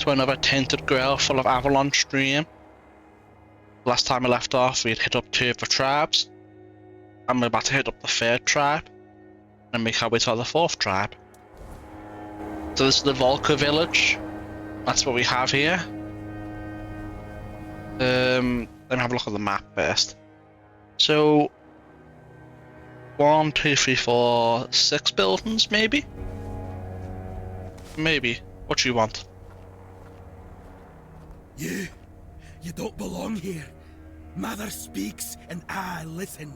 to another Tainted Grail full of Avalon stream. Last time we left off, we'd hit up 2 of the tribes, and we're about to hit up the 3rd tribe, and make our way to the 4th tribe. So this is the Volker village. That's what we have here. Let me have a look at the map first. So 1, 2, 3, 4, 6 buildings, maybe? Maybe. What do you want? You don't belong here. Mother speaks and I listen.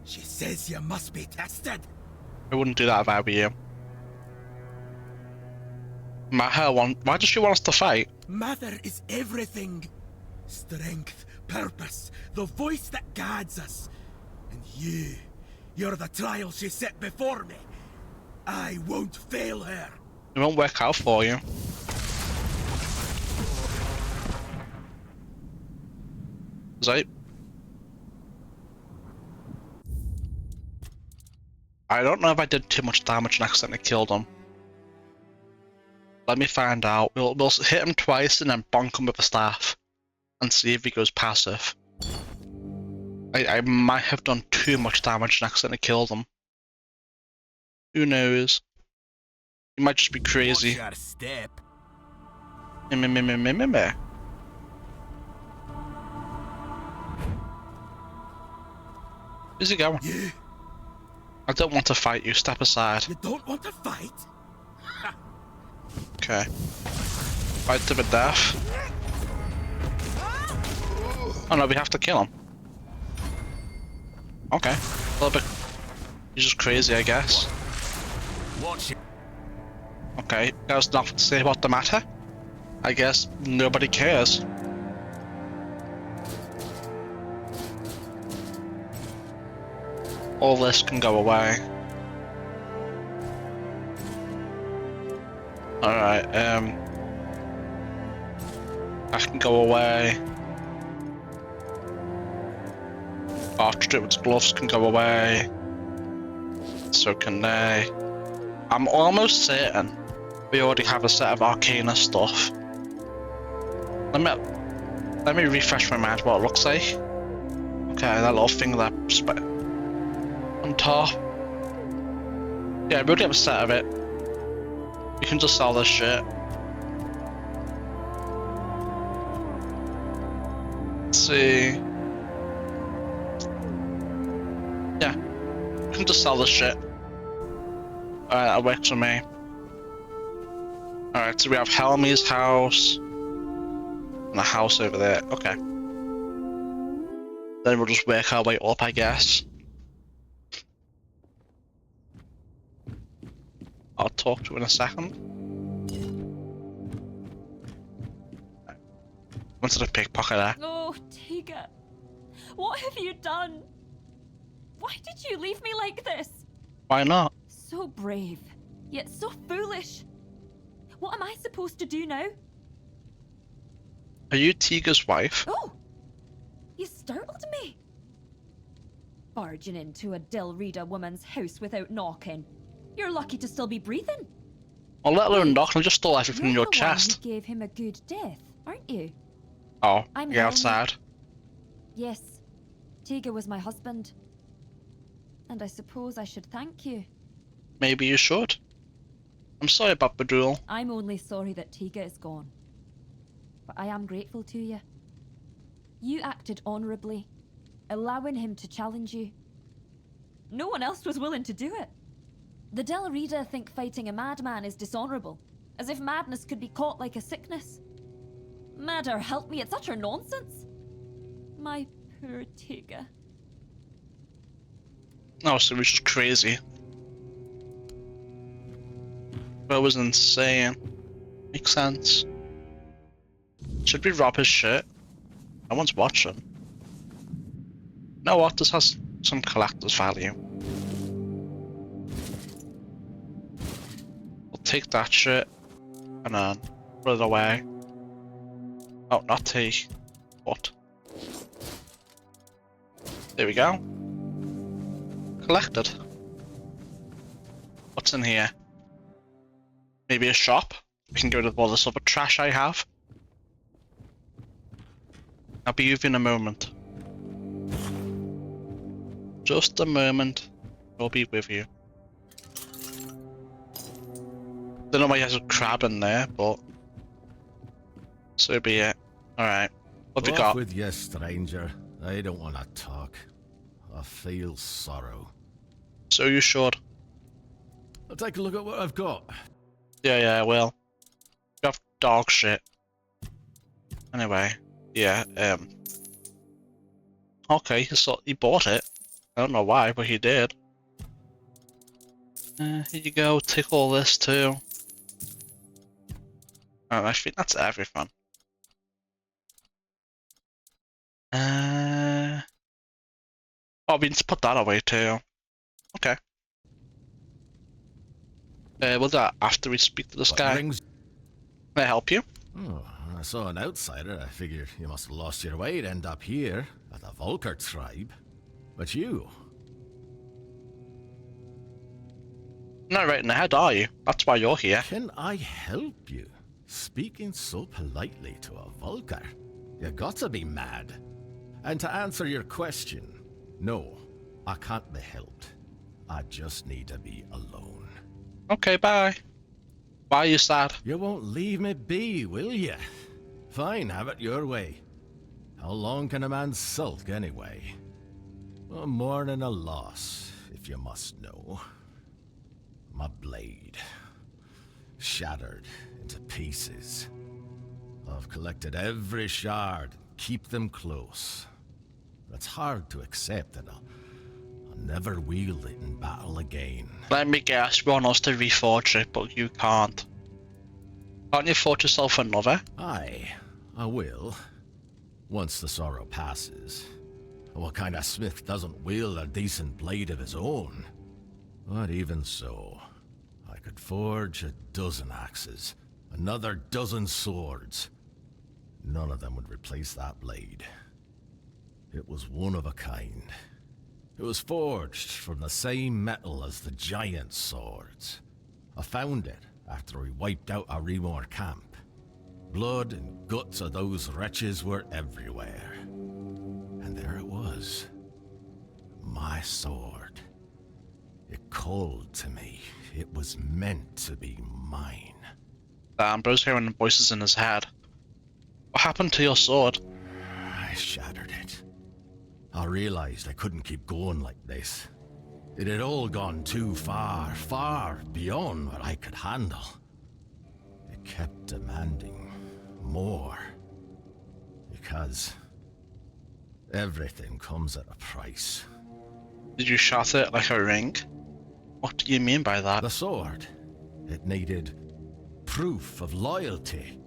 She says you must be tested. I wouldn't do that if I were you. Why does she want us to fight? Mother is everything. Strength, purpose, the voice that guides us. And you're the trial she set before me. I won't fail her. It won't work out for you. Right? I don't know if I did too much damage and accidentally killed him. Let me find out. We'll hit him twice and then bonk him with a staff and see if he goes passive. I might have done too much damage and accidentally killed him. Who knows? He might just be crazy. Watch your step. Where's he going? You I don't want to fight you. Step aside. don't want to fight? Okay. Fight to the death. Oh no, we have to kill him. Okay. A little bit. He's just crazy, I guess. Watch it. Okay, there's nothing to say about the matter. I guess nobody cares. All this can go away. Alright, that can go away. Archduke's gloves can go away. So can they. I'm almost certain we already have a set of Arcana stuff. Let me refresh my mind what it looks like. Okay, that little thing there on top. Yeah, we already have a set of it. We can just sell this shit. Let's see. Yeah, we can just sell this shit. Alright, that works for me. Alright, so we have Helmy's house and a house over there. Okay. Then we'll just work our way up, I guess. I'll talk to you in a second. Wanted a pickpocket there. Oh, Tiga. What have you done? Why did you leave me like this? Why not? So brave, yet so foolish. What am I supposed to do now? Are you Tiga's wife? Oh! You startled me. Barging into a Delrida woman's house without knocking. You're lucky to still be breathing. Well, let alone knocking, I just stole everything in your You're the one chest. who gave him a good death, aren't you? Oh, I'm yeah, Helmy. outside. Yes, Tiga was my husband. And I suppose I should thank you. Maybe you should. I'm sorry about Badul. I'm only sorry that Tiga is gone. But I am grateful to you. You acted honourably, allowing him to challenge you. No one else was willing to do it. The Delrida think fighting a madman is dishonourable, as if madness could be caught like a sickness. Matter help me, it's utter nonsense. My poor Tiga. Oh, so he's just crazy. That was insane. Makes sense. Should we rob his shit? No one's watching. You know what? This has some collector's value. We'll take that shit and then put it away. Oh, not tea. What? There we go. Collected. What's in here? Maybe a shop? We can get rid of all this other trash I have. I'll be with you in a moment. Just a moment. I'll be with you. Don't know why he has a crab in there, but so be it. Alright. What have you got? Off with you, stranger. I don't want to talk. I feel sorrow. So you should. I'll take a look at what I've got. Yeah, I will. You have dog shit. Anyway, yeah, okay, so he bought it. I don't know why, but he did. Here you go, take all this too. I think that's everything. Oh, we need to put that away too. Okay. We'll do that after we speak to this guy. Can I help you? Oh, I saw an outsider. I figured you must have lost your way to end up here at the Volker tribe. But you? Not right in the head, are you? That's why you're here. Can I help you? Speaking so politely to a Volker? You gotta be mad. And to answer your question, no, I can't be helped. I just need to be alone. Okay, bye. Why are you sad? You won't leave me be, will you? Fine, have it your way. How long can a man sulk anyway? A mourning a loss, if you must know. My blade, shattered into pieces. I've collected every shard, keep them close. It's hard to accept that I'll never wield it in battle again. Let me guess, you want us to reforge it, but you can't. Can't you forge yourself another? Aye, I will. Once the sorrow passes. What kind of smith doesn't wield a decent blade of his own? But even so, I could forge a dozen axes, another dozen swords. None of them would replace that blade. It was one of a kind. It was forged from the same metal as the giant swords. I found it after we wiped out our Remor camp. Blood and guts of those wretches were everywhere. And there it was. My sword. It called to me. It was meant to be mine. Damn, bro's hearing voices in his head. What happened to your sword? I shattered it. I realized I couldn't keep going like this. It had all gone too far, far beyond what I could handle. It kept demanding more. Because everything comes at a price. Did you shatter it like a ring? What do you mean by that? The sword. It needed proof of loyalty.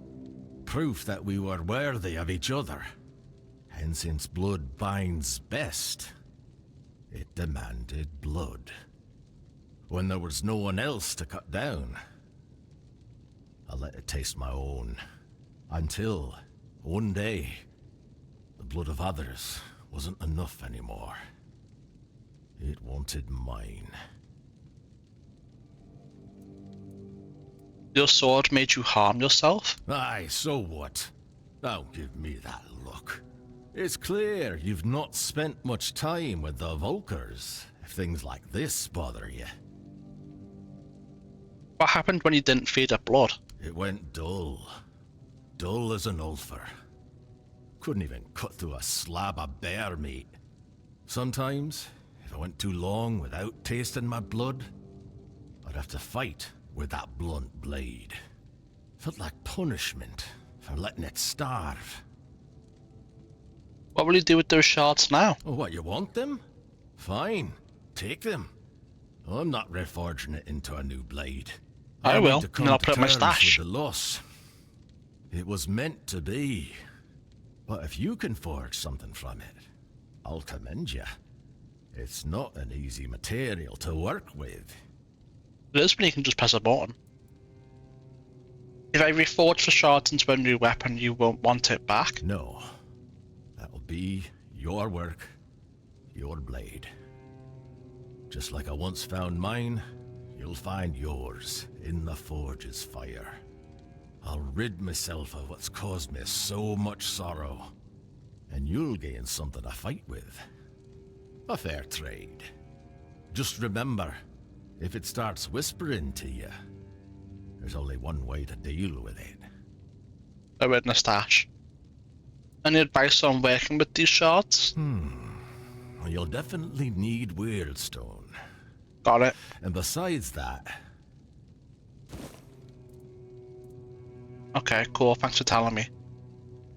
Proof that we were worthy of each other. And since blood binds best, it demanded blood. When there was no one else to cut down, I let it taste my own. Until, one day, the blood of others wasn't enough anymore. It wanted mine. Your sword made you harm yourself? Aye, so what? Don't give me that look. It's clear you've not spent much time with the Volkers, if things like this bother you. What happened when you didn't feed it blood? It went dull. Dull as an ulcer. Couldn't even cut through a slab of bear meat. Sometimes, if I went too long without tasting my blood, I'd have to fight with that blunt blade. Felt like punishment for letting it starve. What will you do with those shards now? Oh, what, you want them? Fine, take them. I'm not reforging it into a new blade. I will, need to and then I'll put it in my terms stash. with the loss. It was meant to be. But if you can forge something from it, I'll commend you. It's not an easy material to work with. It is when you can just press a button. If I reforge the shards into a new weapon, you won't want it back? No. That'll be your work, your blade. Just like I once found mine, you'll find yours in the forge's fire. I'll rid myself of what's caused me so much sorrow. And you'll gain something to fight with. A fair trade. Just remember, if it starts whispering to you, there's only one way to deal with it. A witness stash. Any advice on working with these shards? Well, you'll definitely need Weirdstone. Got it. And besides that... Okay, cool. Thanks for telling me.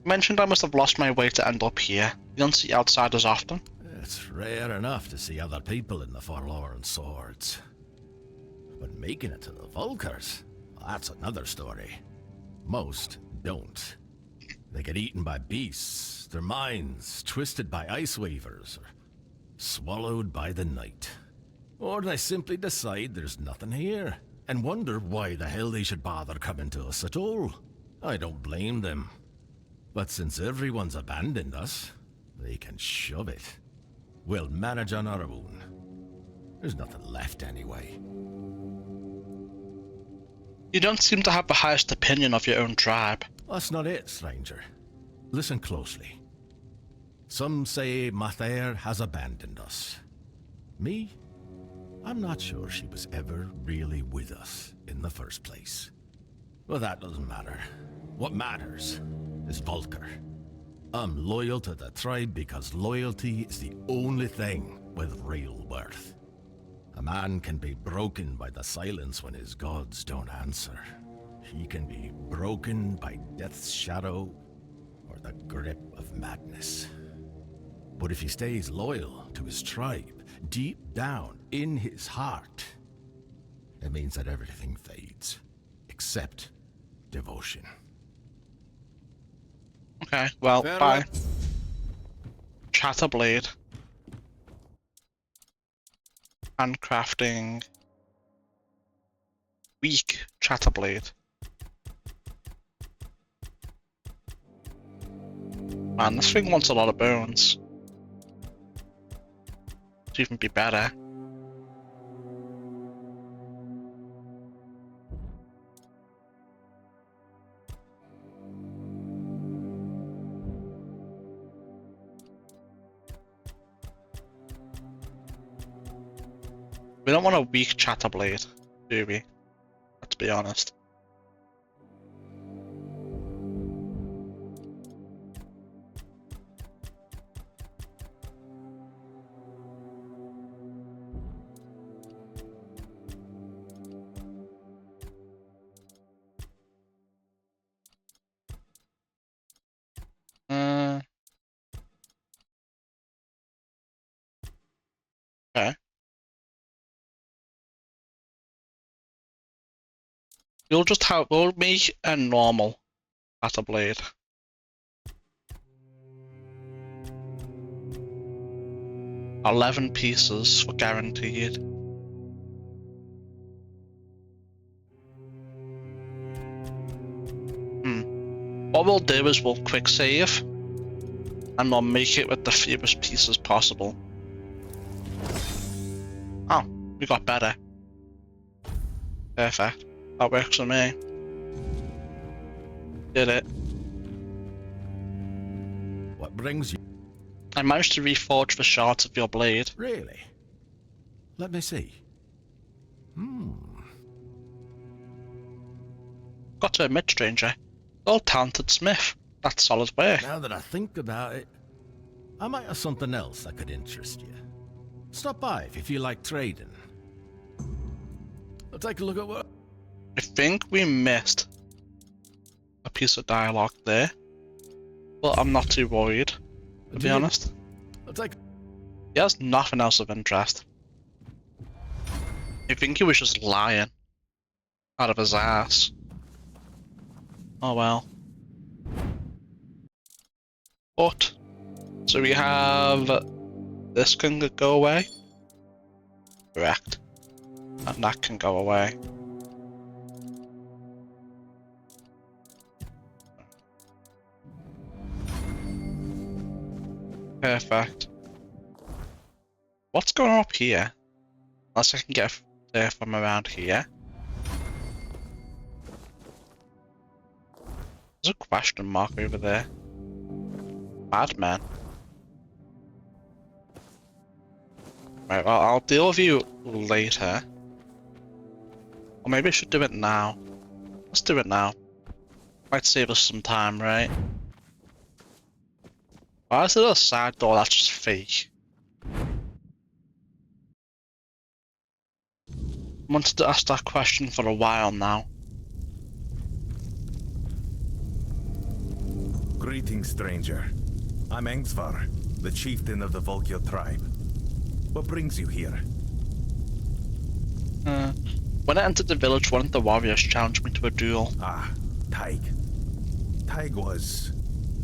You mentioned I must have lost my way to end up here. You don't see outsiders often. It's rare enough to see other people in the Forlorn Swords. But making it to the Volkers, that's another story. Most don't. They get eaten by beasts, their minds twisted by ice weavers, or swallowed by the night. Or they simply decide there's nothing here, and wonder why the hell they should bother coming to us at all. I don't blame them. But since everyone's abandoned us, they can shove it. We'll manage on our own. There's nothing left anyway. You don't seem to have the highest opinion of your own tribe. That's not it, stranger. Listen closely. Some say Mathair has abandoned us. Me? I'm not sure she was ever really with us in the first place. Well, that doesn't matter. What matters is Volker. I'm loyal to the tribe because loyalty is the only thing with real worth. A man can be broken by the silence when his gods don't answer. He can be broken by death's shadow or the grip of madness. But if he stays loyal to his tribe, deep down in his heart, it means that everything fades, except devotion. Okay, well, Fair bye. enough. Chatterblade. Handcrafting. Weak Chatterblade. Man, this thing wants a lot of bones. To even be better. We don't want a weak Chatterblade, do we? Let's be honest. Okay. We'll make a normal Chatterblade. $11 pieces for guaranteed. What we'll do is we'll quick save and we'll make it with the fewest pieces possible. Oh, we got better. Perfect. That works for me. Did it. What brings you? I managed to reforge the shards of your blade. Really? Let me see. Got to admit, stranger, you're a talented smith. That's solid work. Now that I think about it, I might have something else that could interest you. Stop by if you feel like trading. I'll take a look at what... I think we missed a piece of dialogue there. But I'm not too worried, to be honest. I'll take... He has nothing else of interest. I think he was just lying out of his ass. Oh well. But, so we have this can go away. Correct. And that can go away. Perfect. What's going on up here? Unless I can get there from around here. There's a question mark over there. Madman. Right, well, I'll deal with you later. Or maybe I should do it now. Let's do it now. Might save us some time, right? Why is there a side door that's just fake? I wanted to ask that question for a while now. Greetings, stranger. I'm Engsvar, the chieftain of the Volker tribe. What brings you here? When I entered the village, one of the warriors challenged me to a duel. Ah, Taig. Taig was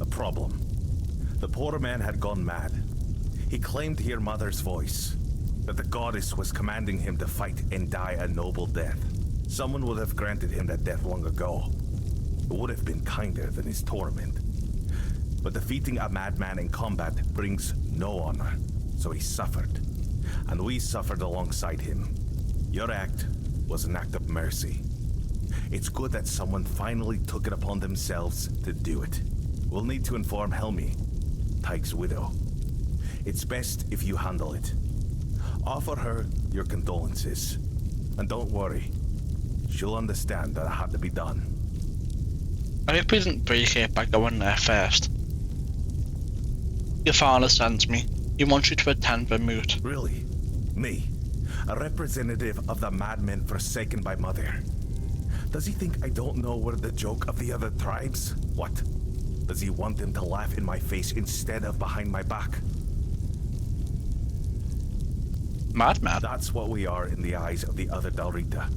a problem. The poor man had gone mad. He claimed to hear Mother's voice, that the goddess was commanding him to fight and die a noble death. Someone would have granted him that death long ago. It would have been kinder than his torment. But defeating a madman in combat brings no honor, so he suffered. And we suffered alongside him. Your act was an act of mercy. It's good that someone finally took it upon themselves to do it. We'll need to inform Helmi, Taig's widow. It's best if you handle it. Offer her your condolences. And don't worry, she'll understand that it had to be done. I hope we didn't break it by going there first. Your father sends me. He wants you to attend the moot. Really? Me? A representative of the madmen forsaken by Mother? Does he think I don't know we're the joke of the other tribes? What? Does he want them to laugh in my face instead of behind my back? Madman? That's what we are in the eyes of the other Dalrita.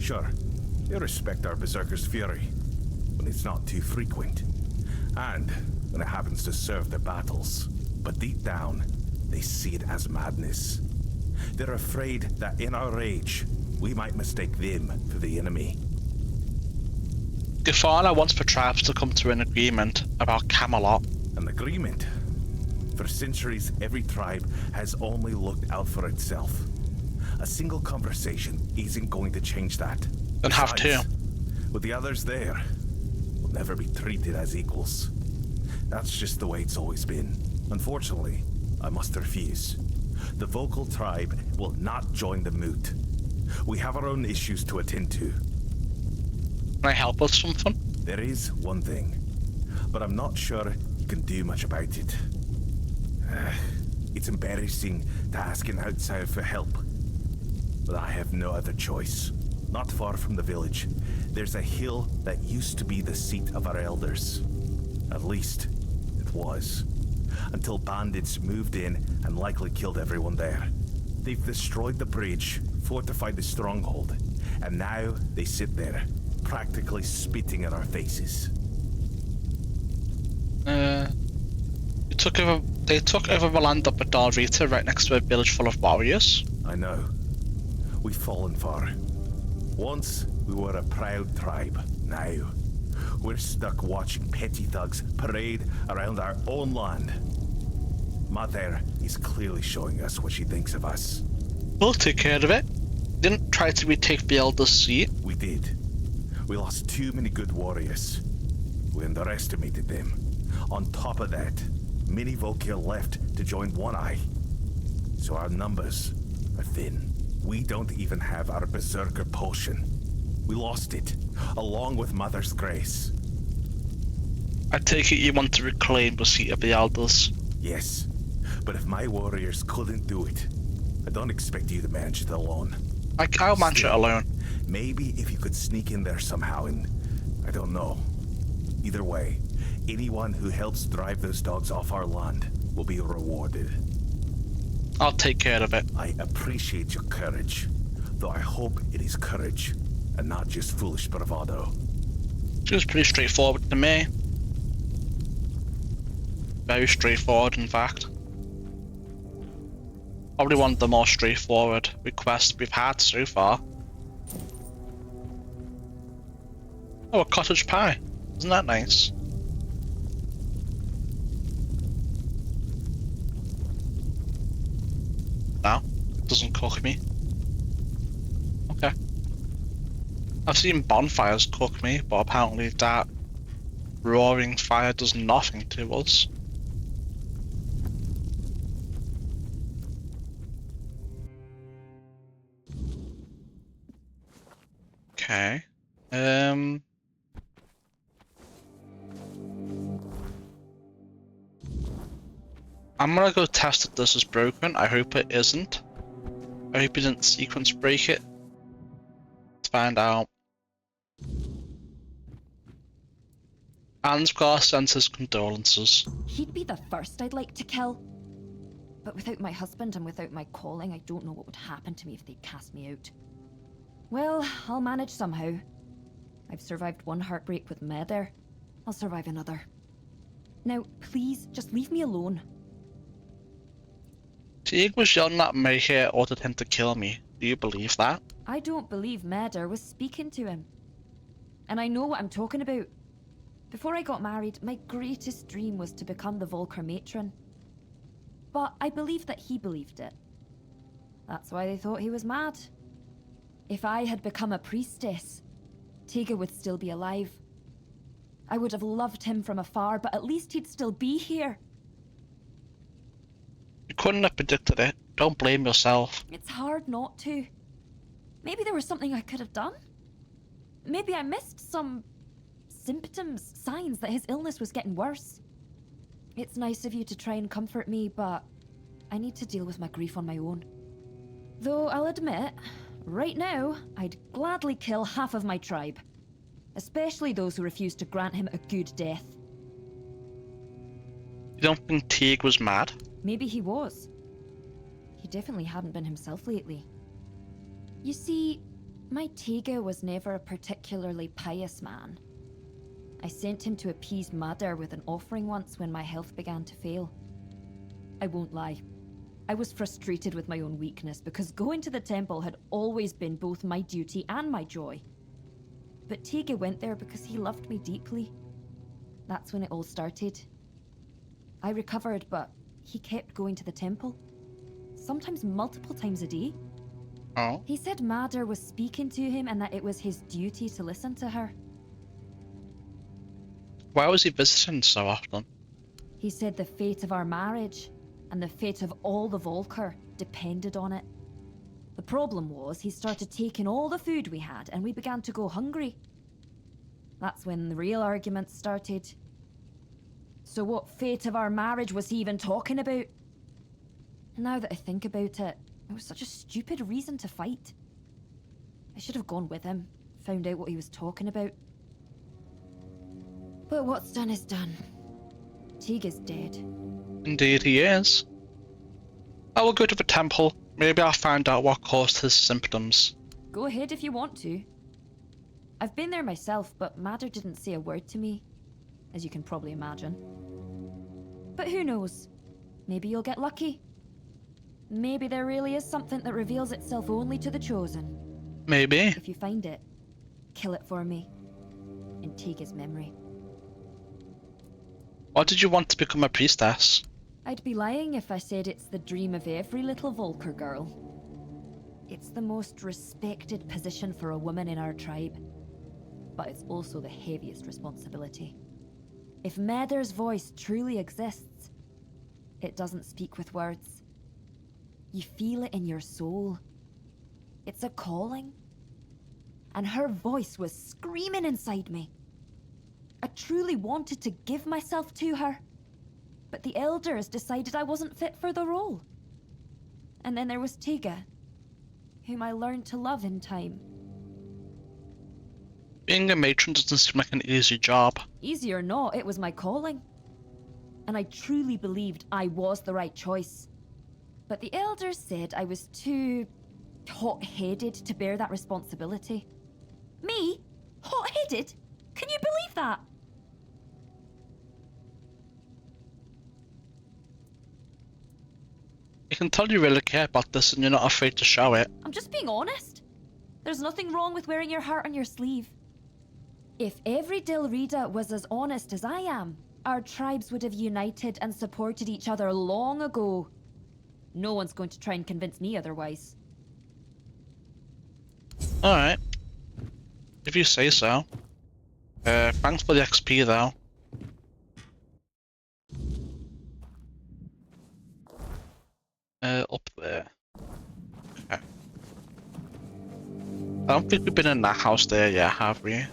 Sure, they respect our berserker's fury, when it's not too frequent. And when it happens to serve their battles. But deep down, they see it as madness. They're afraid that in our rage, we might mistake them for the enemy. Gefala wants the tribes to come to an agreement about Camelot. An agreement? For centuries, every tribe has only looked out for itself. A single conversation isn't going to change that. Then have to. With the others there, we'll never be treated as equals. That's just the way it's always been. Unfortunately, I must refuse. The Volker tribe will not join the moot. We have our own issues to attend to. Can I help with something? There is one thing, but I'm not sure you can do much about it. It's embarrassing to ask an outsider for help, but I have no other choice. Not far from the village, there's a hill that used to be the seat of our elders. At least, it was. Until bandits moved in and likely killed everyone there. They've destroyed the bridge, fortified the stronghold, and now they sit there, practically spitting in our faces. They took over the land up at Dalrita, right next to a village full of warriors. I know. We've fallen far. Once, we were a proud tribe. Now, we're stuck watching petty thugs parade around our own land. Mother is clearly showing us what she thinks of us. We'll take care of it. Didn't try to retake the Elder's seat. We did. We lost too many good warriors. We underestimated them. On top of that, many Volker left to join One Eye. So our numbers are thin. We don't even have our berserker potion. We lost it, along with Mother's grace. I take it you want to reclaim the seat of the Elders. Yes, but if my warriors couldn't do it, I don't expect you to manage it alone. I'll manage it alone. Maybe if you could sneak in there somehow and... I don't know. Either way, anyone who helps drive those dogs off our land will be rewarded. I'll take care of it. I appreciate your courage, though I hope it is courage and not just foolish bravado. Seems pretty straightforward to me. Very straightforward, in fact. Probably one of the more straightforward requests we've had so far. Oh, a cottage pie. Isn't that nice? No, it doesn't cook me. Okay. I've seen bonfires cook me, but apparently that roaring fire does nothing to us. Okay. I'm gonna go test if this is broken. I hope it isn't. I hope you didn't sequence break it. Let's find out. Ansgar sends his condolences. He'd be the first I'd like to kill. But without my husband and without my calling, I don't know what would happen to me if they'd cast me out. Well, I'll manage somehow. I've survived one heartbreak with Mother. I'll survive another. Now, please, just leave me alone. Teague was yelling at me here, ordered him to kill me. Do you believe that? I don't believe Mother was speaking to him. And I know what I'm talking about. Before I got married, my greatest dream was to become the Volker matron. But I believe that he believed it. That's why they thought he was mad. If I had become a priestess, Tega would still be alive. I would have loved him from afar, but at least he'd still be here. You couldn't have predicted it. Don't blame yourself. It's hard not to. Maybe there was something I could have done. Maybe I missed some symptoms, signs that his illness was getting worse. It's nice of you to try and comfort me, but I need to deal with my grief on my own. Though I'll admit, right now, I'd gladly kill half of my tribe. Especially those who refuse to grant him a good death. You don't think Teague was mad? Maybe he was. He definitely hadn't been himself lately. You see, my Tega was never a particularly pious man. I sent him to appease Mother with an offering once when my health began to fail. I won't lie. I was frustrated with my own weakness because going to the temple had always been both my duty and my joy. But Tega went there because he loved me deeply. That's when it all started. I recovered, but he kept going to the temple. Sometimes multiple times a day. Oh? He said Mother was speaking to him and that it was his duty to listen to her. Why was he visiting so often? He said the fate of our marriage and the fate of all the Volker depended on it. The problem was he started taking all the food we had and we began to go hungry. That's when the real arguments started. So what fate of our marriage was he even talking about? Now that I think about it, it was such a stupid reason to fight. I should have gone with him, found out what he was talking about. But what's done is done. Teague is dead. Indeed he is. I will go to the temple. Maybe I'll find out what caused his symptoms. Go ahead if you want to. I've been there myself, but Mother didn't say a word to me, as you can probably imagine. But who knows? Maybe you'll get lucky. Maybe there really is something that reveals itself only to the chosen. Maybe. If you find it, kill it for me, and take his memory. Why did you want to become a priestess? I'd be lying if I said it's the dream of every little Volker girl. It's the most respected position for a woman in our tribe, but it's also the heaviest responsibility. If Mother's voice truly exists, it doesn't speak with words. You feel it in your soul. It's a calling. And her voice was screaming inside me. I truly wanted to give myself to her, but the elders decided I wasn't fit for the role. And then there was Tega, whom I learned to love in time. Being a matron doesn't seem like an easy job. Easy or not, it was my calling. And I truly believed I was the right choice. But the elders said I was too hot-headed to bear that responsibility. Me? Hot-headed? Can you believe that? I can tell you really care about this and you're not afraid to show it. I'm just being honest. There's nothing wrong with wearing your heart on your sleeve. If every Dilrida was as honest as I am, our tribes would have united and supported each other long ago. No one's going to try and convince me otherwise. Alright. If you say so. Thanks for the XP though. Up there. Okay. I don't think we've been in that house there yet, have we?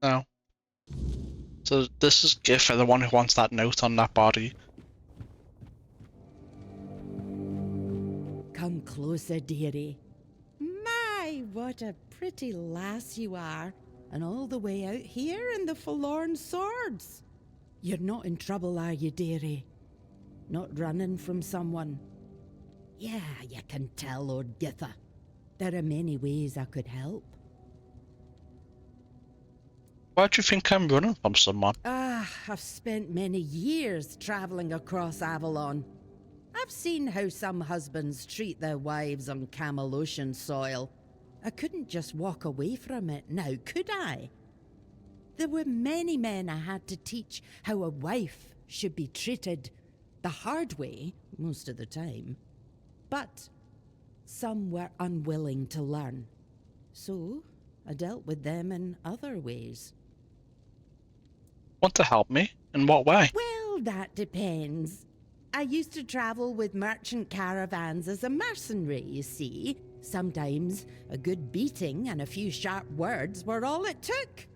No. So this is gift for the one who wants that note on that body. Come closer, dearie. My, what a pretty lass you are. And all the way out here in the Forlorn Swords. You're not in trouble, are you, dearie? Not running from someone? Yeah, you can tell, Lord Githa. There are many ways I could help. Why do you think I'm running from someone? I've spent many years traveling across Avalon. I've seen how some husbands treat their wives on Camelosian soil. I couldn't just walk away from it now, could I? There were many men I had to teach how a wife should be treated the hard way, most of the time. But some were unwilling to learn. So I dealt with them in other ways. Want to help me? In what way? Well, that depends. I used to travel with merchant caravans as a mercenary, you see. Sometimes a good beating and a few sharp words were all it took.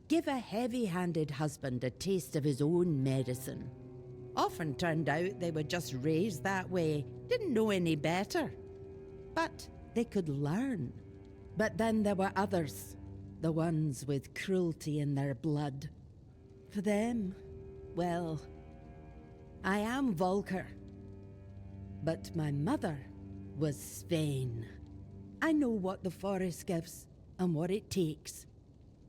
Give a heavy-handed husband a taste of his own medicine. Often turned out they were just raised that way, didn't know any better. But they could learn. But then there were others, the ones with cruelty in their blood. For them, well, I am Volker. But my mother was Svein. I know what the forest gives and what it takes.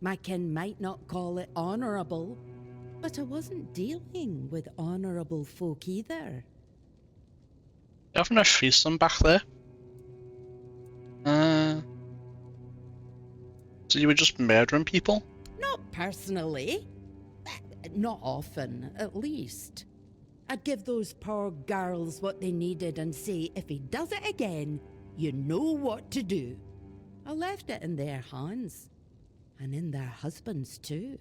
My kin might not call it honourable, but I wasn't dealing with honourable folk either. You having a threesome back there? So you were just murdering people? Not personally. Not often, at least. I'd give those poor girls what they needed and say, if he does it again, you know what to do. I left it in their hands. And in their husbands, too.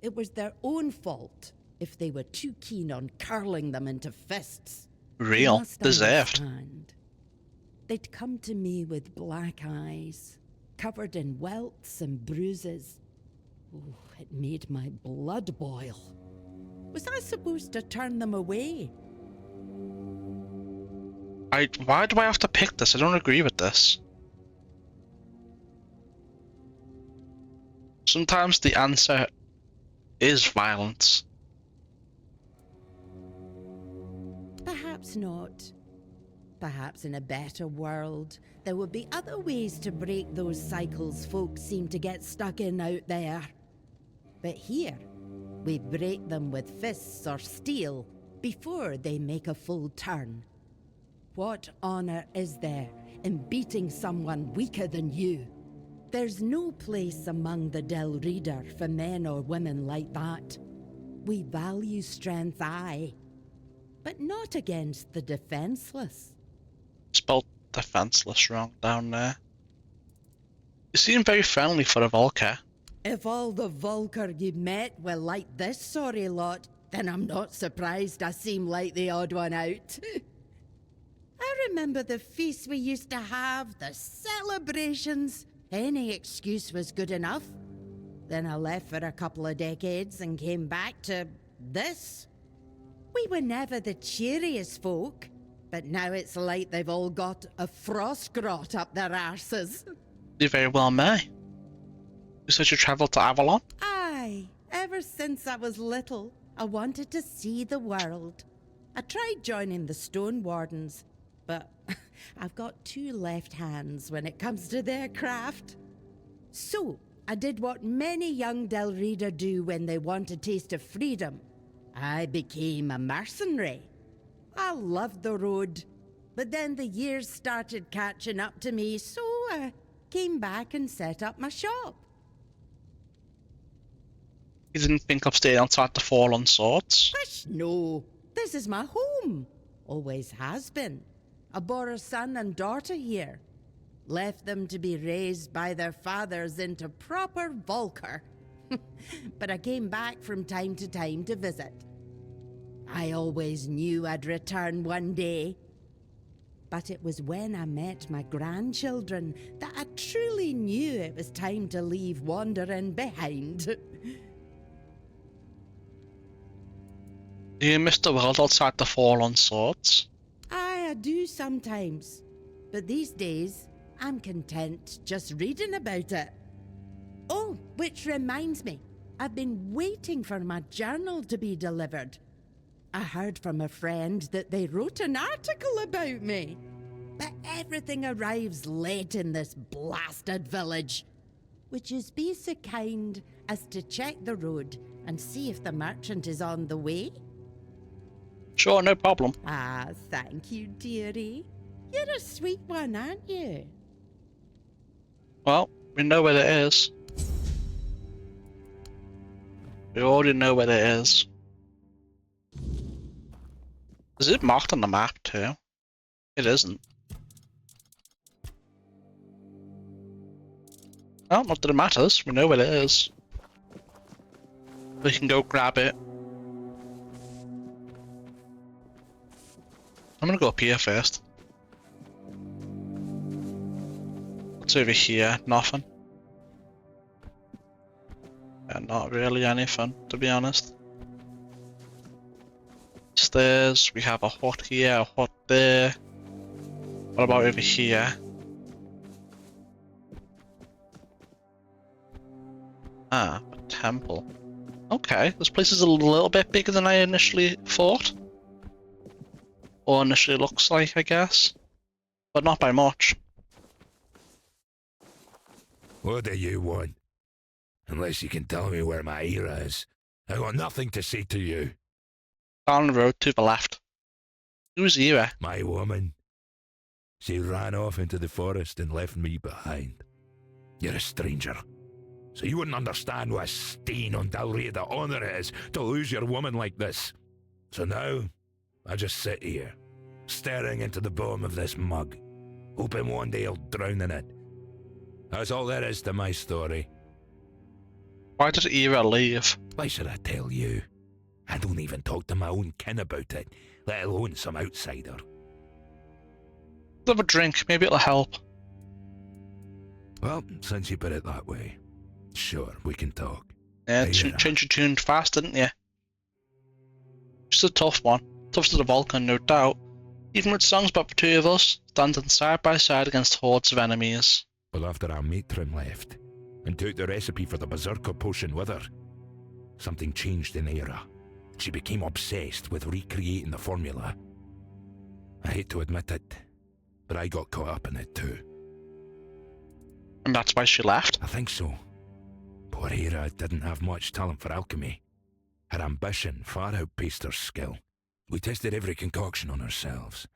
It was their own fault if they were too keen on curling them into fists. Real. Deserved. Understand. They'd come to me with black eyes, covered in welts and bruises. Oh, it made my blood boil. Was I supposed to turn them away? Why do I have to pick this? I don't agree with this. Sometimes the answer is violence. Perhaps not. Perhaps in a better world, there would be other ways to break those cycles folks seem to get stuck in out there. But here, we break them with fists or steel before they make a full turn. What honor is there in beating someone weaker than you? There's no place among the Del Reader for men or women like that. We value strength, aye, but not against the defenseless. Spelled defenseless wrong down there. You seem very friendly for a Volker. If all the Volker you met were like this sorry lot, then I'm not surprised I seem like the odd one out. I remember the feasts we used to have, the celebrations. Any excuse was good enough. Then I left for a couple of decades and came back to this. We were never the cheeriest folk, but now it's like they've all got a frost grot up their arses. You very well may. You said you travelled to Avalon? Aye, ever since I was little, I wanted to see the world. I tried joining the Stone Wardens, but I've got two left hands when it comes to their craft. So, I did what many young Del Reader do when they want a taste of freedom. I became a mercenary. I loved the road, but then the years started catching up to me, so I came back and set up my shop. You didn't think of staying outside the Fallen Swords? Hush, no. This is my home. Always has been. I bore a son and daughter here. Left them to be raised by their fathers into proper Volker. but I came back from time to time to visit. I always knew I'd return one day. But it was when I met my grandchildren that I truly knew it was time to leave wandering behind. Do you miss the world outside the Fallen Swords? I do sometimes. But these days, I'm content just reading about it. Oh, which reminds me, I've been waiting for my journal to be delivered. I heard from a friend that they wrote an article about me. But everything arrives late in this blasted village. Would you be so kind as to check the road and see if the merchant is on the way? Sure, no problem. Ah, thank you, dearie. You're a sweet one, aren't you? Well, we know where it is. We already know where it is. Is it marked on the map too? It isn't. Well, not that it matters. We know where it is. We can go grab it. I'm gonna go up here first. What's over here? Nothing. Yeah, not really anything, to be honest. Stairs, we have a hut here, a hut there. What about over here? Ah, a temple. Okay, this place is a little bit bigger than I initially thought. Or initially looks like, I guess. But not by much. What do you want? Unless you can tell me where my era is, I got nothing to say to you. Down the road to the left. Who's Ira? My woman. She ran off into the forest and left me behind. You're a stranger, so you wouldn't understand what a stain on Dalriada honor it is to lose your woman like this. So now, I just sit here, staring into the bottom of this mug, hoping one day I'll drown in it. That's all there is to my story. Why did Ira leave? Why should I tell you? I don't even talk to my own kin about it, let alone some outsider. Have a drink, maybe it'll help. Well, since you put it that way, sure, we can talk. Yeah, Hey, change your tune fast, didn't you? Just a tough one. Tough to the Volker, no doubt. Even with songs about the two of us, standing side by side against hordes of enemies. Well, after our matron left, and took the recipe for the Berserker potion with her, something changed in Era. She became obsessed with recreating the formula. I hate to admit it, but I got caught up in it too. And that's why she left? I think so. Poor Era didn't have much talent for alchemy. Her ambition far outpaced her skill. We tested every concoction on ourselves.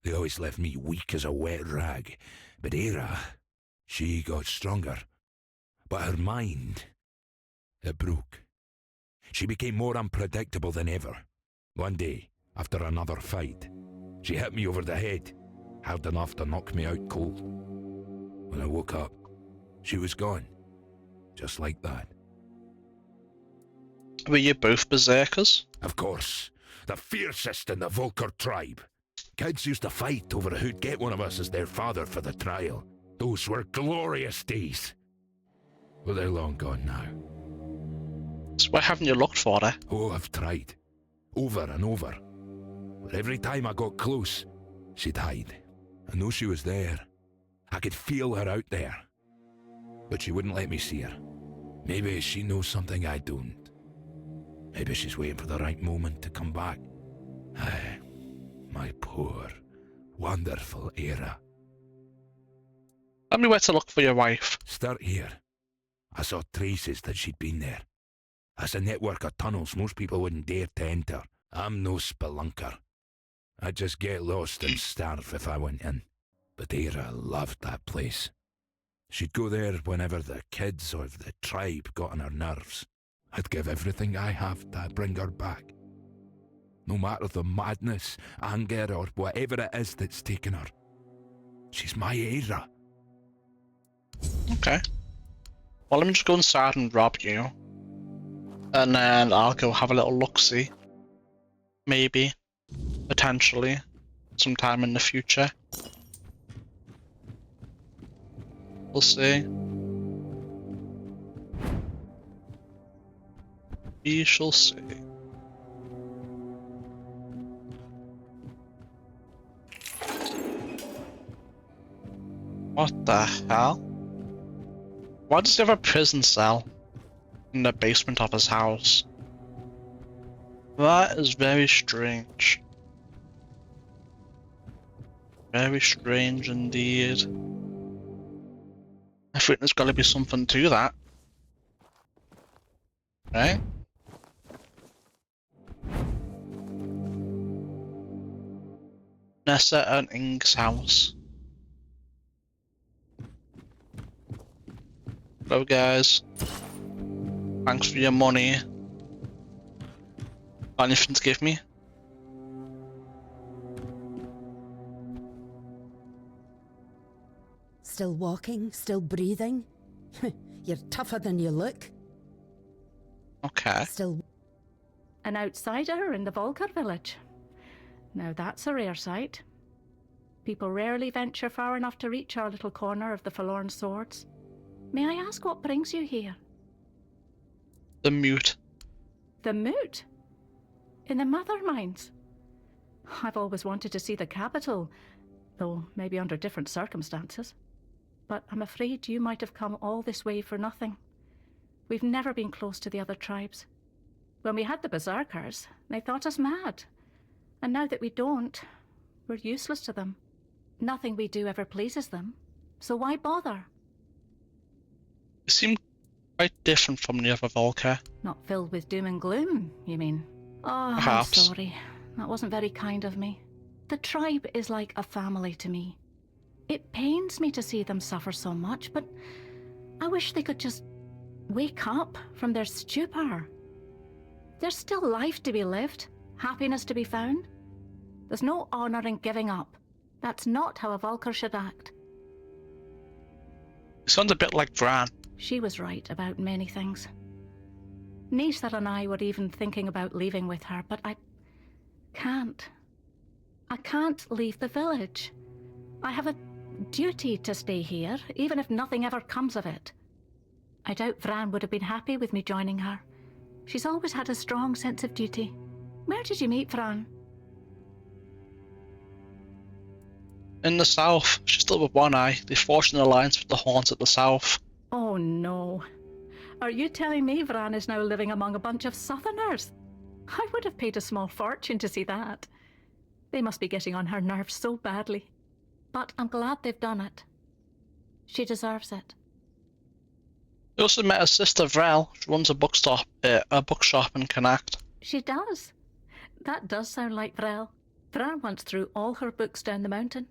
They always left me weak as a wet rag. But Era, she got stronger. But her mind, it broke. She became more unpredictable than ever. One day, after another fight, she hit me over the head, hard enough to knock me out cold. When I woke up, she was gone. Just like that. Were you both berserkers? Of course. The fiercest in the Volker tribe. Kids used to fight over who'd get one of us as their father for the trial. Those were glorious days. Well, they're long gone now. So why haven't you looked for her? Oh, I've tried. Over and over. But every time I got close, she'd hide. I know she was there. I could feel her out there. But she wouldn't let me see her. Maybe she knows something I don't. Maybe she's waiting for the right moment to come back. Aye, my poor, wonderful Era. Tell me where to look for your wife. Start here. I saw traces that she'd been there. That's a network of tunnels most people wouldn't dare to enter. I'm no spelunker. I'd just get lost and starve if I went in. But Era loved that place. She'd go there whenever the kids or the tribe got on her nerves. I'd give everything I have to bring her back. No matter the madness, anger, or whatever it is that's taken her. She's my Era. Okay. Well, let me just go inside and rob you. And then I'll go have a little look-see. Maybe. Potentially. Sometime in the future. We'll see. We shall see. What the hell? Why does he have a prison cell in the basement of his house? That is very strange. Very strange indeed. I think there's gotta be something to that. Right? Nessa and Ing's house. Hello guys. Thanks for your money. Got anything to give me? Still walking? Still breathing? You're tougher than you look. Okay. Still... An outsider in the Volker village. Now that's a rare sight. People rarely venture far enough to reach our little corner of the Forlorn Swords. May I ask what brings you here? The mute. The Moot? In the Mother Mines? I've always wanted to see the capital, though maybe under different circumstances. But I'm afraid you might have come all this way for nothing. We've never been close to the other tribes. When we had the Berserkers, they thought us mad. And now that we don't, we're useless to them. Nothing we do ever pleases them. So why bother? You seem quite different from the other Volker. Not filled with doom and gloom, you mean? Oh, Perhaps. I'm sorry. That wasn't very kind of me. The tribe is like a family to me. It pains me to see them suffer so much, but I wish they could just wake up from their stupor. There's still life to be lived, happiness to be found. There's no honor in giving up. That's not how a Volker should act. You sound a bit like Bran. She was right about many things. Nisa and I were even thinking about leaving with her, but I can't. I can't leave the village. I have a duty to stay here, even if nothing ever comes of it. I doubt Vran would have been happy with me joining her. She's always had a strong sense of duty. Where did you meet Vran? In the south. She's still with one eye. They forged an alliance with the Haunts at the south. Oh no. Are you telling me Vran is now living among a bunch of Southerners? I would have paid a small fortune to see that. They must be getting on her nerves so badly. But I'm glad they've done it. She deserves it. We also met her sister Vrel. She runs a bookshop in Connacht. She does. That does sound like Vrel. Vran once threw all her books down the mountain.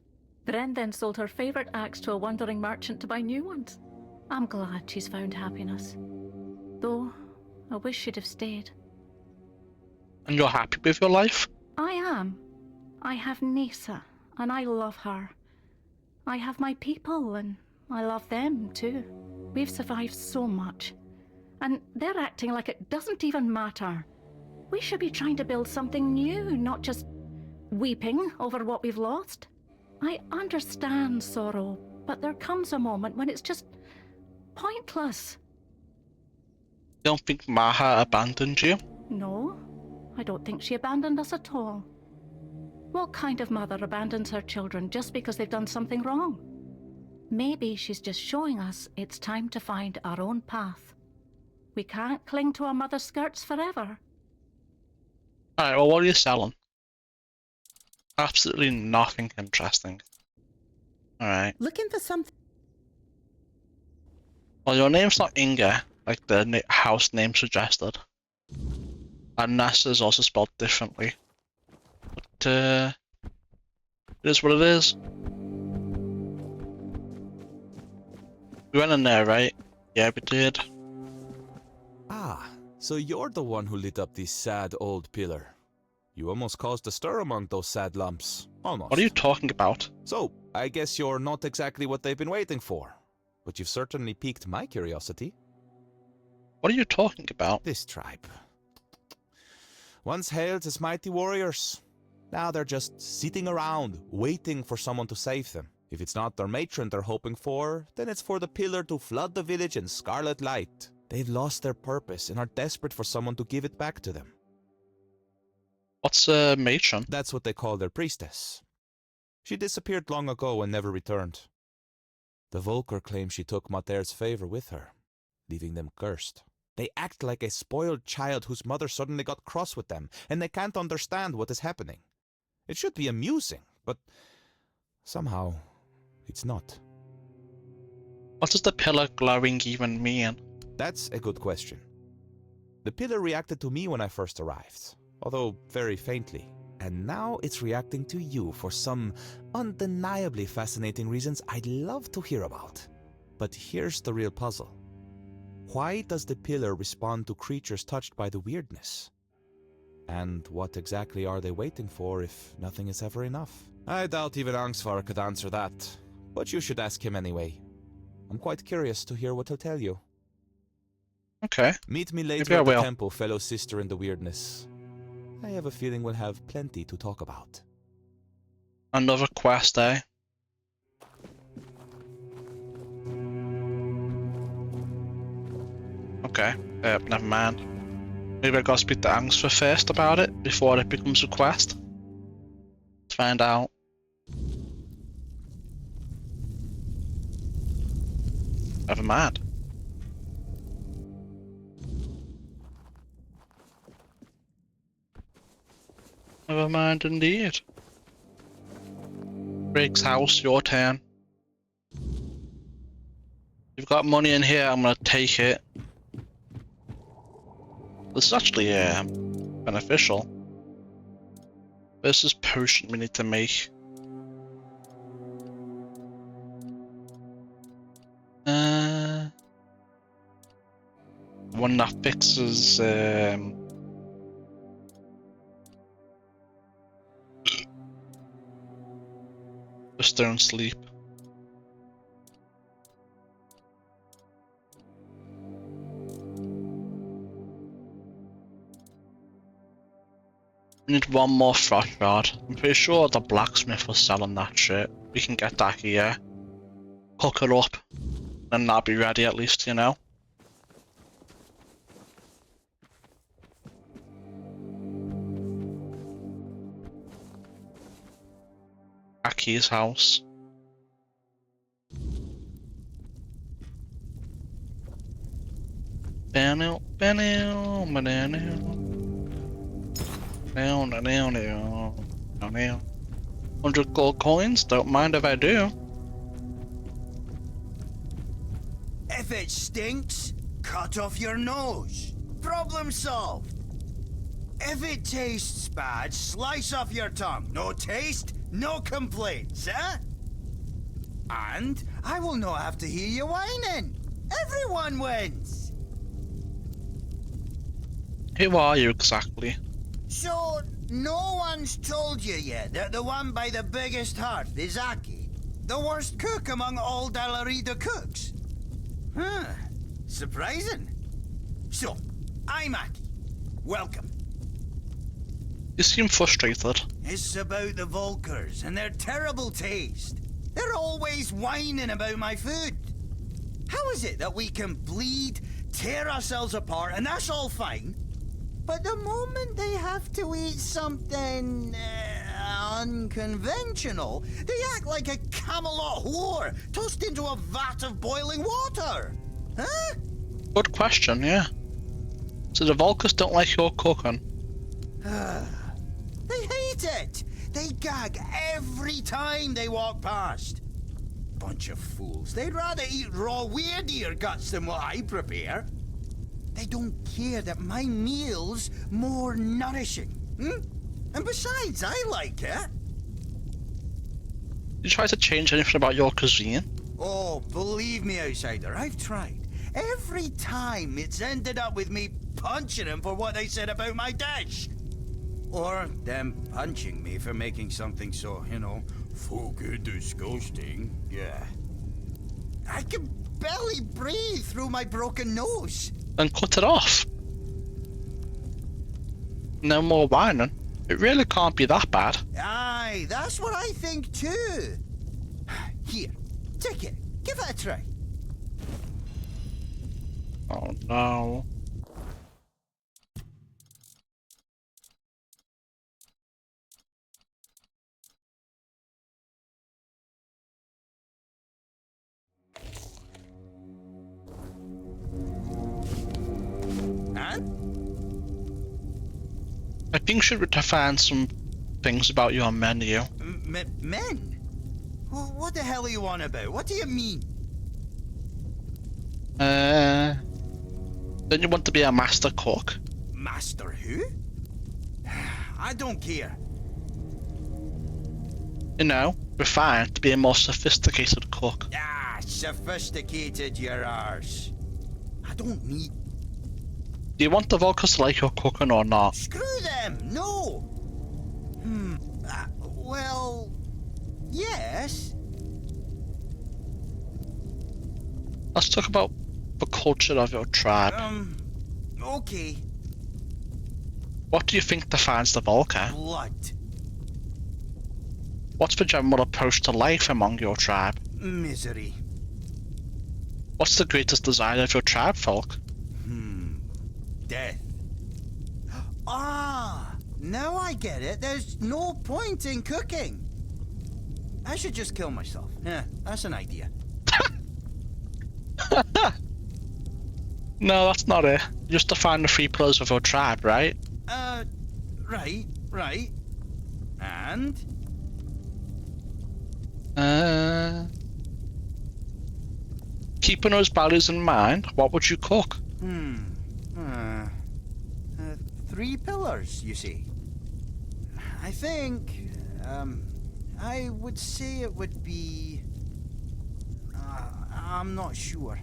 Vren then sold her favourite axe to a wandering merchant to buy new ones. I'm glad she's found happiness. Though, I wish she'd have stayed. And you're happy with your life? I am. I have Nisa, and I love her. I have my people, and I love them too. We've survived so much. And they're acting like it doesn't even matter. We should be trying to build something new, not just weeping over what we've lost. I understand sorrow, but there comes a moment when it's just pointless. You don't think Maha abandoned you? No, I don't think she abandoned us at all. What kind of mother abandons her children just because they've done something wrong? Maybe she's just showing us it's time to find our own path. We can't cling to our mother's skirts forever. Alright, well, what are you selling? Absolutely nothing interesting. Alright. Looking for something. Well, your name's not Inga, like the house name suggested. And Nessa is also spelled differently. But, it is what it is. We went in there, right? Yeah, we did. Ah, so you're the one who lit up the sad old pillar. You almost caused a stir among those sad lumps. Almost. What are you talking about? So, I guess you're not exactly what they've been waiting for. But you've certainly piqued my curiosity. What are you talking about? This tribe. Once hailed as mighty warriors. Now they're just sitting around, waiting for someone to save them. If it's not their matron they're hoping for, then it's for the pillar to flood the village in scarlet light. They've lost their purpose and are desperate for someone to give it back to them. What's a matron? That's what they call their priestess. She disappeared long ago and never returned. The Volker claim she took Mater's favor with her, leaving them cursed. They act like a spoiled child whose mother suddenly got cross with them, and they can't understand what is happening. It should be amusing, but somehow it's not. What does the pillar glowing even mean? That's a good question. The pillar reacted to me when I first arrived, although very faintly. And now it's reacting to you for some undeniably fascinating reasons I'd love to hear about. But here's the real puzzle. Why does the pillar respond to creatures touched by the weirdness? And what exactly are they waiting for if nothing is ever enough? I doubt even Angsvar could answer that, but you should ask him anyway. I'm quite curious to hear what he'll tell you. Okay. Meet me later Maybe I at the will. temple, fellow sister in the weirdness. I have a feeling we'll have plenty to talk about. Another quest, eh? Okay, never mind. Maybe I gotta speak to Angsvar first about it before it becomes a quest. Let's find out. Never mind. Never mind indeed. Drake's house, your turn. You've got money in here, I'm gonna take it. This is actually beneficial. This is potion we need to make. One that fixes just don't sleep. We need one more frost rod. I'm pretty sure the blacksmith was selling that shit. We can get that here. Hook it up. And that'll be ready at least, you know? Aki's house. Banno, banno, banano. No, no, no, no, no, no. 100 gold coins, don't mind if I do. If it stinks, cut off your nose. Problem solved. If it tastes bad, slice off your tongue. No taste, no complaints, eh? And I will not have to hear you whining. Everyone wins. Who are you exactly? So, no one's told you yet that the one by the biggest heart is Aki, the worst cook among all Dalarida cooks? Huh, surprising. So, I'm Aki. Welcome. You seem frustrated. It's about the Volkers and their terrible taste. They're always whining about my food. How is it that we can bleed, tear ourselves apart, and that's all fine? But the moment they have to eat something unconventional, they act like a Camelot whore tossed into a vat of boiling water. Huh? Good question, yeah. So the Volkers don't like your cooking. They hate it. They gag every time they walk past. Bunch of fools. They'd rather eat raw weird deer guts than what I prepare. They don't care that my meal's more nourishing. And besides, I like it. You try to change anything about your cuisine? Oh, believe me, outsider, I've tried. Every time it's ended up with me punching them for what they said about my dish. Or them punching me for making something so, fucking disgusting. Yeah. I can barely breathe through my broken nose. then cut it off. No more whining. It really can't be that bad. Aye, that's what I think too. Here, take it. Give it a try. Oh no. And? I think you should find some things about your menu. Men? Well, what the hell are you on about? What do you mean? Don't you want to be a master cook? Master who? I don't care. You know, refined to be a more sophisticated cook. Ah, sophisticated your arse. I don't need... Do you want the Volkers to like your cooking or not? Screw them! No! Well... Yes? Let's talk about the culture of your tribe. Okay. What do you think defines the Volker? Blood. What's the general approach to life among your tribe? Misery. What's the greatest desire of your tribe folk? Death. Ah! Now I get it. There's no point in cooking. I should just kill myself. Yeah, that's an idea. No, that's not it. Just define the 3 pillars of your tribe, right? Right. And? Keeping those values in mind, what would you cook? 3 pillars, you see. I think, I would say it would be... I'm not sure.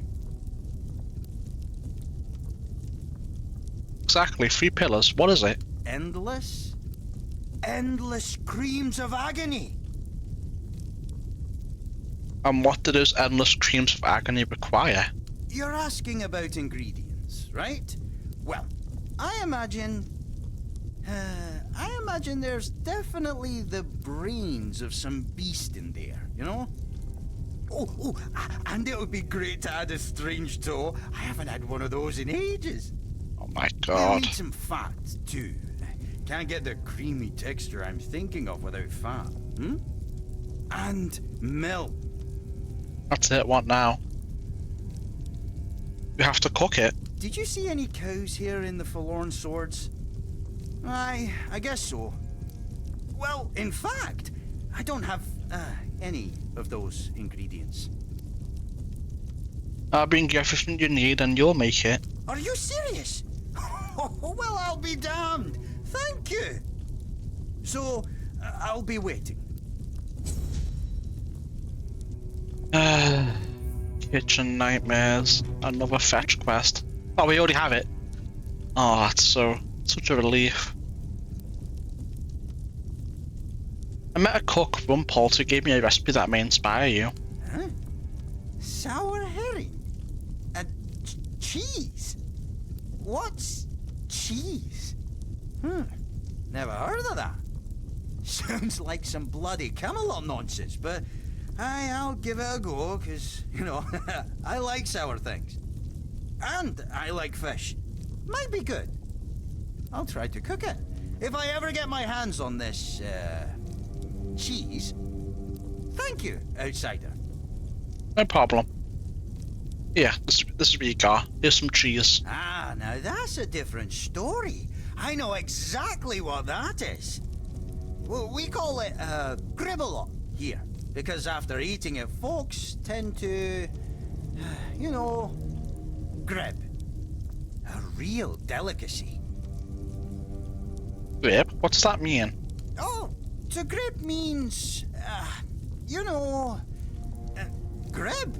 Exactly, 3 pillars. What is it? Endless screams of agony. And what do those endless screams of agony require? You're asking about ingredients, right? Well, I imagine there's definitely the brains of some beast in there, you know? Oh, and it would be great to add a strange toe. I haven't had one of those in ages. Oh my We'll god. need some fat, too. Can't get the creamy texture I'm thinking of without fat. And milk. That's it, what now? You have to cook it. Did you see any cows here in the Forlorn Swords? I guess so. Well, in fact, I don't have any of those ingredients. I'll bring you everything you need and you'll make it. Are you serious? Well, I'll be damned. Thank you. So, I'll be waiting. Kitchen nightmares. Another fetch quest. Oh, we already have it. Oh, that's such a relief. I met a cook, Rumpolz, who gave me a recipe that may inspire you. Huh? Sour herring? And cheese? What's cheese? Never heard of that. Sounds like some bloody Camelot nonsense, but I'll give it a go, because, you know, I like sour things. And I like fish. Might be good. I'll try to cook it. If I ever get my hands on this, cheese. Thank you, outsider. No problem. Yeah, this is what you got. Here's some cheese. Ah, now that's a different story. I know exactly what that is. Well, we call it gribble here, because after eating it, folks tend to, you know, grib. A real delicacy. Grib? What does that mean? Oh, to grib means, you know, grib.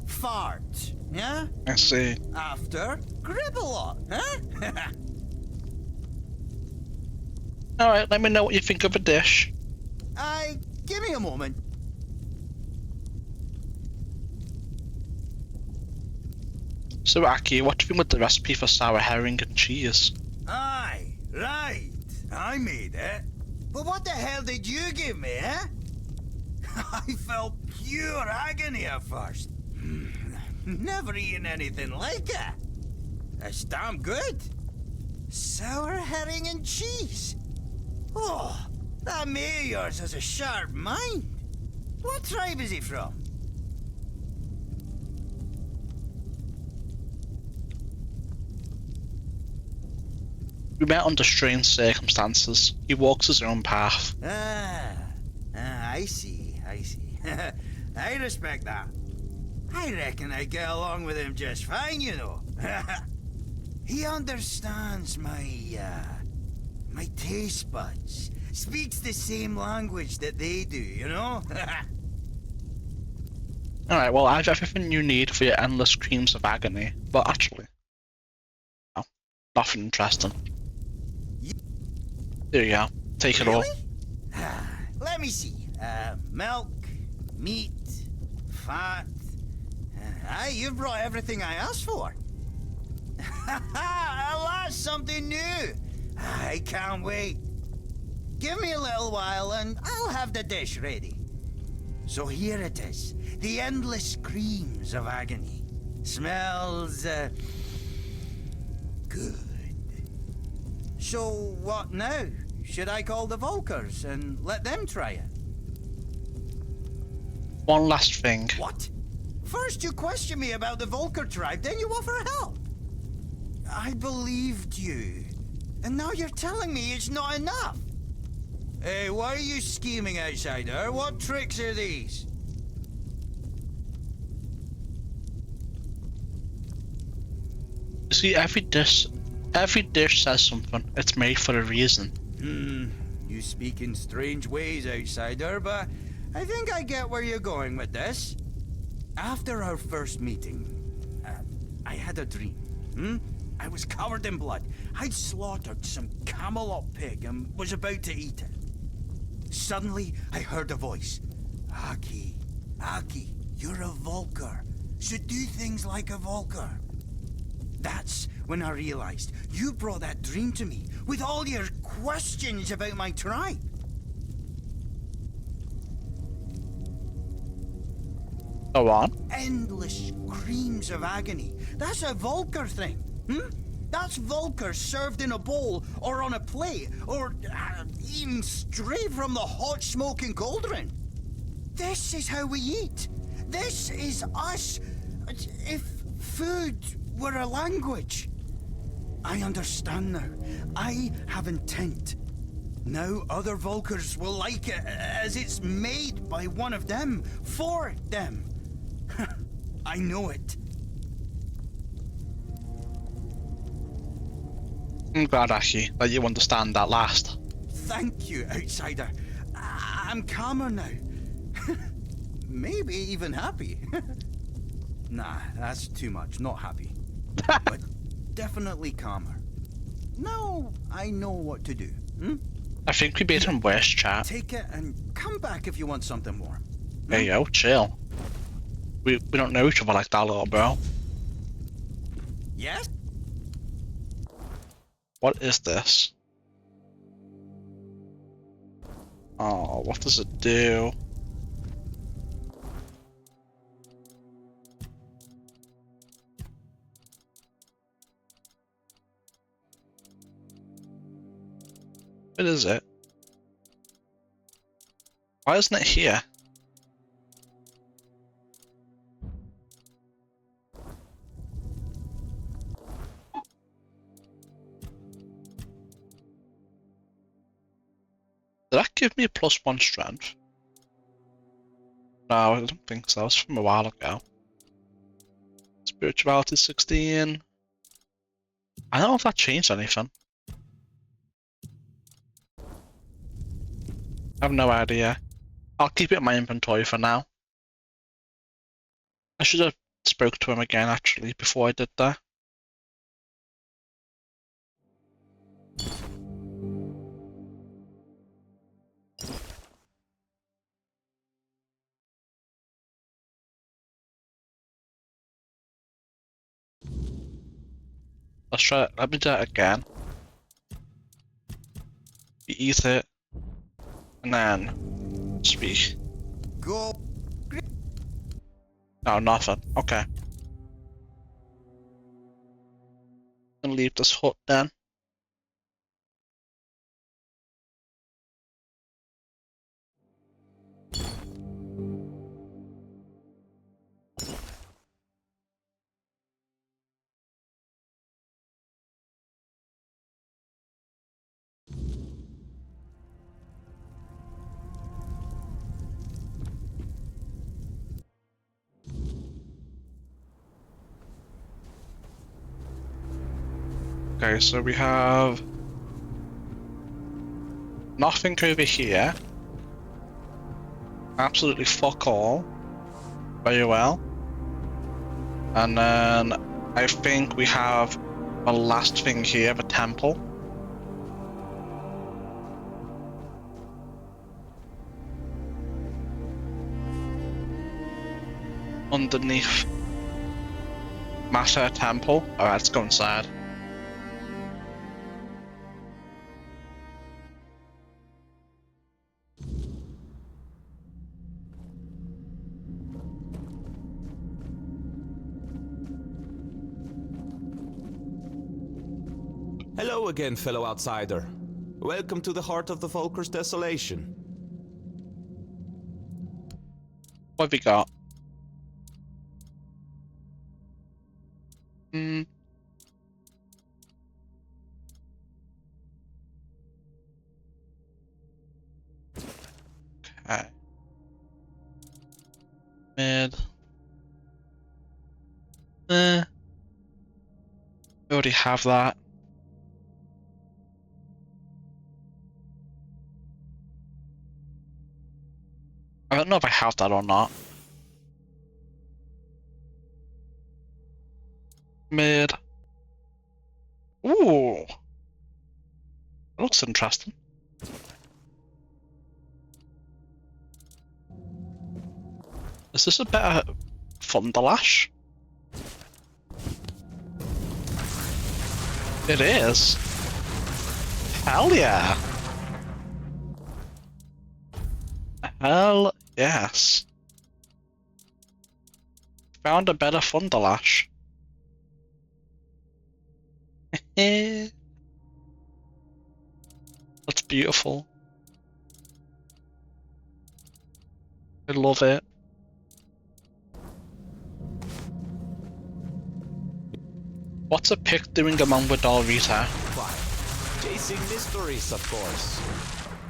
Fart, yeah? I see. After gribble, huh? Alright, let me know what you think of a dish. Give me a moment. So, Aki, what do you think with the recipe for sour herring and cheese? Aye, right. I made it. But what the hell did you give me, eh? I felt pure agony at first. Never eaten anything like it. It's damn good. Sour herring and cheese. Oh, that mate of yours has a sharp mind. What tribe is he from? We met under strange circumstances. He walks his own path. I see. I respect that. I reckon I get along with him just fine, you know. He understands my taste buds. Speaks the same language that they do, you know? Alright, well, I have everything you need for your endless screams of agony. But actually, no, nothing interesting. There you go. Take it all. Let me see. Milk, meat, fat. Aye, you've brought everything I asked for. Alas, something new. I can't wait. Give me a little while and I'll have the dish ready. So here it is. The endless screams of agony. Smells, good. So what now? Should I call the Volkers and let them try it? One last thing. What? First you question me about the Volker tribe, then you offer help. I believed you. And now you're telling me it's not enough. Hey, why are you scheming, outsider? What tricks are these? You see, every dish says something. It's made for a reason. You speak in strange ways, outsider, but I think I get where you're going with this. After our first meeting, I had a dream. I was covered in blood. I'd slaughtered some Camelot pig and was about to eat it. Suddenly, I heard a voice. Aki, you're a Volker. Should do things like a Volker. That's when I realized you brought that dream to me with all your questions about my tribe. Go on. Endless screams of agony. That's a Volker thing. That's Volker served in a bowl or on a plate or eaten straight from the hot smoking cauldron. This is how we eat. This is us. If food were a language. I understand now. I have intent. Now other Volkers will like it as it's made by one of them, for them. I know it. I'm glad, Aki, that you understand that last. Thank you, outsider. I'm calmer now. Maybe even happy. Nah, that's too much. Not happy. But definitely calmer. Now I know what to do. I think we made him worse, chap. Take it and come back if you want something more. Hey yo, chill. We don't know each other like that, little bro. Yes? What is this? Oh, what does it do? What is it? Why isn't it here? Did that give me a +1 strength? No, I don't think so. That was from a while ago. Spirituality 16. I don't know if that changed anything. I have no idea. I'll keep it in my inventory for now. I should have spoke to him again actually before I did that. Let's try it. Let me do it again. You eat it. And then speak. Go. No, nothing. Okay. Gonna leave this hut then. Okay, so we have nothing over here. Absolutely fuck all. Very well. And then I think we have a last thing here, the temple. Underneath Master Temple. Alright, let's go inside. Hello again, fellow outsider. Welcome to the heart of the Volker's desolation. What have we got? Okay. Mid. We already have that. I don't know if I have that or not. Mid. Ooh. That looks interesting. Is this a better Thunderlash? It is. Hell yeah. Hell yes. Found a better Thunderlash. That's beautiful. I love it. What's a pick doing among with Dalrita? Why? Chasing mysteries, of course.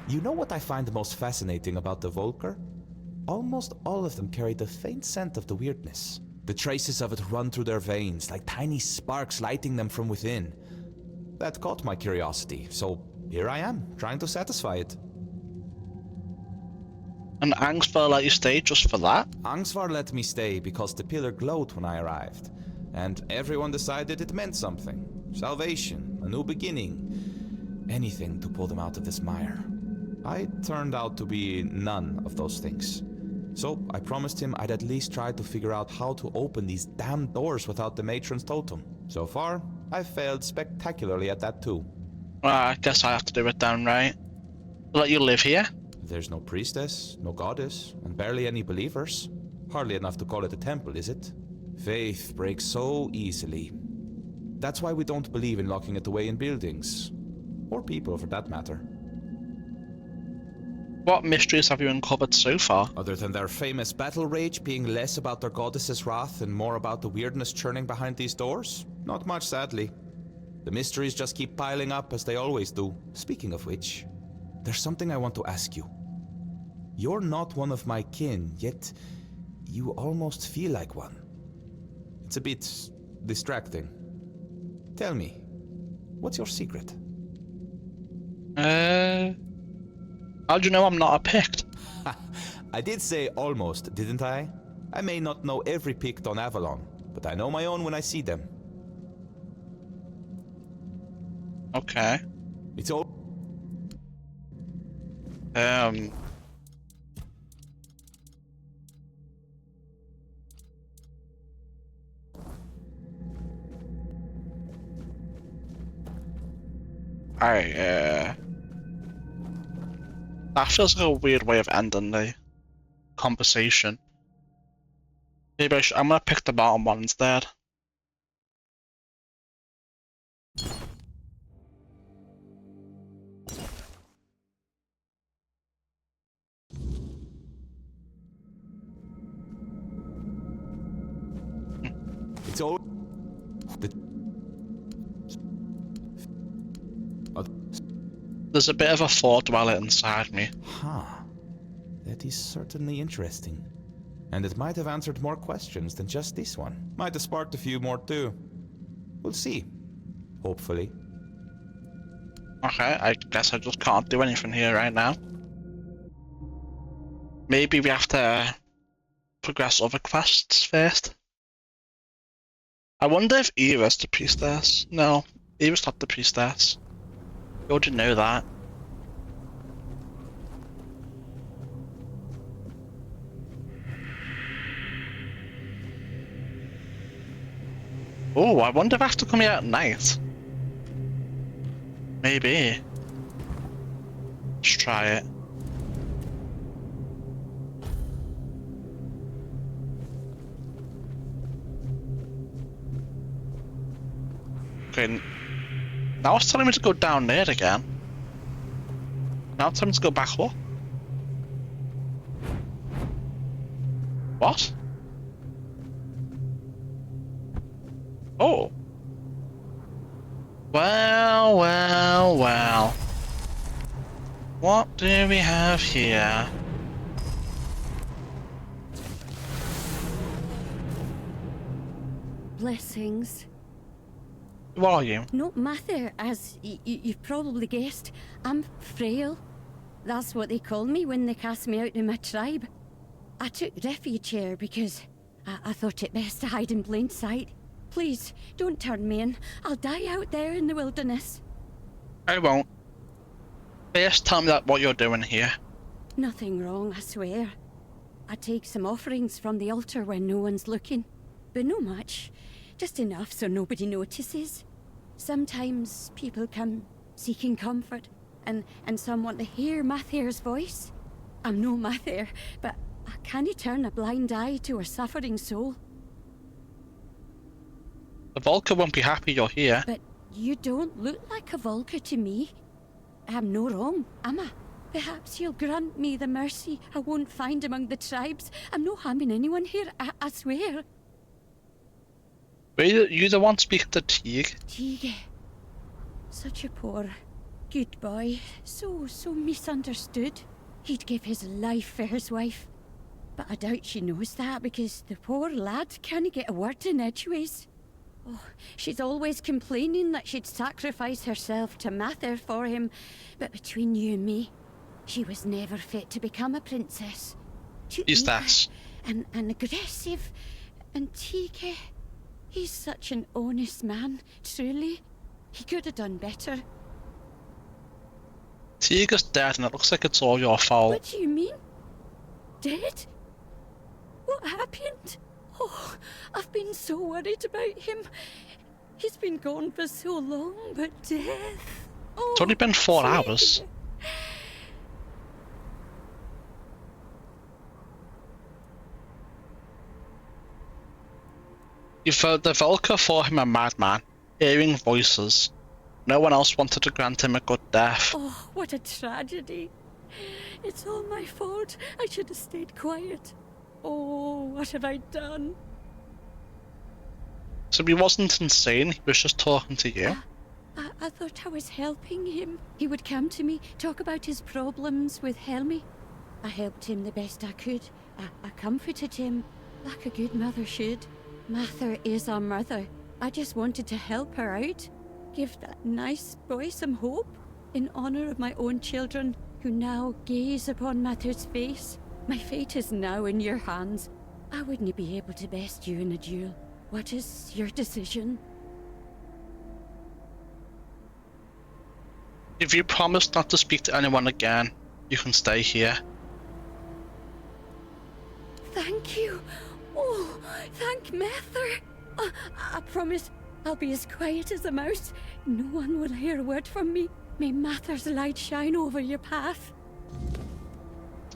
You know what I find most fascinating about the Volker? Almost all of them carry the faint scent of the weirdness. The traces of it run through their veins, like tiny sparks lighting them from within. That caught my curiosity, so here I am, trying to satisfy it. And Angsvar let you stay just for that? Angsvar let me stay because the pillar glowed when I arrived, and everyone decided it meant something. Salvation, a new beginning, anything to pull them out of this mire. I turned out to be none of those things. So I promised him I'd at least try to figure out how to open these damn doors without the matron's totem. So far, I've failed spectacularly at that too. Well, I guess I have to do it then, right? Let you live here? There's no priestess, no goddess, and barely any believers. Hardly enough to call it a temple, is it? Faith breaks so easily. That's why we don't believe in locking it away in buildings. Or people, for that matter. What mysteries have you uncovered so far? Other than their famous battle rage being less about their goddess's wrath and more about the weirdness churning behind these doors? Not much, sadly. The mysteries just keep piling up, as they always do. Speaking of which, there's something I want to ask you. You're not one of my kin, yet you almost feel like one. It's a bit distracting. Tell me, what's your secret? How do you know I'm not a Pict? I did say almost, didn't I? I may not know every Pict on Avalon, but I know my own when I see them. Okay. It's all... That feels like a weird way of ending the conversation. Maybe I'm gonna pick the bottom one instead. It's all. There's a bit of a thought dweller inside me. Huh. That is certainly interesting. And it might have answered more questions than just this one. Might have sparked a few more too. We'll see. Hopefully. Okay, I guess I just can't do anything here right now. Maybe we have to progress other quests first. I wonder if Eva's the priestess. No, Eva's not the priestess. You already know that. Oh, I wonder if I have to come here at night. Maybe. Let's try it. Okay. Now it's telling me to go down there again. Now it's telling me to go back up. What? Oh. Well, well, well. What do we have here? Blessings. Who are you? Not Mather, as you've probably guessed. I'm frail. That's what they call me when they cast me out of my tribe. I took refuge here because I thought it best to hide in plain sight. Please, don't turn me in. I'll die out there in the wilderness. I won't. First, tell me what you're doing here. Nothing wrong, I swear. I take some offerings from the altar when no one's looking. But no much. Just enough so nobody notices. Sometimes people come seeking comfort, and some want to hear Mather's voice. I'm no Mather, but I can't turn a blind eye to a suffering soul. The Volker won't be happy you're here. But you don't look like a Volker to me. I'm no wrong, am I? Perhaps you'll grant me the mercy I won't find among the tribes. I'm no harming anyone here, I swear. Were you the one speaking to Teague? Teague. Such a poor, good boy. So misunderstood. He'd give his life for his wife. But I doubt she knows that because the poor lad can't get a word in edgeways. Oh, she's always complaining that she'd sacrifice herself to Mather for him. But between you and me, she was never fit to become a princess. Is that? And aggressive. And Teague, he's such an honest man, truly. He could have done better. Teague is dead and it looks like it's all your fault. What do you mean? Dead? What happened? Oh, I've been so worried about him. He's been gone for so long, but death... Oh, It's only been 4 hours. The Volker thought him a madman, hearing voices. No one else wanted to grant him a good death. Oh, what a tragedy. It's all my fault. I should have stayed quiet. Oh, what have I done? So he wasn't insane, he was just talking to you? I thought I was helping him. He would come to me, talk about his problems with Helmi. I helped him the best I could. I comforted him, like a good mother should. Mather is our mother. I just wanted to help her out. Give that nice boy some hope. In honor of my own children, who now gaze upon Mather's face. My fate is now in your hands. I wouldn't be able to best you in a duel. What is your decision? If you promise not to speak to anyone again, you can stay here. Thank you. Oh, thank Mather. I promise I'll be as quiet as a mouse. No one will hear a word from me. May Mather's light shine over your path.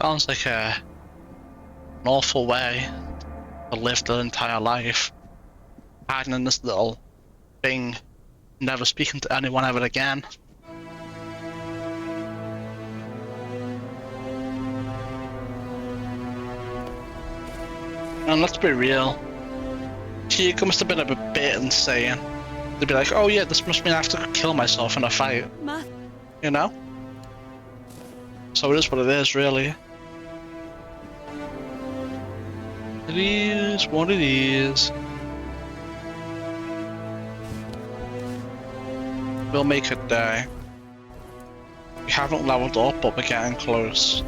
Sounds like an awful way to live their entire life. Hiding in this little thing, never speaking to anyone ever again. And let's be real, Tiga must have been a bit insane. They'd be like, oh yeah, this must mean I have to kill myself in a fight. You know? So it is what it is, really. It is what it is. We'll make it day. We haven't leveled up, but we're getting close.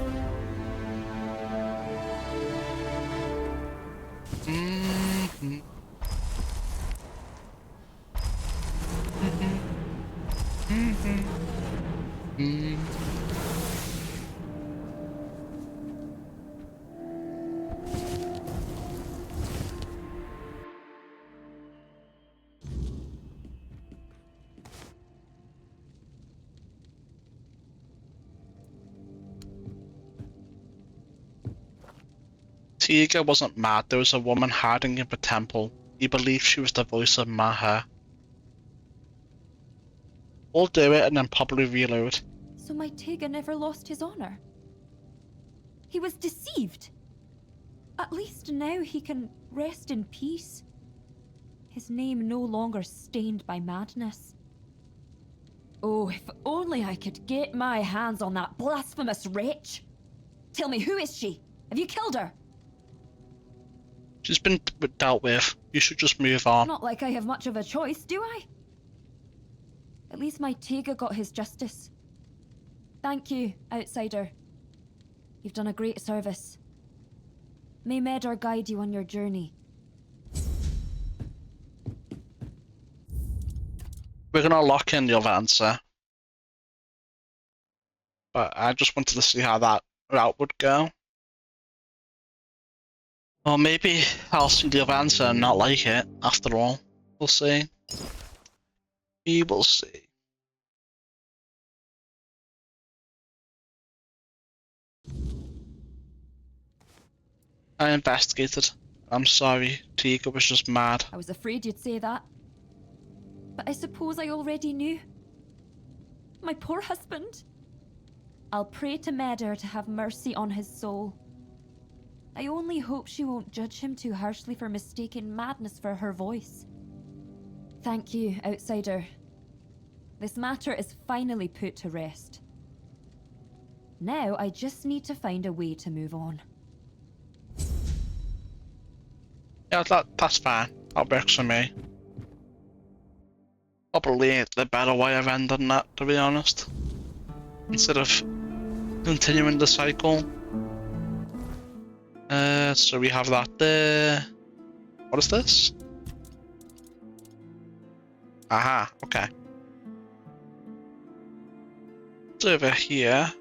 Tiga wasn't mad. There was a woman hiding in the temple. He believed she was the voice of Maher. We'll do it and then probably reload. So my Tiga never lost his honor? He was deceived. At least now he can rest in peace. His name no longer stained by madness. Oh, if only I could get my hands on that blasphemous wretch! Tell me, who is she? Have you killed her? She's been dealt with. You should just move on. Not like I have much of a choice, do I? At least my Tiga got his justice. Thank you, outsider. You've done a great service. May Medar guide you on your journey. We're gonna lock in the other answer. But I just wanted to see how that route would go. Or maybe I'll see the other answer and not like it, after all. We'll see. We will see. I investigated. I'm sorry, Tiga was just mad. I was afraid you'd say that. But I suppose I already knew. My poor husband. I'll pray to Medar to have mercy on his soul. I only hope she won't judge him too harshly for mistaking madness for her voice. Thank you, outsider. This matter is finally put to rest. Now I just need to find a way to move on. Yeah, that's fine. That works for me. Probably the better way of ending that, to be honest. Instead of continuing the cycle. So we have that there. What is this? Aha, okay. It's over here.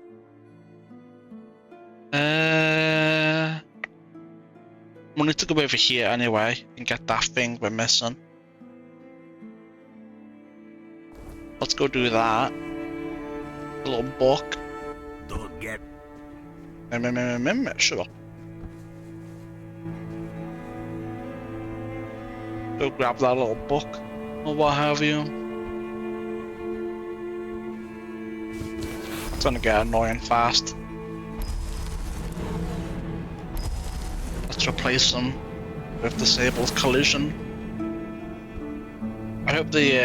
We'll need to go over here anyway and get that thing we're missing. Let's go do that. A little book. Don't get... Shut up. Go grab that little book or what have you. It's gonna get annoying fast. Let's replace them with disabled collision. I hope they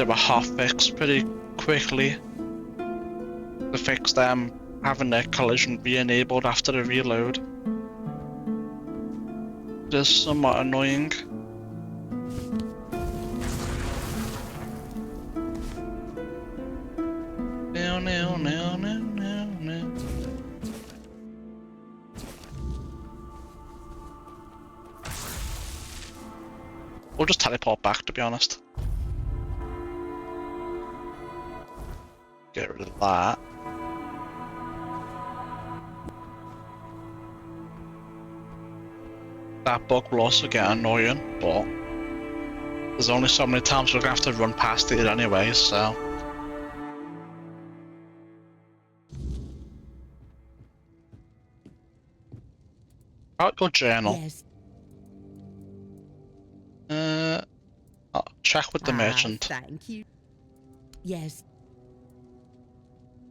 were half fixed pretty quickly. To fix them having their collision be enabled after the reload. It is somewhat annoying. We'll just teleport back, to be honest. Get rid of that. That bug will also get annoying, but there's only so many times we're gonna have to run past it anyway, so About your journal. Yes. I'll check with the merchant. Thank you. Yes.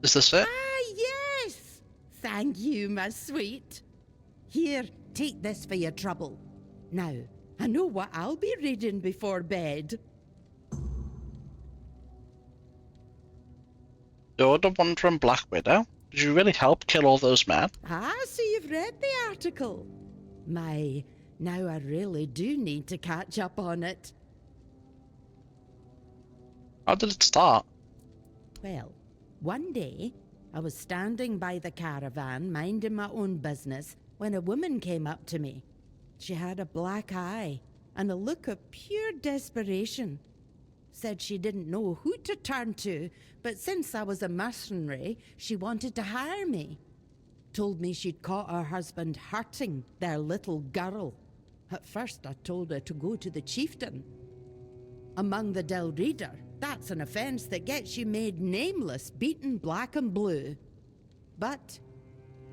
Is this it? Yes! Thank you, my sweet. Here, take this for your trouble. Now, I know what I'll be reading before bed. You're the one from Black Widow? Did you really help kill all those men? Ah, so you've read the article. My, now I really do need to catch up on it. How did it start? Well, one day, I was standing by the caravan, minding my own business, when a woman came up to me. She had a black eye and a look of pure desperation. Said she didn't know who to turn to, but since I was a mercenary, she wanted to hire me. Told me she'd caught her husband hurting their little girl. At first, I told her to go to the chieftain. Among the Del Reader, that's an offence that gets you made nameless, beaten black and blue. But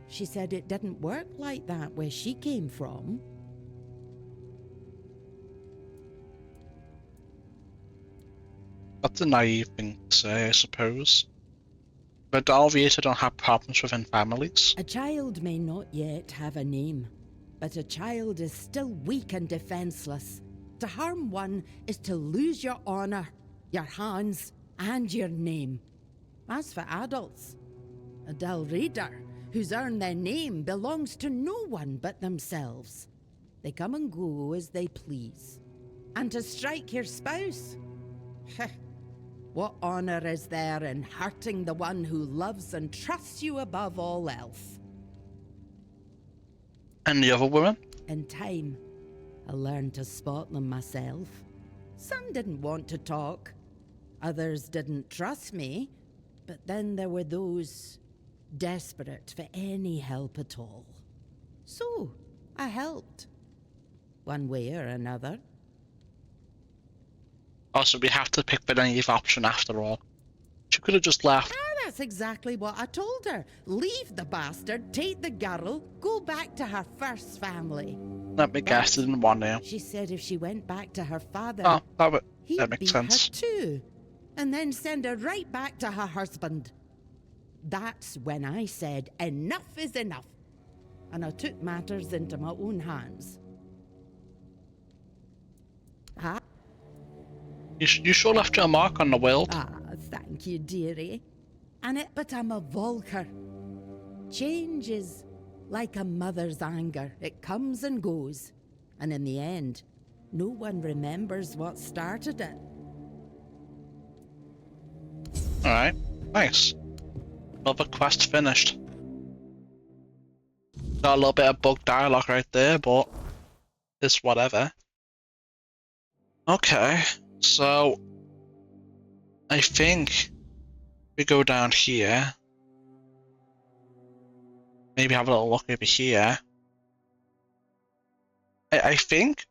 she said it didn't work like that where she came from. That's a naive thing to say, I suppose. But Dalviator don't have problems within families. A child may not yet have a name, but a child is still weak and defenseless. To harm one is to lose your honor, your hands, and your name. As for adults, a Del Reader who's earned their name belongs to no one but themselves. They come and go as they please. And to strike your spouse? What honor is there in hurting the one who loves and trusts you above all else? And the other women? In time, I learned to spot them myself. Some didn't want to talk. Others didn't trust me. But then there were those desperate for any help at all. So, I helped. One way or another. Also, we have to pick the naive option after all. She could have just left. That's exactly what I told her. Leave the bastard, take the girl, go back to her first family. Let me guess, didn't want to. She said if she went back to her father, Oh, that he'd makes beat sense. her too, and then send her right back to her husband. That's when I said, enough is enough, and I took matters into my own hands. Huh? You sure left your mark on the world. Ah, thank you, dearie. But I'm a Volker. Change is like a mother's anger. It comes and goes. And in the end, no one remembers what started it. Alright, nice. Another quest finished. Got a little bit of bug dialogue right there, but it's whatever. Okay, so I think we go down here. Maybe have a little look over here. I think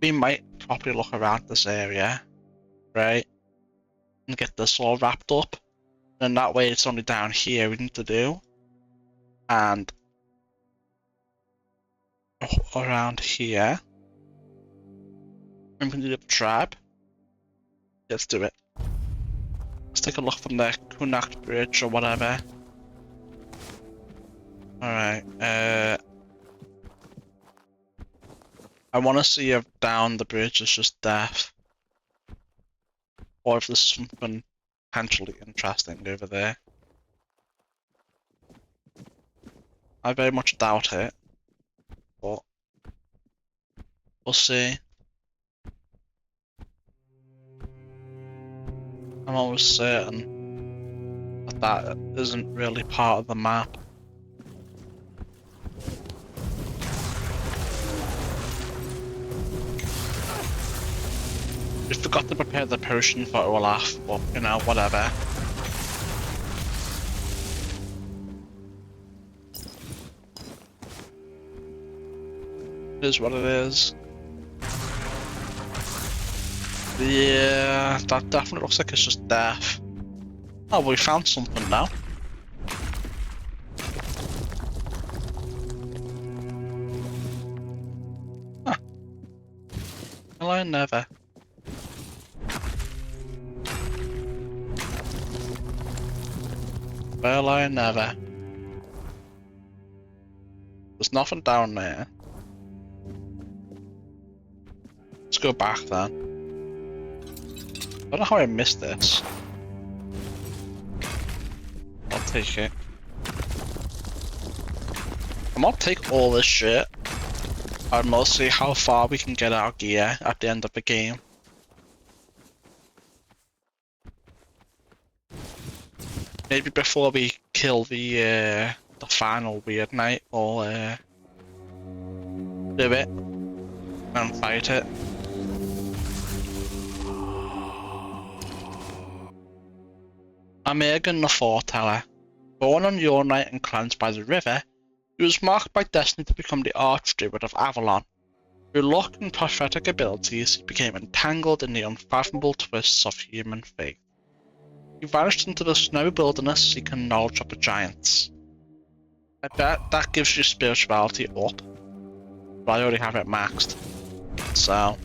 we might probably look around this area, right? And get this all wrapped up. And that way it's only down here we need to do. And around here. I'm going to do the tribe. Let's do it. Let's take a look from the Kunak Bridge or whatever. Alright, I want to see if down the bridge is just death. Or if there's something potentially interesting over there. I very much doubt it. But we'll see. I'm almost certain that that isn't really part of the map. We forgot to prepare the potion for Olaf, but you know, whatever. It is what it is. Yeah, that definitely looks like it's just death. Oh, we found something now. Well, I never. Well, I never. There's nothing down there. Let's go back then. I don't know how I missed this. I'll take it. I'm gonna take all this shit. And we'll see how far we can get our gear at the end of the game. Maybe before we kill the final weird knight, or do it and fight it. I'm Aegon the Foreteller. Born on your night and cleansed by the river, he was marked by destiny to become the Archdruid of Avalon. Through luck and prophetic abilities, he became entangled in the unfathomable twists of human fate. He vanished into the snowy wilderness seeking knowledge of the giants. I bet that gives you spirituality up, but I already have it maxed, so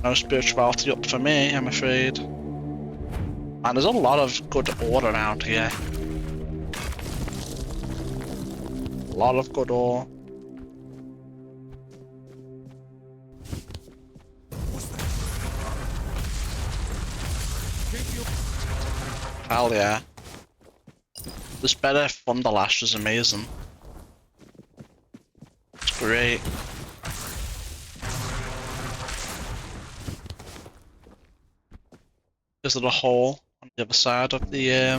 no spirituality up for me, I'm afraid. And there's a lot of good ore around here. A lot of good ore. Hell yeah. This better Thunderlash is amazing. It's great. Is there a hole on the other side of the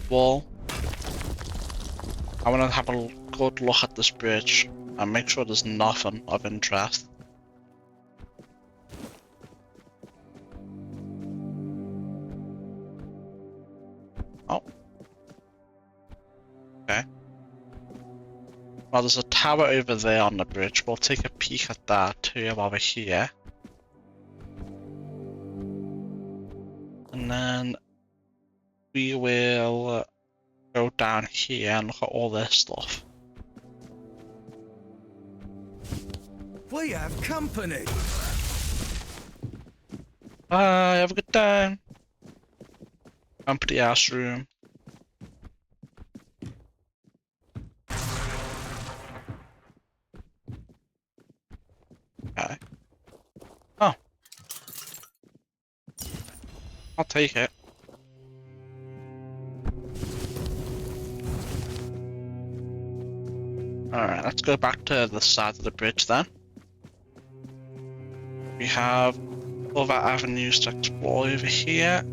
wall? I want to have a good look at this bridge and make sure there's nothing of interest. Oh. Okay. Well, there's a tower over there on the bridge. We'll take a peek at that too while we're here. And then we will go down here and look at all this stuff. We have company. Bye, have a good time. Empty ass room. Okay. Oh. I'll take it. Alright, let's go back to the side of the bridge then. We have other avenues to explore over here.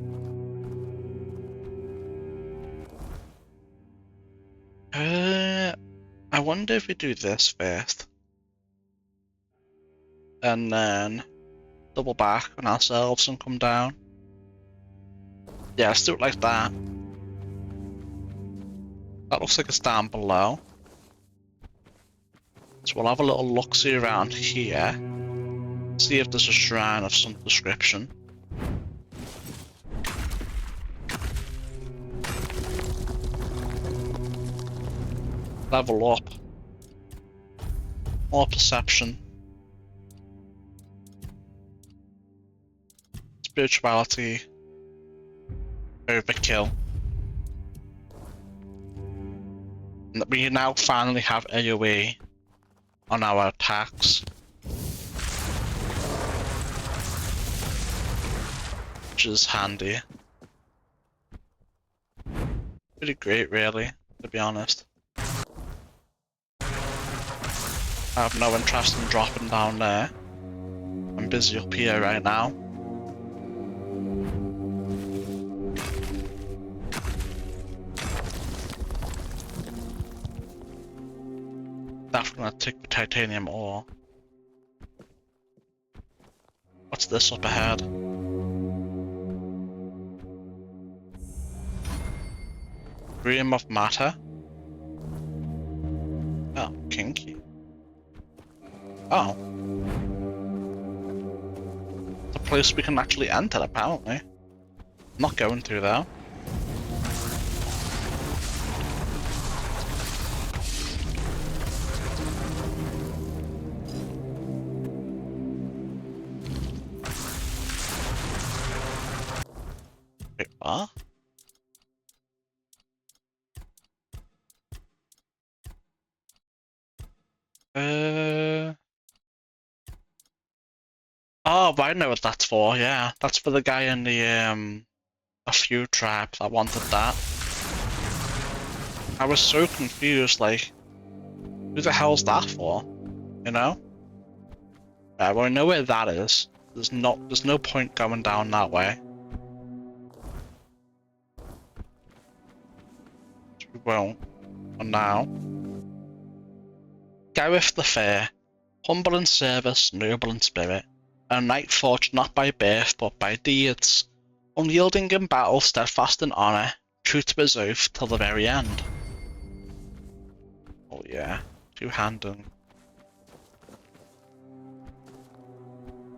I wonder if we do this first. And then double back on ourselves and come down. Yeah, let's do it like that. That looks like it's down below. So we'll have a little look-see around here. See if there's a shrine of some description. Level up. More perception. Spirituality. Overkill. And we now finally have AoE on our attacks. Which is handy. Pretty great really, to be honest. I have no interest in dropping down there. I'm busy up here right now. Definitely gonna take the titanium ore. What's this up ahead? Dream of matter? Oh, kinky. Oh. It's a place we can actually enter, apparently. I'm not going through there. are. Oh, but I know what that's for, yeah. That's for the guy in the, a few tribes that wanted that. I was so confused, like, who the hell's that for? You know? Well, we know where that is. There's no point going down that way. So we won't. For now. Gareth the Fair, humble in service, noble in spirit, a knight forged not by birth but by deeds, unyielding in battle, steadfast in honour, true to his oath till the very end. Oh yeah, two-handed.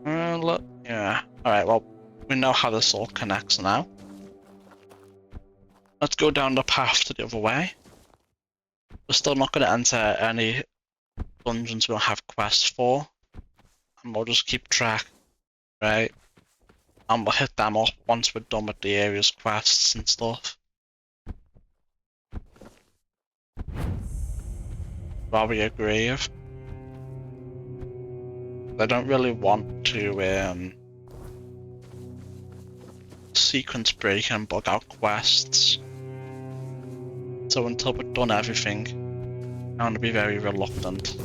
Look, yeah. Alright, well, we know how this all connects now. Let's go down the path to the other way. We're still not going to enter any dungeons we don't have quests for. And we'll just keep track, right? And we'll hit them up once we're done with the area's quests and stuff. Warrior Grave. I don't really want to sequence break and bug out quests. So until we've done everything, I'm going to be very reluctant.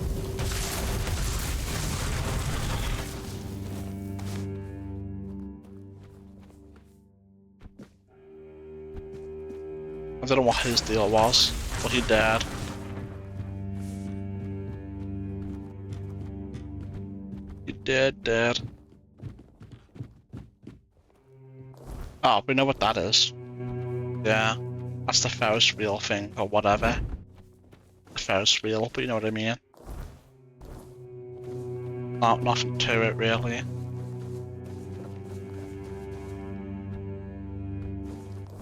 I don't know what his deal was, but he died. He dead. Oh, we know what that is. Yeah, that's the Ferris wheel thing, or whatever. The Ferris wheel, but you know what I mean. Nothing to it, really.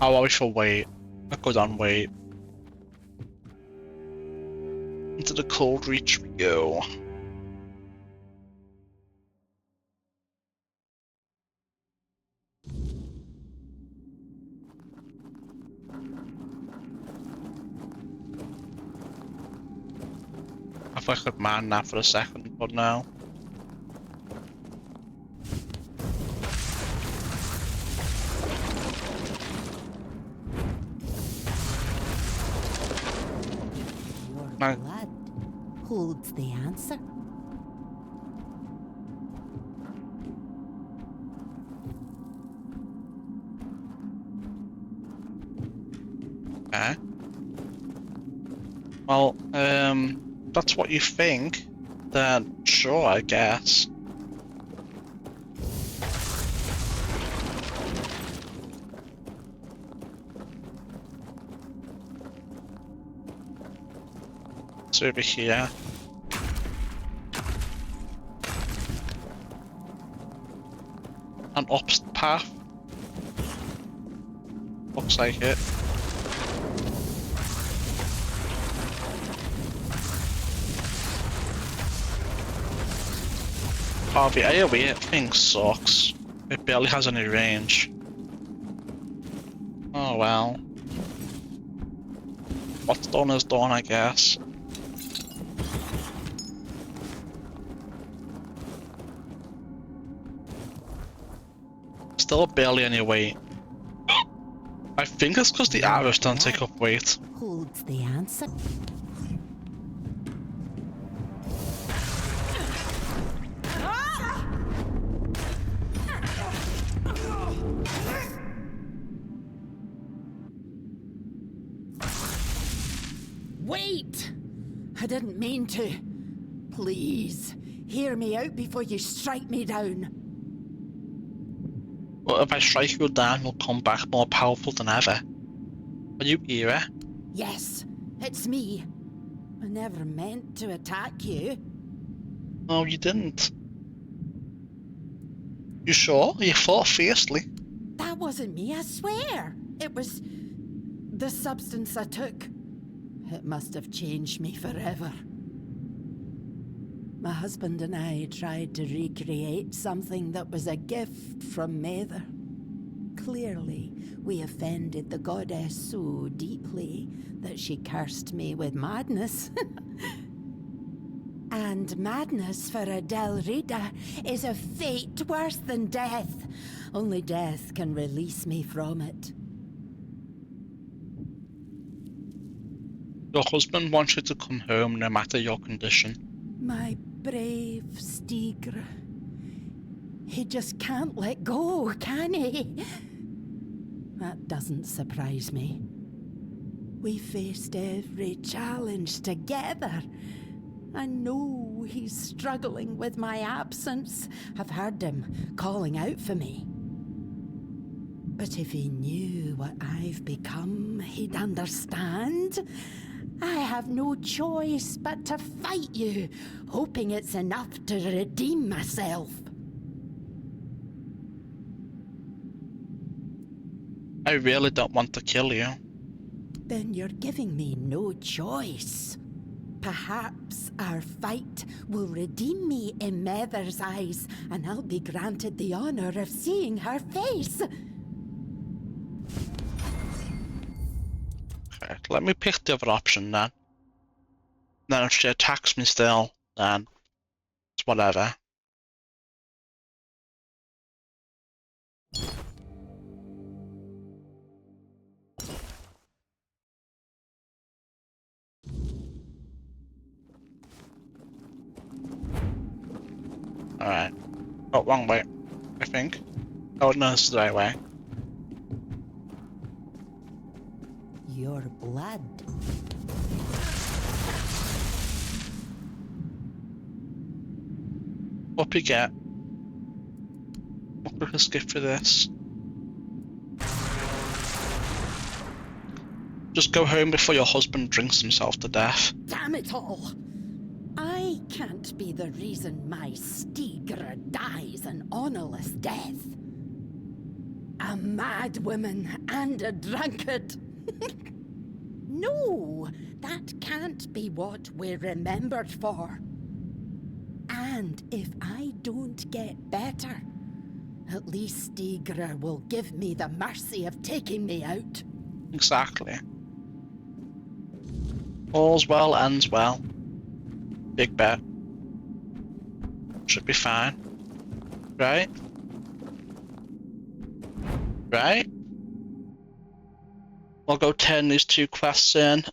Oh, we shall wait. Let's go down, wait. Into the cold reach we go. I thought I could man that for a second, but no. Your blood holds the answer. Okay. Well, that's what you think, then sure, I guess. It's over here. An opposite path. Looks like it. Oh, the AoE thing sucks. It barely has any range. Oh well. What's done is done, I guess. Still barely any weight. I think it's because the arrows don't take up weight. Holds the answer. Wait! I didn't mean to. Please, hear me out before you strike me down. But if I strike you down, you'll come back more powerful than ever. Are you Era? Yes, it's me. I never meant to attack you. No, you didn't. You sure? You fought fiercely. That wasn't me, I swear. It was the substance I took. It must have changed me forever. My husband and I tried to recreate something that was a gift from Mather. Clearly, we offended the goddess so deeply that she cursed me with madness. And madness for a Del Rita is a fate worse than death. Only death can release me from it. Your husband wants you to come home no matter your condition. My brave Stigr. He just can't let go, can he? That doesn't surprise me. We faced every challenge together. I know he's struggling with my absence. I've heard him calling out for me. But if he knew what I've become, he'd understand. I have no choice but to fight you, hoping it's enough to redeem myself. I really don't want to kill you. Then you're giving me no choice. Perhaps our fight will redeem me in Mether's eyes, and I'll be granted the honor of seeing her face. Okay, let me pick the other option then. Then if she attacks me still, then it's whatever. Alright. Oh, wrong way, I think. Oh, no, this is the right way. Your blood. Up you get. We can skip for this. Just go home before your husband drinks himself to death. Damn it all! I can't be the reason my Stigr dies an honorless death. A mad woman and a drunkard. No, that can't be what we're remembered for. And if I don't get better, at least Stigr will give me the mercy of taking me out. Exactly. All's well ends well. Big bet. Should be fine. Right? Right? We'll go turn these 2 quests in.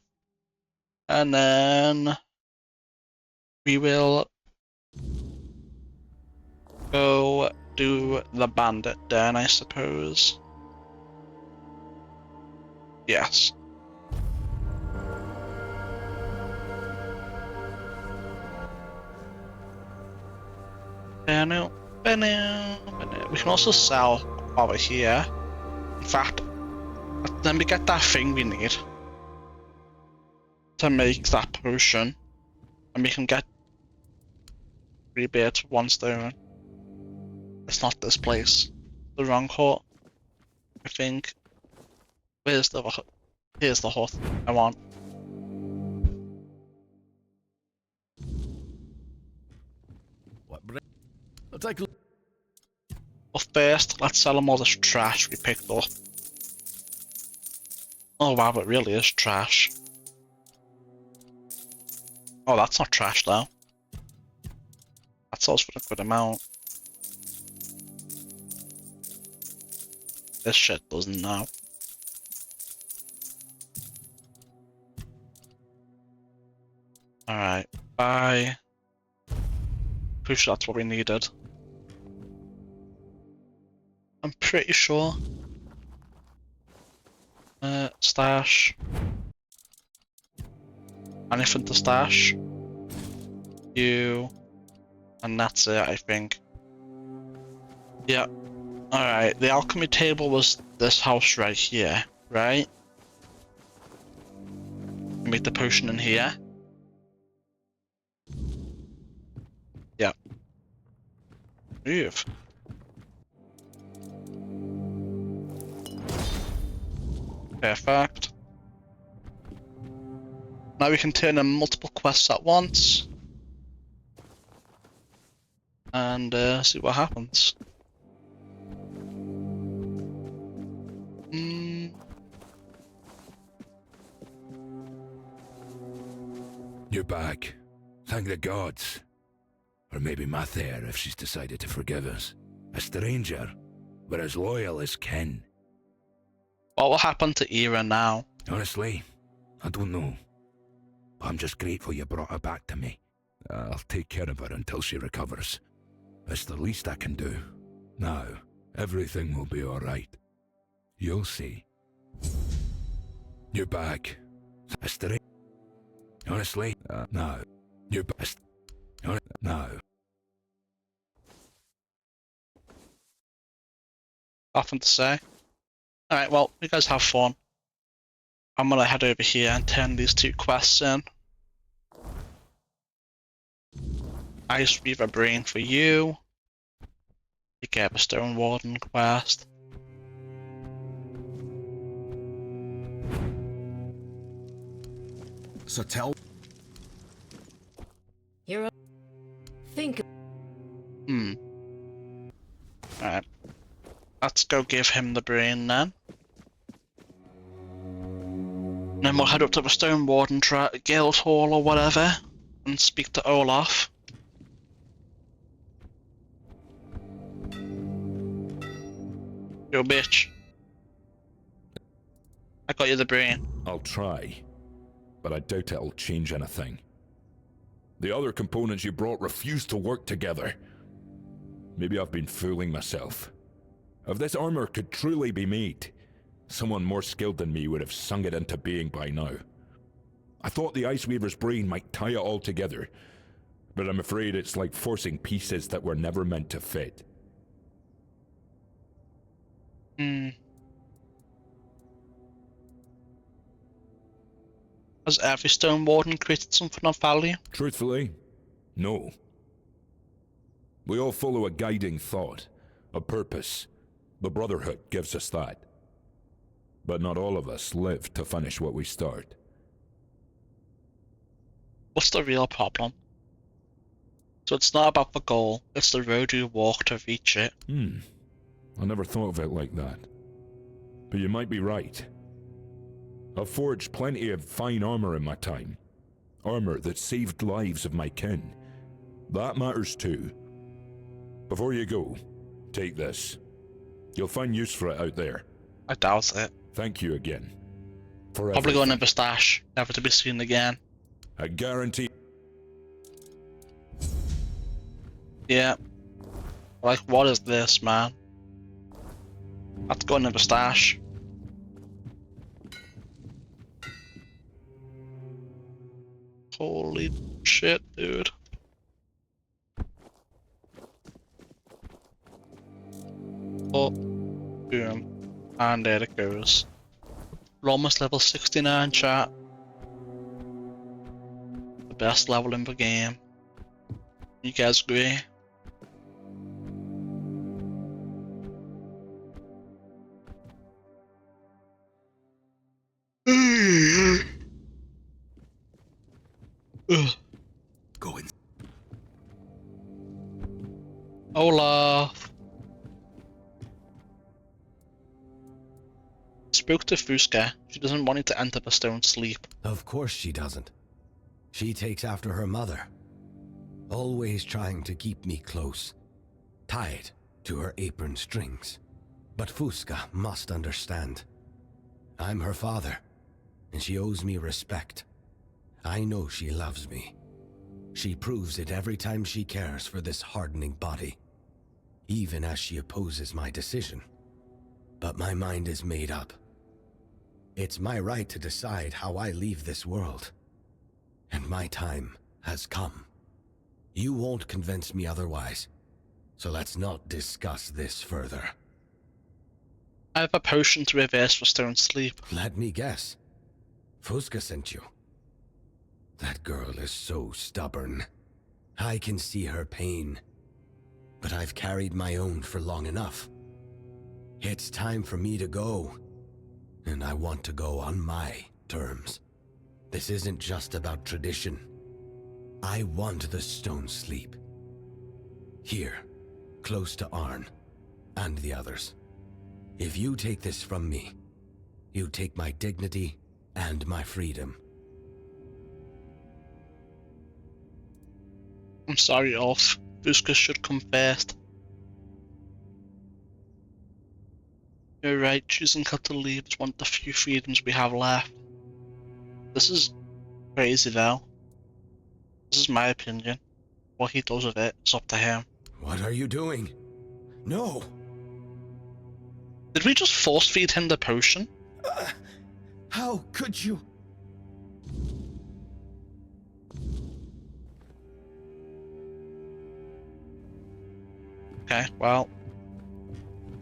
And then we will go do the bandit den, I suppose. Yes. We can also sell over here. In fact, let me get that thing we need to make that potion, and we can get 3 birds with 1 stone. It's not this place. The wrong hut, I think. Here's the hut I want. I'll take a look. But first, let's sell them all this trash we picked up. Oh wow, it really is trash. Oh, that's not trash though. That sells for a good amount. This shit doesn't now. Alright, bye. Pretty sure that's what we needed. I'm pretty sure. Stash. Anything to stash? You. And that's it, I think. Yeah. Alright, the alchemy table was this house right here, right? Make the potion in here. Yeah. Move. Perfect. Now we can turn in multiple quests at once. And see what happens. You're back. Thank the gods. Or maybe Mather if she's decided to forgive us. A stranger, but as loyal as kin. What will happen to Ira now? Honestly, I don't know. I'm just grateful you brought her back to me. I'll take care of her until she recovers. It's the least I can do. Now, everything will be alright. You'll see. You're back. A stranger. Honestly, no. You're back. No. Nothing to say. Alright, well, you guys have fun. I'm gonna head over here and turn these 2 quests in. Ice Weaver Brain for you. You get a Stone Warden quest. So tell. Hero. Think. Alright. Let's go give him the brain then. Then we'll head up to the Stone Warden Guild Hall or whatever and speak to Olaf. Yo bitch. I got you the brain. I'll try, but I doubt it'll change anything. The other components you brought refuse to work together. Maybe I've been fooling myself. If this armor could truly be made, someone more skilled than me would have sung it into being by now. I thought the Ice Weaver's brain might tie it all together, but I'm afraid it's like forcing pieces that were never meant to fit. Has every Stone Warden created something of value? Truthfully, no. We all follow a guiding thought, a purpose. The Brotherhood gives us that. But not all of us live to finish what we start. What's the real problem? So it's not about the goal, it's the road you walk to reach it. I never thought of it like that. But you might be right. I've forged plenty of fine armor in my time. Armor that saved lives of my kin. That matters too. Before you go, take this. You'll find use for it out there. I doubt it. Thank you again. For Probably going in everything. the stash, never to be seen again. I guarantee. Yeah. Like, what is this, man? That's going in the stash. Holy shit, dude. Oh, boom. And there it goes. We're almost level 69, chat. The best level in the game. You guys agree? Go in. Olaf. Spoke to Fuska. She doesn't want you to enter the stone sleep. Of course she doesn't. She takes after her mother. Always trying to keep me close. Tied to her apron strings. But Fuska must understand. I'm her father, and she owes me respect. I know she loves me. She proves it every time she cares for this hardening body. Even as she opposes my decision. But my mind is made up. It's my right to decide how I leave this world. And my time has come. You won't convince me otherwise. So let's not discuss this further. I have a potion to reverse the stone sleep. Let me guess. Fuska sent you. That girl is so stubborn. I can see her pain. But I've carried my own for long enough. It's time for me to go. And I want to go on my terms. This isn't just about tradition. I want the stone sleep. Here, close to Arn, and the others. If you take this from me, You take my dignity and my freedom. I'm sorry, Ulf. Vuska should come first. You're right, choosing her to leave is one of the few freedoms we have left. This is crazy though. This is my opinion. What he does with it is up to him. What are you doing? No! Did we just force feed him the potion? How could you? Okay, well,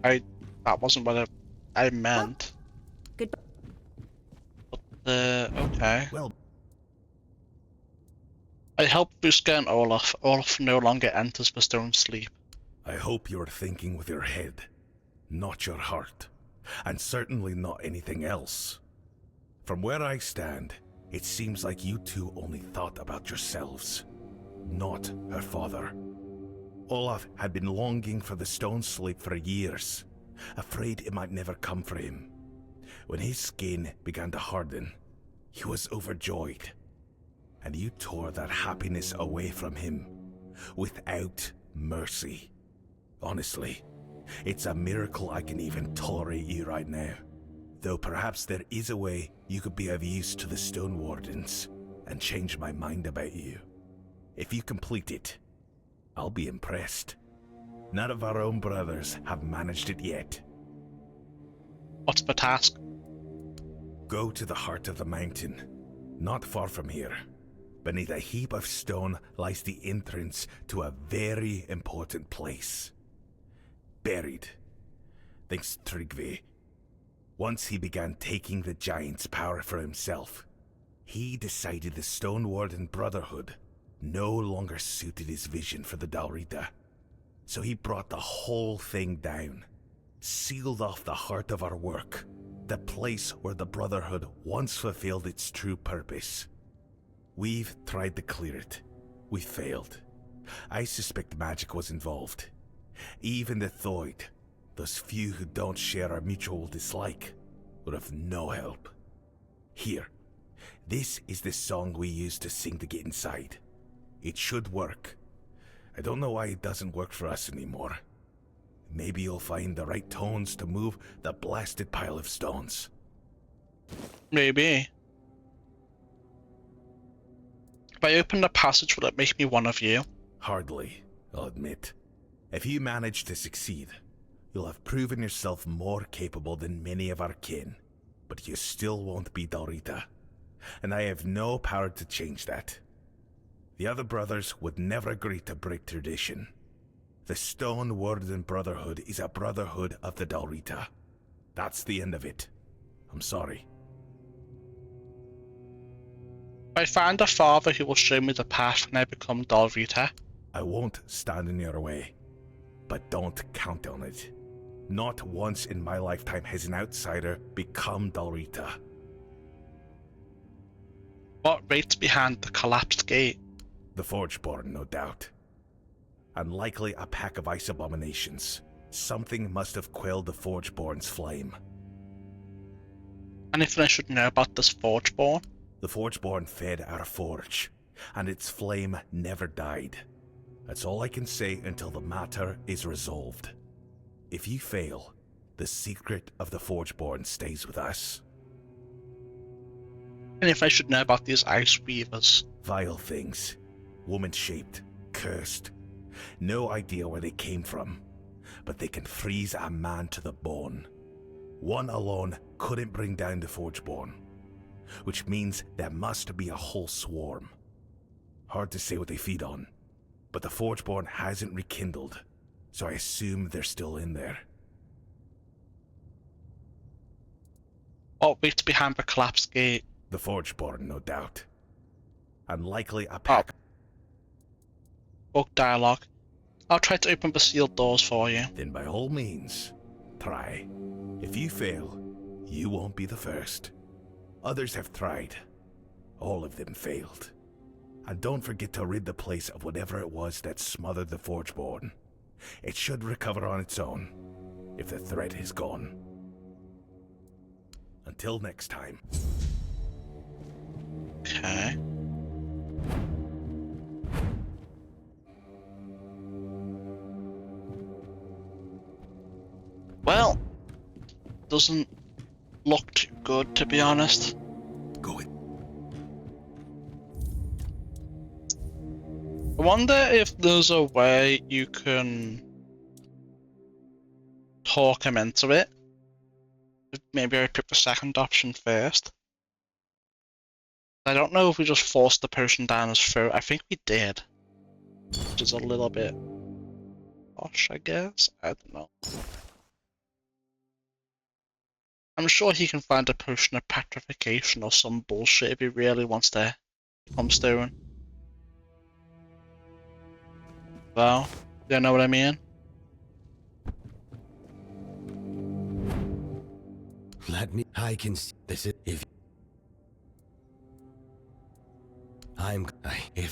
that wasn't what I meant. Goodbye. But, okay. Well, I help Vuska and Olaf. Olaf no longer enters the stone sleep. I hope you're thinking with your head, not your heart, and certainly not anything else. From where I stand, it seems like you two only thought about yourselves, not her father. Olaf had been longing for the stone sleep for years, afraid it might never come for him. When his skin began to harden, he was overjoyed, and you tore that happiness away from him, without mercy. Honestly, it's a miracle I can even tolerate you right now. Though perhaps there is a way you could be of use to the Stone Wardens and change my mind about you. If you complete it, I'll be impressed. None of our own brothers have managed it yet. What's the task? Go to the heart of the mountain, not far from here. Beneath a heap of stone lies the entrance to a very important place. Buried, thanks to Tryggvi. Once he began taking the giant's power for himself, he decided the Stone Warden Brotherhood no longer suited his vision for the Dalrita. So he brought the whole thing down, sealed off the heart of our work, the place where the Brotherhood once fulfilled its true purpose. We've tried to clear it. We failed. I suspect magic was involved. Even the Thoid, those few who don't share our mutual dislike, would have no help. Here, this is the song we use to sing to get inside. It should work. I don't know why it doesn't work for us anymore. Maybe you'll find the right tones to move the blasted pile of stones. Maybe. If I open the passage, will it make me one of you? Hardly, I'll admit. If you manage to succeed, you'll have proven yourself more capable than many of our kin. But you still won't be Dalrita. And I have no power to change that. The other brothers would never agree to break tradition. The Stone Warden Brotherhood is a brotherhood of the Dalrita. That's the end of it. I'm sorry. I find a father who will show me the path when I become Dalrita. I won't stand in your way, but don't count on it. Not once in my lifetime has an outsider become Dalrita. What waits behind the collapsed gate? The Forgeborn, no doubt. And likely a pack of ice abominations. Something must have quelled the Forgeborn's flame. Anything I should know about this Forgeborn? The Forgeborn fed our forge, and its flame never died. That's all I can say until the matter is resolved. If you fail, the secret of the Forgeborn stays with us. Anything I should know about these ice weavers? Vile things. Woman-shaped, cursed. No idea where they came from, but they can freeze a man to the bone. One alone couldn't bring down the Forgeborn, which means there must be a whole swarm. Hard to say what they feed on, but the Forgeborn hasn't rekindled, so I assume they're still in there. What waits behind the collapsed gate? The Forgeborn, no doubt. And likely a pack. Book dialogue. I'll try to open the sealed doors for you. Then by all means, try. If you fail, you won't be the first. Others have tried. All of them failed. And don't forget to rid the place of whatever it was that smothered the Forgeborn. It should recover on its own, if the threat is gone. Until next time. Okay. Well, doesn't look too good, to be honest. Go it. I wonder if there's a way you can talk him into it. Maybe I pick the second option first. I don't know if we just forced the potion down his throat. I think we did. Which is a little bit harsh, I guess. I don't know. I'm sure he can find a potion of petrification or some bullshit if he really wants to become stone. Well, you know what I mean? I can see this if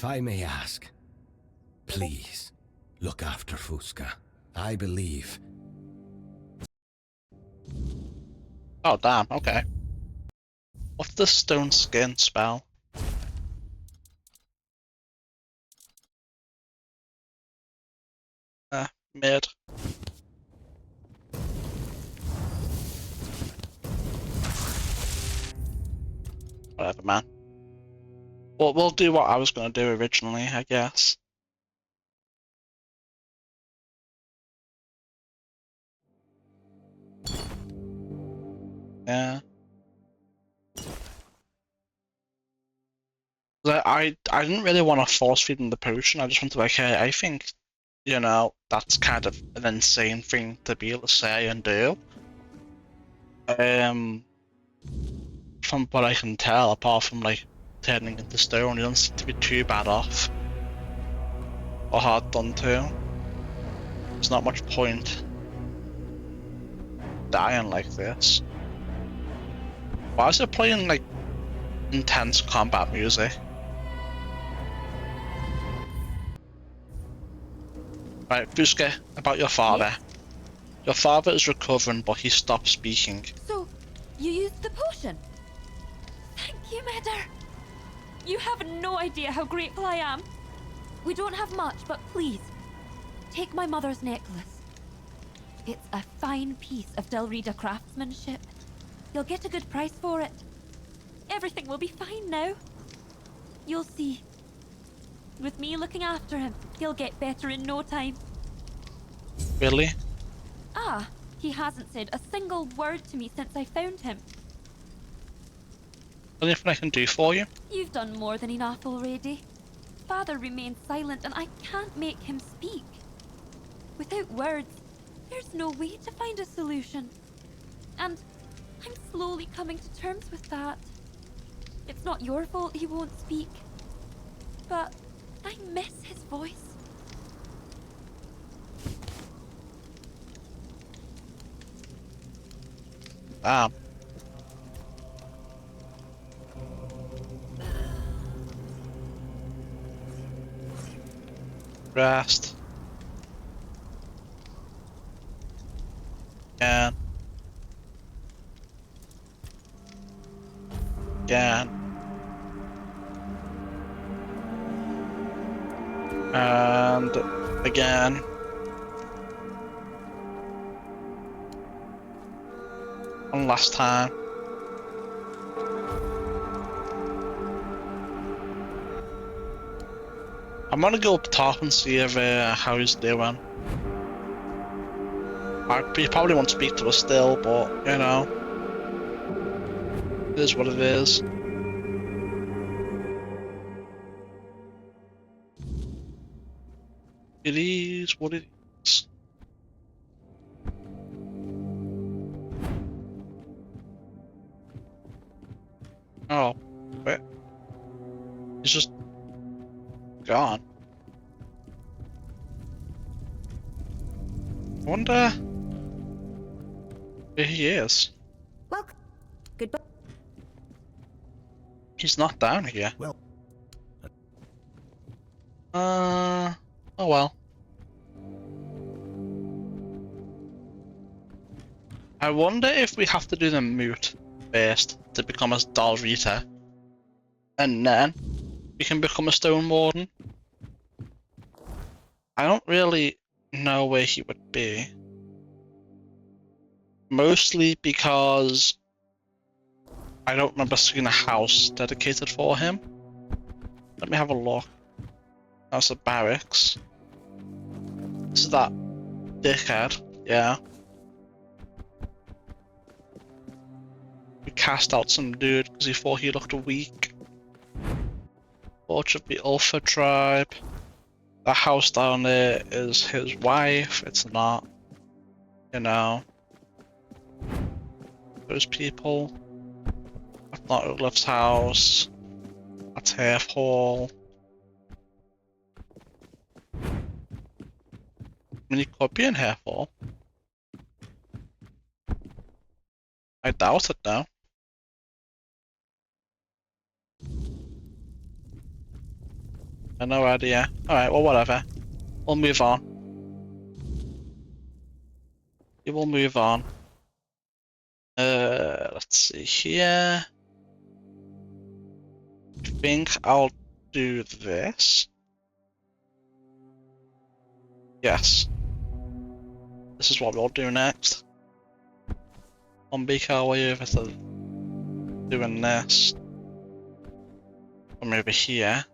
I may ask, please look after Fusca. I believe. Oh damn, okay. What's the stone skin spell? Mid. Whatever, man. Well, we'll do what I was going to do originally, I guess. Yeah. I didn't really want to force feed him the potion. I just wanted to be like, hey, I think, you know, that's kind of an insane thing to be able to say and do. From what I can tell, apart from like turning into stone, he doesn't seem to be too bad off or hard done to. There's not much point dying like this. Why is it playing like intense combat music? Right, Fusca, about your father. Yes? Your father is recovering, but he stopped speaking. So, you used the potion? Thank you, Medder. You have no idea how grateful I am. We don't have much, but please, take my mother's necklace. It's a fine piece of Delrida craftsmanship. You'll get a good price for it. Everything will be fine now. You'll see. With me looking after him, he'll get better in no time. Really? Ah, he hasn't said a single word to me since I found him. Anything I can do for you? You've done more than enough already. Father remains silent and I can't make him speak. Without words, there's no way to find a solution. And I'm slowly coming to terms with that. It's not your fault he won't speak. But I miss his voice. Damn. Rest. Again. Again. And again. One last time. I'm gonna go up top and see if how he's doing. He probably won't speak to us still, but you know, it is what it is. It is what it is. Oh, wait. He's just gone. I wonder where he is. Well, goodbye. He's not down here. Well. Oh well. I wonder if we have to do the mute. first to become a Dalrita. And then we can become a Stone Warden. I don't really know where he would be. Mostly because I don't remember seeing a house dedicated for him. Let me have a look. That's the barracks. This is that dickhead, yeah. We cast out some dude because he thought he looked weak. Torch of the Ulfa tribe. The house down there is his wife, it's not. You know. Those people. That's not Uglif's house. That's Half Hall. I mean, he could be in Half Hall. I doubt it though. I have no idea. Alright, well whatever. We'll move on. We will move on. Let's see here. I think I'll do this. Yes. This is what we'll do next. We'll make our way over to doing this. From over here.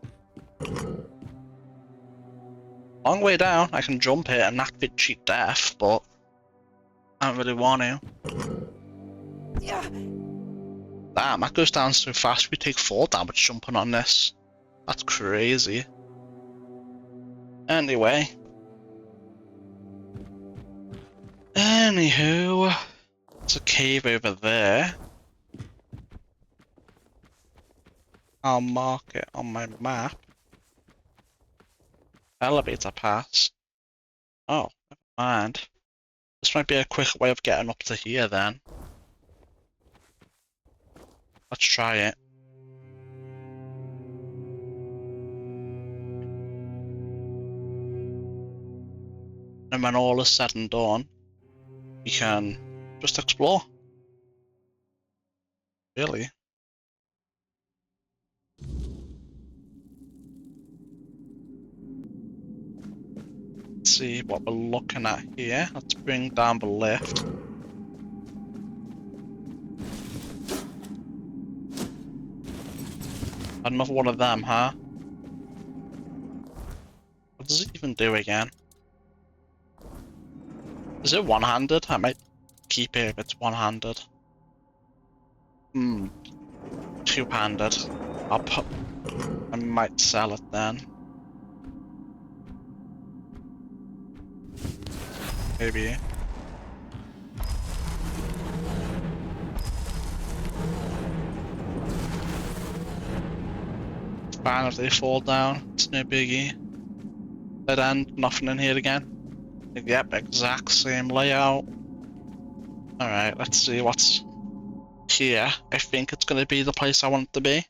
Long way down, I can jump it and activate cheat death, but I don't really want to. Damn, that goes down so fast we take 4 damage jumping on this. That's crazy. Anyway. Anywho, it's a cave over there. I'll mark it on my map. Elevator pass. Oh, never mind. This might be a quick way of getting up to here then. Let's try it. And when all is said and done, we can just explore. Really. Let's see what we're looking at here. Let's bring down the lift. Another one of them, huh? What does it even do again? Is it one-handed? I might keep it if it's one-handed. Two-handed. I might sell it then. Maybe. Fine if they fall down, it's no biggie. Dead end, nothing in here again. Yep, exact same layout. Alright, let's see what's here. I think it's gonna be the place I want it to be.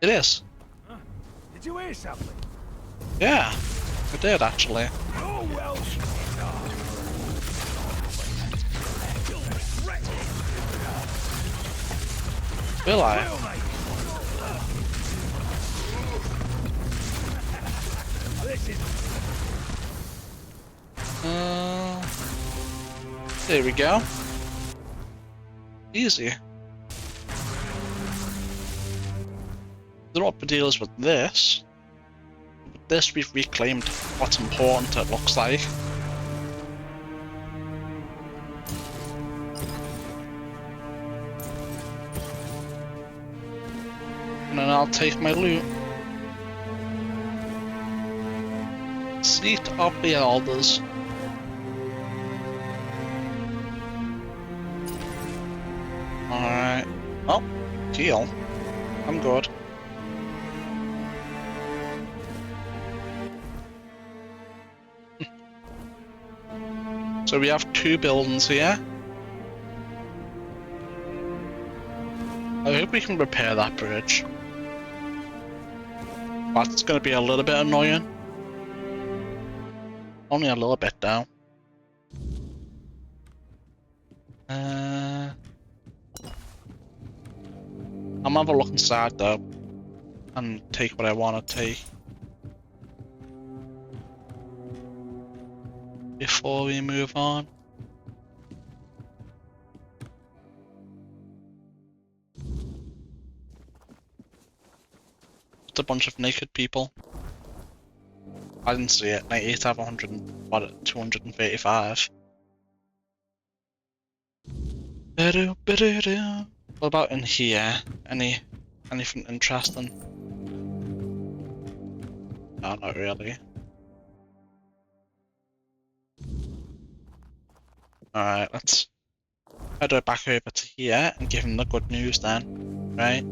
It is. Did you hear something? Yeah, I did actually. Oh well. Will I? There we go. Easy. I don't know what the deal is with this. With this, we've reclaimed what's important, it looks like. And then I'll take my loot. Seat of the Elders. Alright. Oh, heal. I'm good. So we have 2 buildings here. I hope we can repair that bridge. That's gonna be a little bit annoying. Only a little bit down. I'm gonna have a look inside though, and take what I want to take before we move on. Just a bunch of naked people. I didn't see it. 98 out of 100, what, 235. What about in here? Anything interesting? No, not really. Alright, let's head back over to here and give him the good news then, right?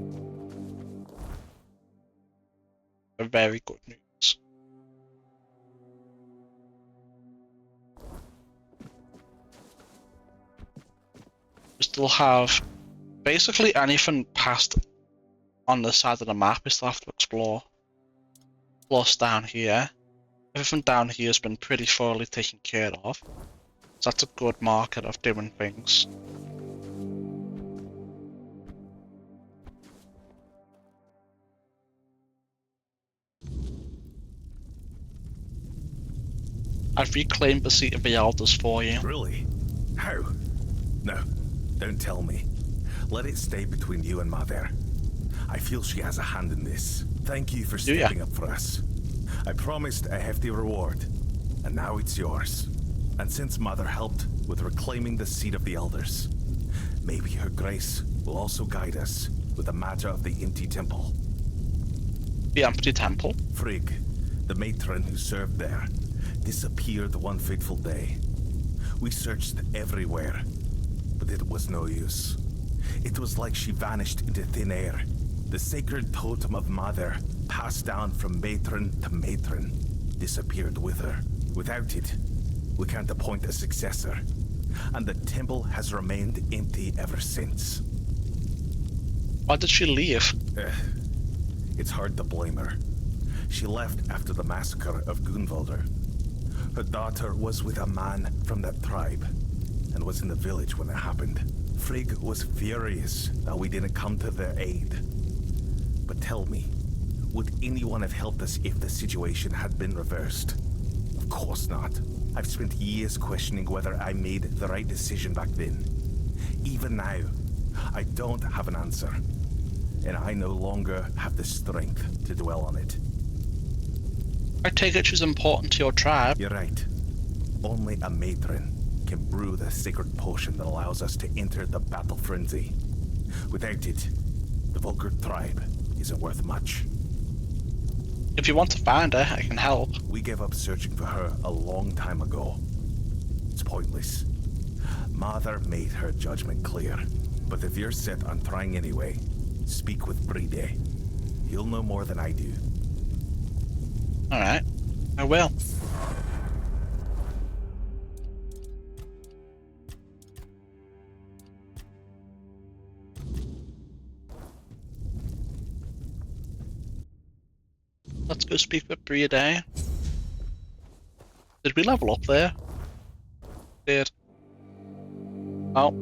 The very good news. We still have basically anything past on the side of the map we still have to explore. Plus down here. Everything down here has been pretty thoroughly taken care of. So that's a good marker of doing things. I've reclaimed the seat of the elders for you. Really? How? No, don't tell me. Let it stay between you and Mother. I feel she has a hand in this. Thank you for stepping up for us. I promised a hefty reward, and now it's yours. And since Mother helped with reclaiming the seat of the elders, maybe her grace will also guide us with the matter of the empty temple. The empty temple? Frigg, the matron who served there, disappeared one fateful day. We searched everywhere, but it was no use. It was like she vanished into thin air. The sacred totem of Mother, passed down from matron to matron, disappeared with her. Without it, we can't appoint a successor, and the temple has remained empty ever since. Why did she leave? It's hard to blame her. She left after the massacre of Gunvalder. Her daughter was with a man from that tribe, and was in the village when it happened. Frigg was furious that we didn't come to their aid. But tell me, would anyone have helped us if the situation had been reversed? Of course not. I've spent years questioning whether I made the right decision back then. Even now, I don't have an answer. And I no longer have the strength to dwell on it. I take it she's important to your tribe. You're right. Only a matron can brew the sacred potion that allows us to enter the battle frenzy. Without it, the Volker tribe isn't worth much. If you want to find her, I can help. We gave up searching for her a long time ago. It's pointless. Mother made her judgment clear. But if you're set on trying anyway, speak with Bride. He'll know more than I do. Alright, I will. Let's go speak with Bride. Did we level up there? Did. Oh.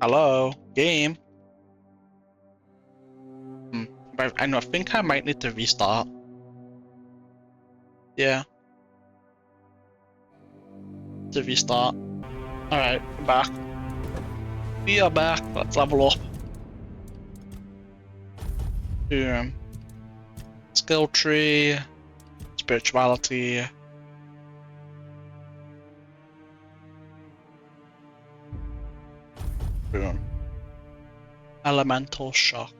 Hello, game. I think I might need to restart. Yeah. To restart. Alright, we're back. We are back. Let's level up. Skill tree, spirituality. Boom. Elemental shock.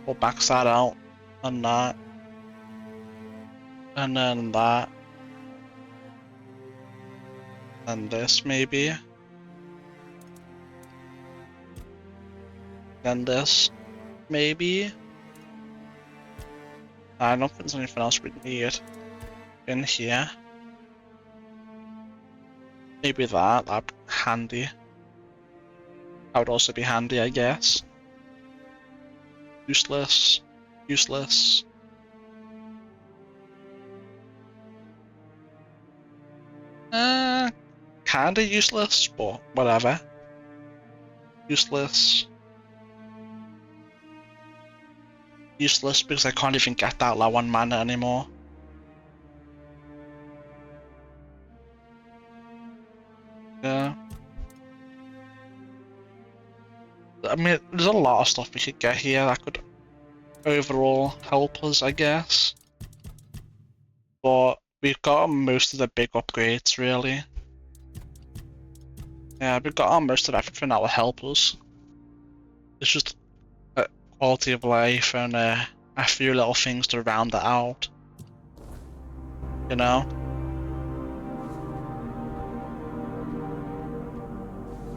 We'll max that out, and that, and then that, and this maybe, then this maybe. I don't think there's anything else we need in here. Maybe that'd be handy. That would also be handy, I guess. Useless. Useless. Kinda useless, but whatever. Useless. Useless because I can't even get that low on mana anymore. Yeah. I mean, there's a lot of stuff we could get here that could overall help us, I guess. But we've got most of the big upgrades, really. Yeah, we've got most of everything that will help us. It's just quality of life and a few little things to round it out. You know?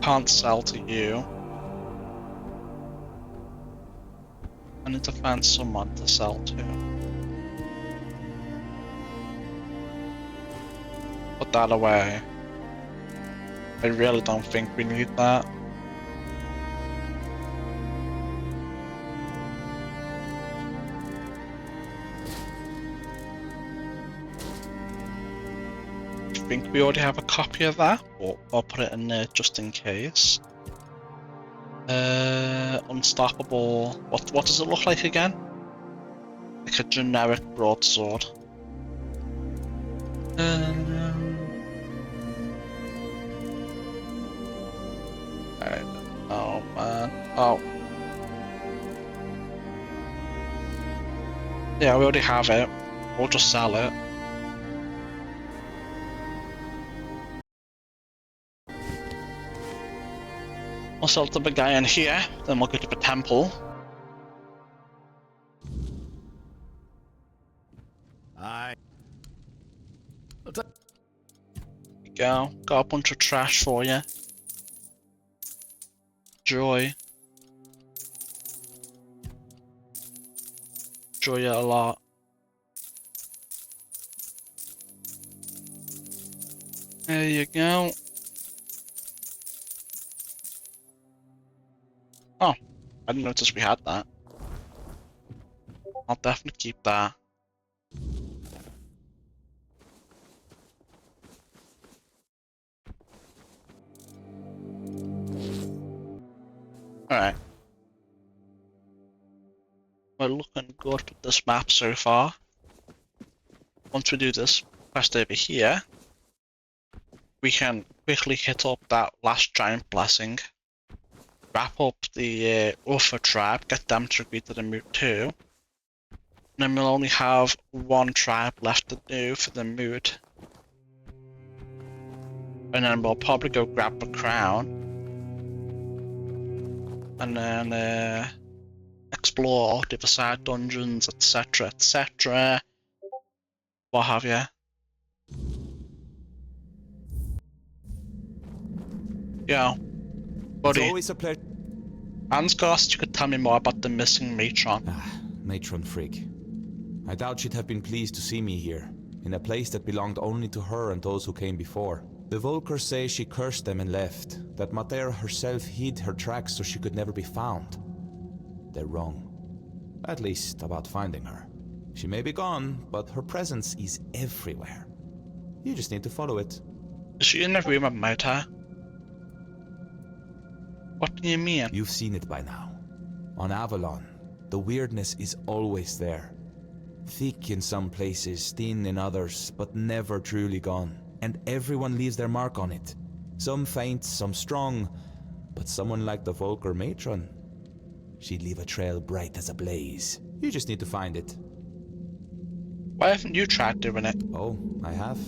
Can't sell to you. I need to find someone to sell to. Put that away. I really don't think we need that. I think we already have a copy of that, but I'll put it in there just in case. Unstoppable. What does it look like again? Like a generic broadsword. I don't know, man. Oh. Yeah, we already have it. We'll just sell it. We'll sell to the guy in here, then we'll go to the temple. Aye. There you go. Got a bunch of trash for you. Joy. Enjoy it a lot. There you go. Oh, I didn't notice we had that. I'll definitely keep that. Alright. We're looking good with this map so far. Once we do this quest over here, we can quickly hit up that last giant blessing, wrap up the other tribe, get them to agree to the moot too, and then we'll only have one tribe left to do for the moot. And then we'll probably go grab the crown, and then explore the other side dungeons, etc, etc. What have you. Yeah. Buddy. It's always a pleasure. Ansgast, you could tell me more about the missing matron. Matron Frigg. I doubt she'd have been pleased to see me here, in a place that belonged only to her and those who came before. The Volker say she cursed them and left, that Matera herself hid her tracks so she could never be found. They're wrong. At least about finding her. She may be gone, but her presence is everywhere. You just need to follow it. Is she in the room at Mota? What do you mean? You've seen it by now. On Avalon, the weirdness is always there. Thick in some places, thin in others, but never truly gone. And everyone leaves their mark on it. Some faint, some strong, but someone like the Volker matron, she'd leave a trail bright as a blaze. You just need to find it. Why haven't you tried doing it? Oh, I have.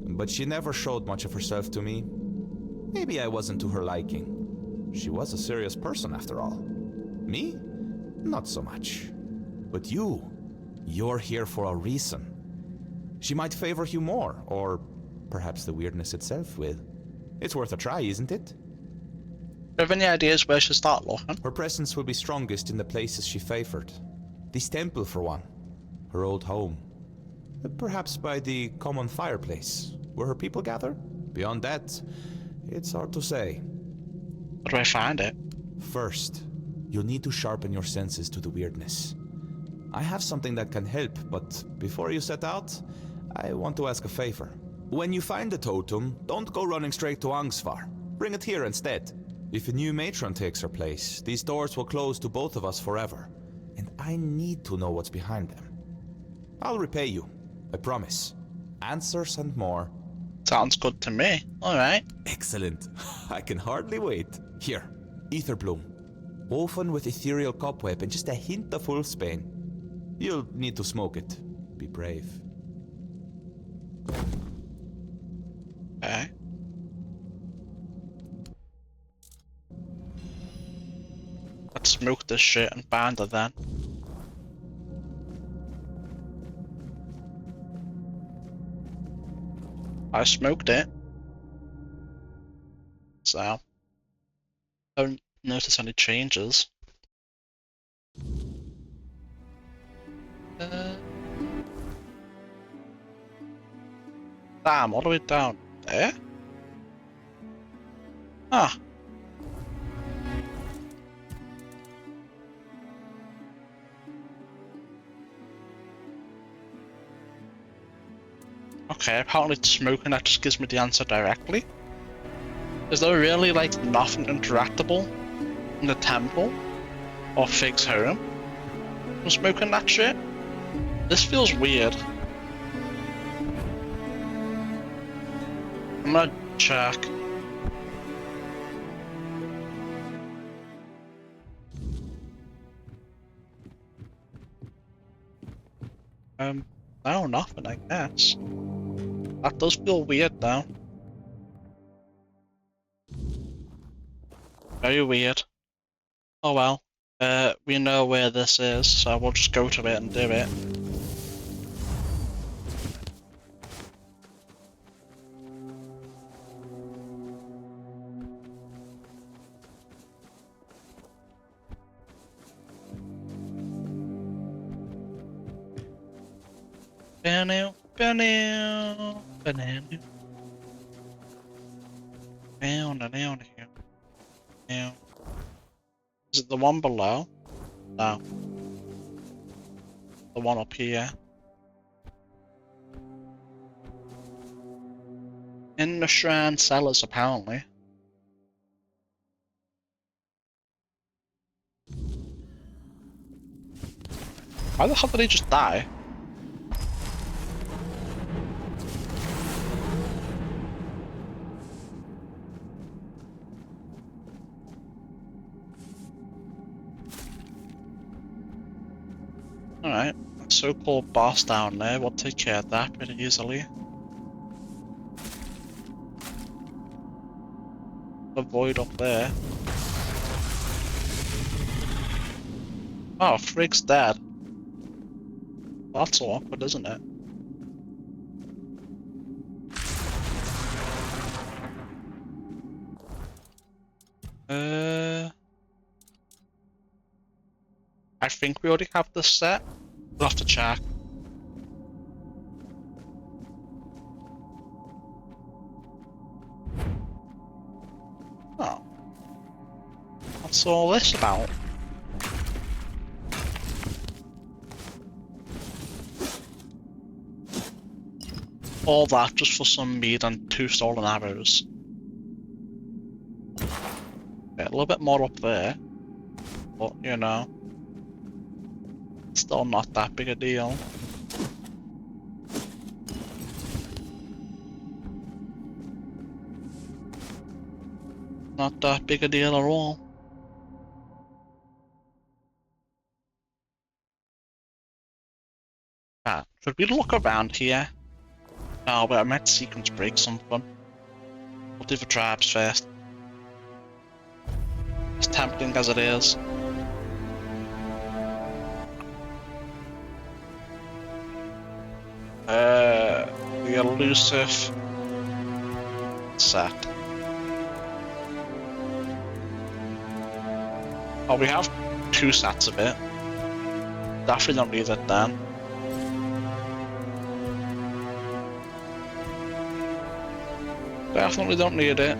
But she never showed much of herself to me. Maybe I wasn't to her liking. She was a serious person after all. Me? Not so much. But you're here for a reason. She might favor you more, or perhaps the weirdness itself will. It's worth a try, isn't it? Do you have any ideas where she start looking? Her presence will be strongest in the places she favored. This temple, for one. Her old home. Perhaps by the common fireplace, where her people gather? Beyond that, it's hard to say. Where do I find it? First, you'll need to sharpen your senses to the weirdness. I have something that can help, but before you set out, I want to ask a favor. When you find the totem, don't go running straight to Angsvar. Bring it here instead. If a new matron takes her place, these doors will close to both of us forever. And I need to know what's behind them. I'll repay you, I promise. Answers and more. Sounds good to me. Alright. Excellent. I can hardly wait. Here, ether bloom. Woven with ethereal cobweb and just a hint of wolfsbane. You'll need to smoke it. Be brave. Okay. Let's smoke this shit and bind it then. I smoked it. So, don't notice any changes. Damn, all the way down there? Ah. Okay, apparently smoking that just gives me the answer directly. Is there really like nothing interactable in the temple or Fig's home from smoking that shit? This feels weird. I'm gonna check. No, nothing, I guess. That does feel weird now. Very weird. Oh well. We know where this is, so we'll just go to it and do it. Banana, banana, banana. Down here. Down. Is it the one below? No. The one up here. In the shrine cellars, apparently. Why the hell did he just die? Alright, so-called boss down there, we'll take care of that pretty easily. The void up there. Oh, Frigg's dead. That's awkward, isn't it? I think we already have this set. We'll have to check. Oh. What's all this about? All that just for some meat and 2 stolen arrows. Okay, a little bit more up there. But, you know. Still not that big a deal. Not that big a deal at all. Ah, should we look around here? No, but I might sequence break something. We'll do the traps first. As tempting as it is. The elusive set. Oh, we have 2 sets of it. Definitely don't need it then. Definitely don't need it.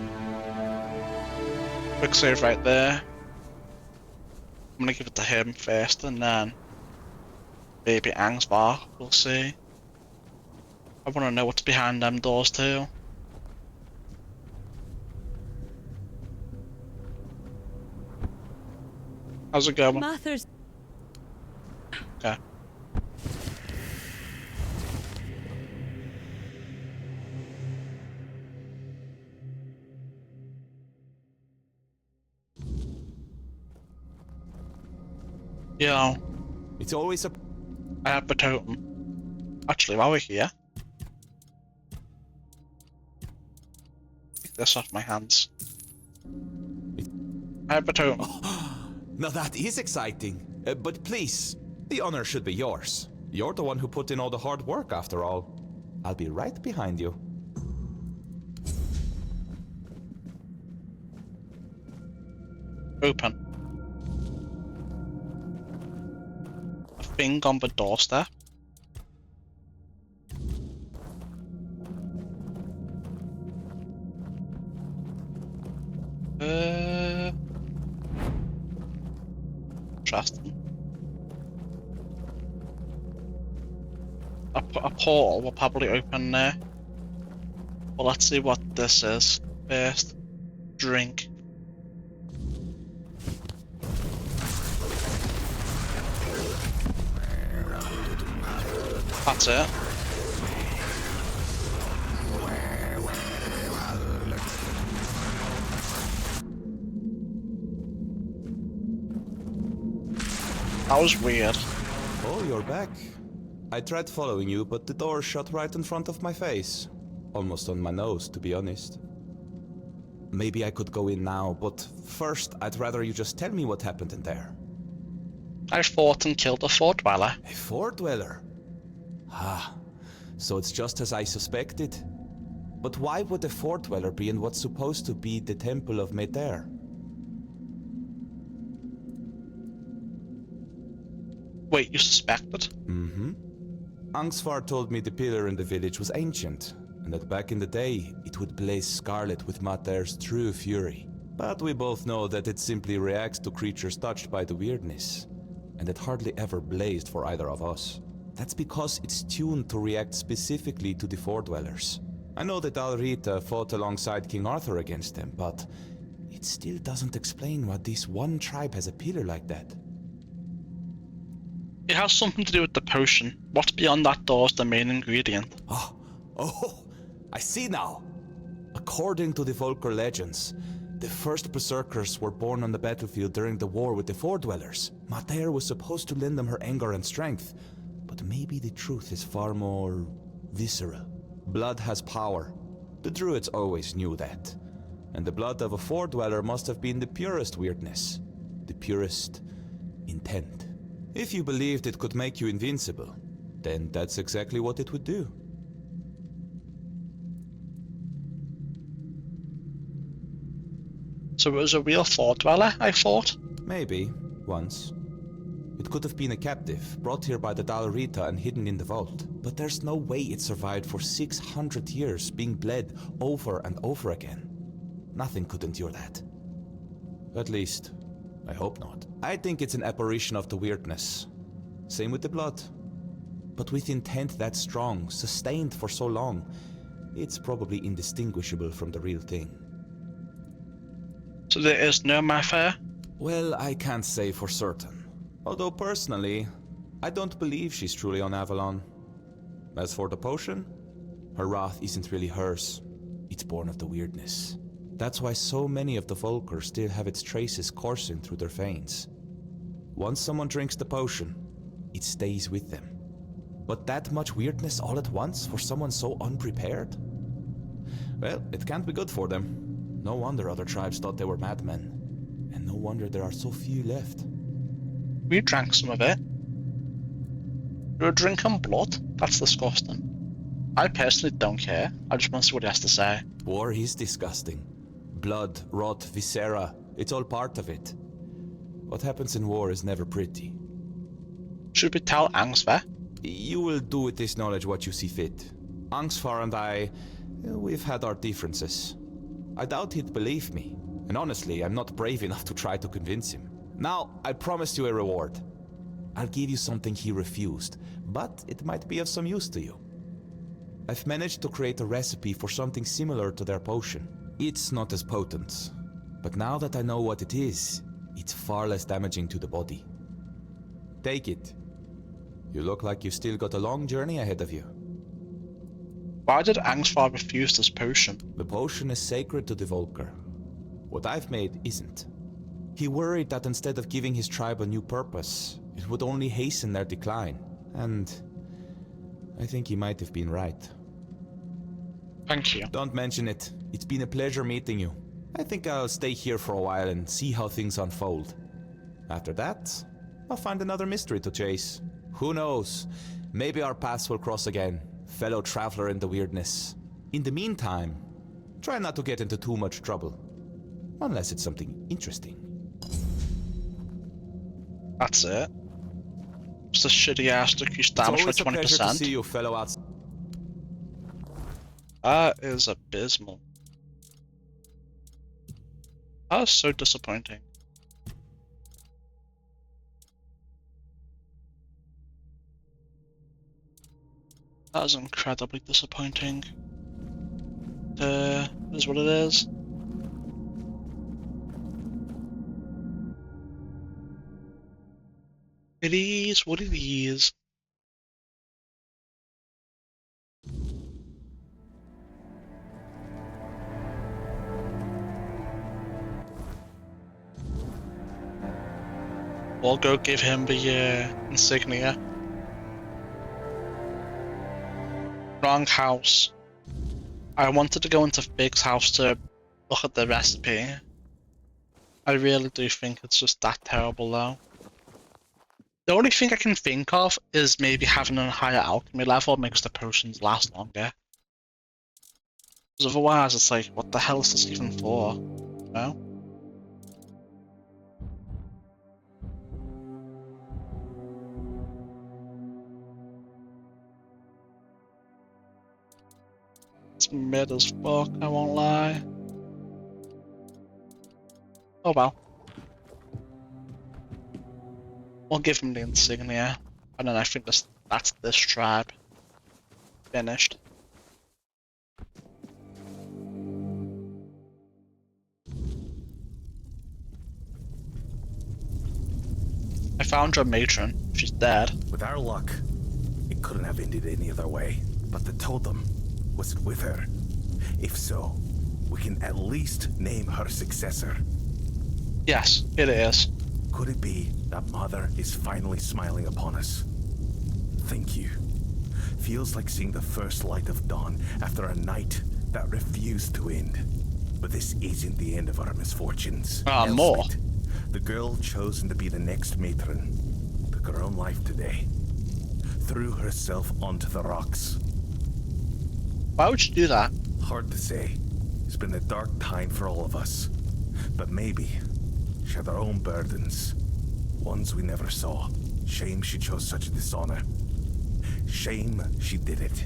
Quick save right there. I'm gonna give it to him first and then maybe Angsvar, we'll see. I want to know what's behind them doors too. How's it going? Mather's. Okay. Yeah. It's always a... I have the totem. Actually, while we're here, take this off my hands. I have the totem. Now that is exciting. But please, the honor should be yours. You're the one who put in all the hard work, after all. I'll be right behind you. Open. A thing on the doorstep. Interesting. A portal will probably open there. Well, let's see what this is first. Drink. That's it. That was weird. Oh, you're back. I tried following you, but the door shut right in front of my face. Almost on my nose, to be honest. Maybe I could go in now, but first I'd rather you just tell me what happened in there. I fought and killed a fort dweller. A fort dweller? Ah, so it's just as I suspected. But why would a fort dweller be in what's supposed to be the Temple of Meter? Wait, you suspected? Mm-hmm. Angsvar told me the pillar in the village was ancient, and that back in the day, it would blaze scarlet with Mater's true fury. But we both know that it simply reacts to creatures touched by the weirdness, and it hardly ever blazed for either of us. That's because it's tuned to react specifically to the Fort Dwellers. I know that Alrita fought alongside King Arthur against them, but it still doesn't explain why this one tribe has a pillar like that. It has something to do with the potion. What's beyond that door is the main ingredient. Oh, I see now. According to the Volker legends, the first berserkers were born on the battlefield during the war with the Fort Dwellers. Mater was supposed to lend them her anger and strength, but maybe the truth is far more visceral. Blood has power. The druids always knew that. And the blood of a Fort Dweller must have been the purest weirdness, the purest intent. If you believed it could make you invincible, then that's exactly what it would do. So it was a real Fort Dweller, I thought? Maybe, once. It could have been a captive, brought here by the Dalrita and hidden in the vault. But there's no way it survived for 600 years, being bled over and over again. Nothing could endure that. At least, I hope not. I think it's an apparition of the weirdness. Same with the blood. But with intent that strong, sustained for so long, it's probably indistinguishable from the real thing. So there is no Mafer? Well, I can't say for certain. Although personally, I don't believe she's truly on Avalon. As for the potion, her wrath isn't really hers. It's born of the weirdness. That's why so many of the Volker still have its traces coursing through their veins. Once someone drinks the potion, it stays with them. But that much weirdness all at once for someone so unprepared? Well, it can't be good for them. No wonder other tribes thought they were madmen. And no wonder there are so few left. We drank some of it. You're drinking blood? That's disgusting. I personally don't care. I just want to see what he has to say. War is disgusting. Blood, rot, viscera, it's all part of it. What happens in war is never pretty. Should we tell Angsvar? You will do with this knowledge what you see fit. Angsvar and I, we've had our differences. I doubt he'd believe me, and honestly, I'm not brave enough to try to convince him. Now, I promised you a reward. I'll give you something he refused, but it might be of some use to you. I've managed to create a recipe for something similar to their potion. It's not as potent, but now that I know what it is, it's far less damaging to the body. Take it. You look like you've still got a long journey ahead of you. Why did Angsvar refuse this potion? The potion is sacred to the Volker. What I've made isn't. He worried that instead of giving his tribe a new purpose, it would only hasten their decline. And I think he might have been right. Thank you. Don't mention it. It's been a pleasure meeting you. I think I'll stay here for a while and see how things unfold. After that, I'll find another mystery to chase. Who knows? Maybe our paths will cross again, fellow traveler in the weirdness. In the meantime, try not to get into too much trouble. Unless it's something interesting. That's it. Just a shitty ass decreased damage for 20%. It's always a pleasure to see you, fellow outs. That is abysmal. That is so disappointing. That is incredibly disappointing. It is what it is. It is what it is. We'll go give him the insignia. Wrong house. I wanted to go into Fig's house to look at the recipe. I really do think it's just that terrible though. The only thing I can think of is maybe having a higher alchemy level makes the potions last longer. Because otherwise it's like, what the hell is this even for? You know? It's mid as fuck, I won't lie. Oh well. We'll give him the insignia, and then I think that's this tribe finished. I found your matron. She's dead. With our luck, it couldn't have ended any other way. But the totem, was it with her? If so, we can at least name her successor. Yes, it is. Could it be that Mother is finally smiling upon us? Thank you. Feels like seeing the first light of dawn after a night that refused to end. But this isn't the end of our misfortunes. More. Elspeth, the girl chosen to be the next matron, took her own life today. Threw herself onto the rocks. Why would you do that? Hard to say. It's been a dark time for all of us. But maybe she had her own burdens. Ones we never saw. Shame she chose such a dishonor. Shame she did it.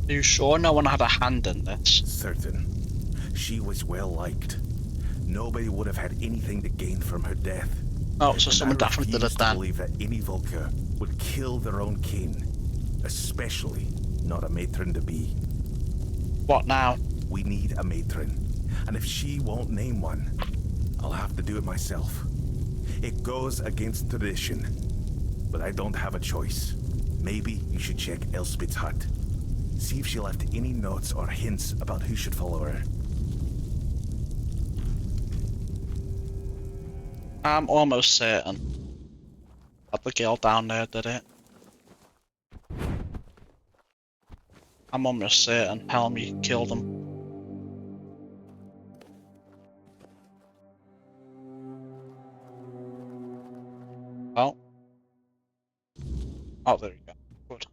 Are you sure no one had a hand in this? Certain. She was well liked. Nobody would have had anything to gain from her death. Oh, so someone definitely did it I then. believe that any Volker would kill their own kin. Especially not a matron to be. What now? We need a matron. And if she won't name one, I'll have to do it myself. It goes against tradition. But I don't have a choice. Maybe you should check Elspeth's hut. See if she left any notes or hints about who should follow her. I'm almost certain that the girl down there did it. I'm almost certain Helmy killed him. Well. Oh, there you go. Good.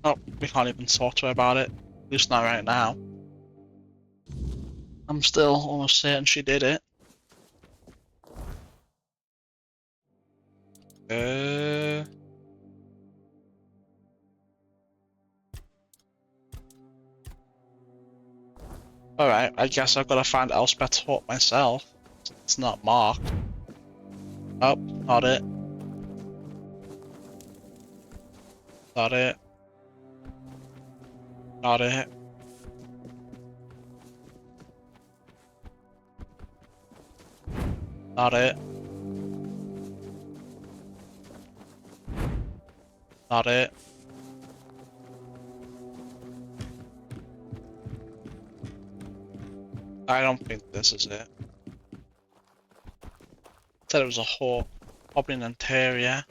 Oh, we can't even talk to her about it. At least not right now. I'm still almost certain she did it. Alright, I guess I've got to find Elspeth's hut myself. It's not marked. Oh, not it. Not it. Not it. Not it. Not it. I don't think this is it. Said it was a whole Oblivion interior.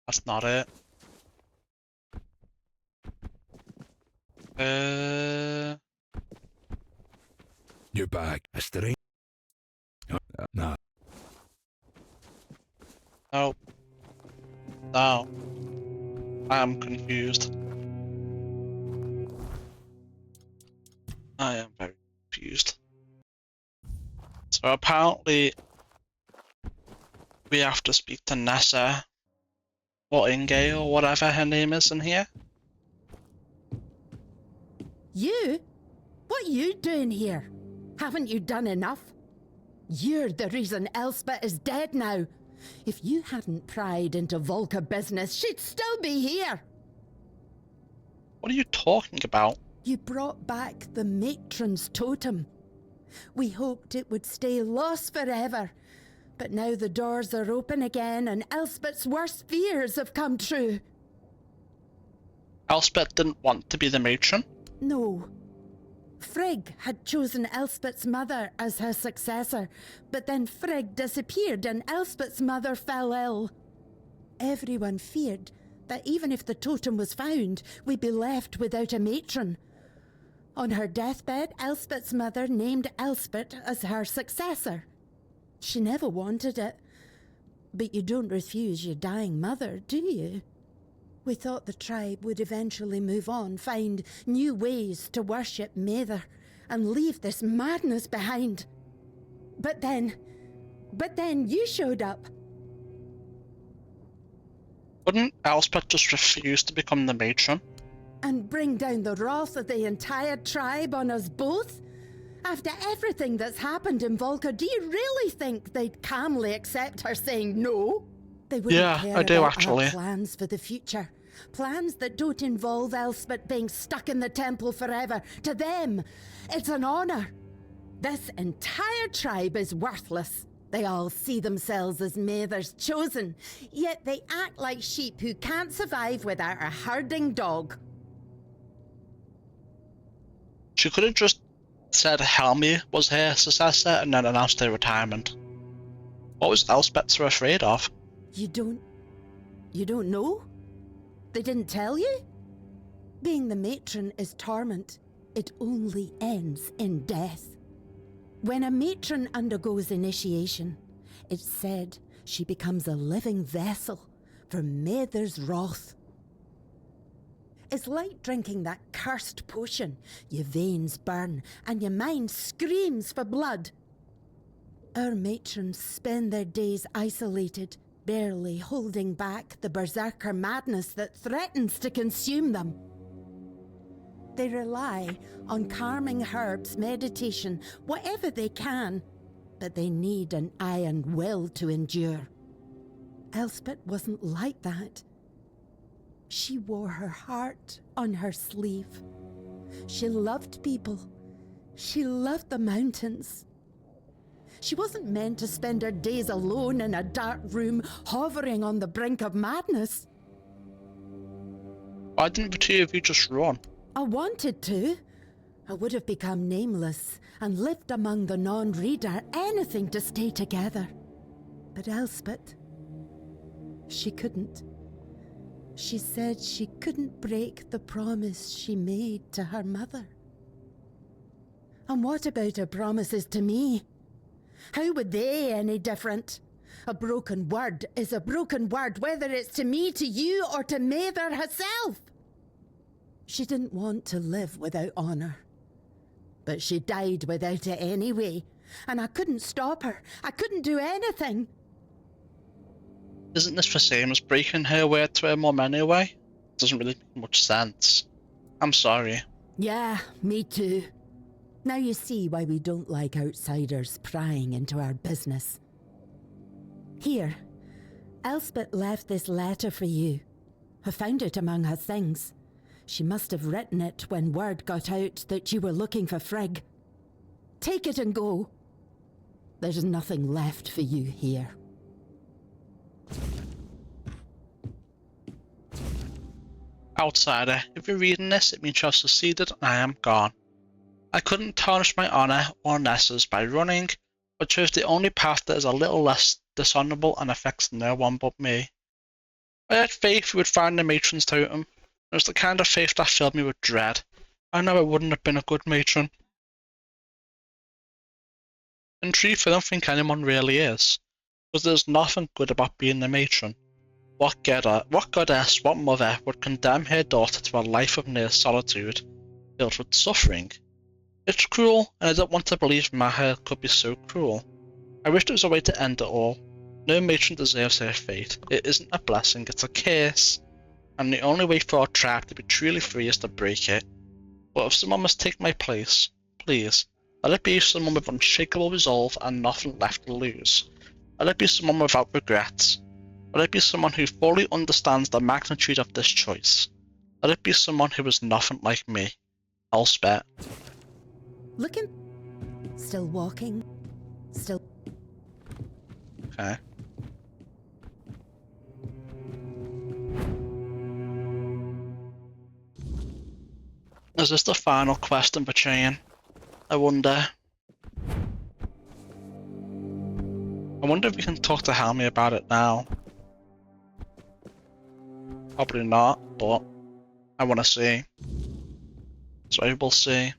That's not it. You're back. A strange. Nah. No. No. I am confused. I am very confused. So apparently we have to speak to Nessa or Inge or whatever her name is in here. You? What you doing here? Haven't you done enough? You're the reason Elspeth is dead now. If you hadn't pried into Volker business, she'd still be here. What are you talking about? You brought back the matron's totem. We hoped it would stay lost forever. But now the doors are open again and Elspeth's worst fears have come true. Elspeth didn't want to be the matron? No. Frigg had chosen Elspeth's mother as her successor, but then Frigg disappeared and Elspeth's mother fell ill. Everyone feared that even if the totem was found, we'd be left without a matron. On her deathbed, Elspeth's mother named Elspeth as her successor. She never wanted it. But you don't refuse your dying mother, do you? We thought the tribe would eventually move on, find new ways to worship Mather, and leave this madness behind. But then you showed up. Wouldn't Elspeth just refuse to become the matron? And bring down the wrath of the entire tribe on us both? After everything that's happened in Volker, do you really think they'd calmly accept her saying no? They wouldn't care I do about actually. our plans for the future. Plans that don't involve Elspeth being stuck in the temple forever. To them, it's an honor. This entire tribe is worthless. They all see themselves as Mather's chosen, yet they act like sheep who can't survive without a herding dog. She could have just said Helmi was her successor and then announced her retirement. What was Elspeth so afraid of? You don't know? They didn't tell you? Being the matron is torment. It only ends in death. When a matron undergoes initiation, it's said she becomes a living vessel for Mather's wrath. It's like drinking that cursed potion. Your veins burn and your mind screams for blood. Our matrons spend their days isolated, barely holding back the berserker madness that threatens to consume them. They rely on calming herbs, meditation, whatever they can, but they need an iron will to endure. Elspeth wasn't like that. She wore her heart on her sleeve. She loved people. She loved the mountains. She wasn't meant to spend her days alone in a dark room, hovering on the brink of madness. Why didn't the two of you just run? I wanted to. I would have become nameless and lived among the non-reader, anything to stay together. But Elspeth, she couldn't. She said she couldn't break the promise she made to her mother. And what about her promises to me? How would they any different? A broken word is a broken word, whether it's to me, to you, or to Mather herself. She didn't want to live without honour. But she died without it anyway, and I couldn't stop her. I couldn't do anything. Isn't this the same as breaking her word to her mum anyway? It doesn't really make much sense. I'm sorry. Yeah, me too. Now you see why we don't like outsiders prying into our business. Here, Elspeth left this letter for you. I found it among her things. She must have written it when word got out that you were looking for Frigg. Take it and go. There's nothing left for you here. Outsider, if you're reading this, it means you have succeeded and I am gone. I couldn't tarnish my honour or Nessa's by running, but chose the only path that is a little less dishonourable and affects no one but me. I had faith we would find the matron's totem. It was the kind of faith that filled me with dread. I know I wouldn't have been a good matron. In truth, I don't think anyone really is, because there's nothing good about being the matron. What goddess, what mother would condemn her daughter to a life of near solitude, filled with suffering? It's cruel, and I don't want to believe Maher could be so cruel. I wish there was a way to end it all. No matron deserves her fate. It isn't a blessing, it's a curse. And the only way for our tribe to be truly free is to break it. But if someone must take my place, please, let it be someone with unshakable resolve and nothing left to lose. Let it be someone without regrets. Let it be someone who fully understands the magnitude of this choice. Let it be someone who is nothing like me. Elspeth. Looking. Still walking. Still. Okay. Is this the final quest in the chain? I wonder. I wonder if we can talk to Helmy about it now. Probably not, but I want to see. So I will see.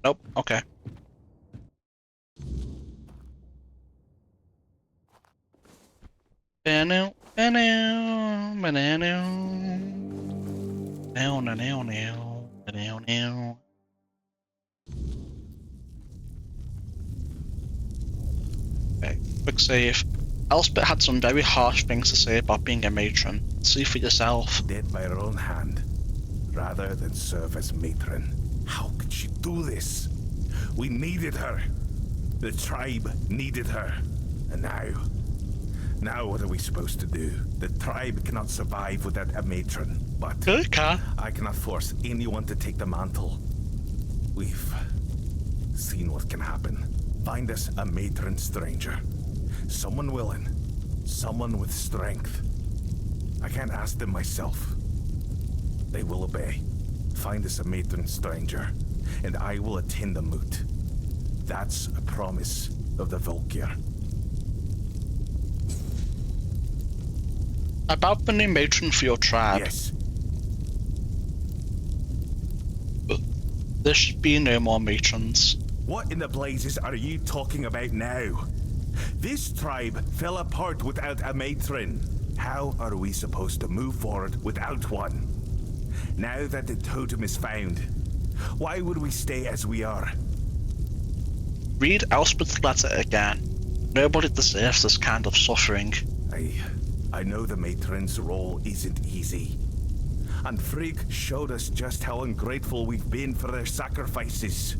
Nope, okay. Okay, quick save. Elspeth had some very harsh things to say about being a matron. See for yourself. Dead by her own hand, rather than serve as matron. How could she do this? We needed her. The tribe needed her. And now what are we supposed to do? The tribe cannot survive without a matron, but I cannot force anyone to take the mantle. We've seen what can happen. Find us a matron stranger. Someone willing. Someone with strength. I can't ask them myself. They will obey. Find us a matron stranger, and I will attend the moot. That's a promise of the Volker. About the new matron for your tribe. Yes. There should be no more matrons. What in the blazes are you talking about now? This tribe fell apart without a matron. How are we supposed to move forward without one? Now that the totem is found, why would we stay as we are? Read Elspeth's letter again. Nobody deserves this kind of suffering. I know the matron's role isn't easy. And Frigg showed us just how ungrateful we've been for their sacrifices.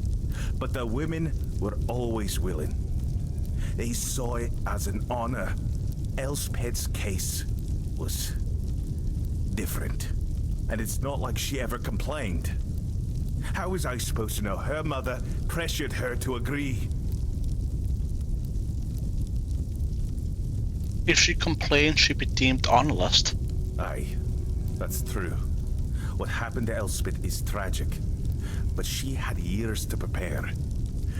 But the women were always willing. They saw it as an honor. Elspeth's case was different. And it's not like she ever complained. How was I supposed to know her mother pressured her to agree? If she complained, she'd be deemed honourless. Aye, that's true. What happened to Elspeth is tragic, but she had years to prepare.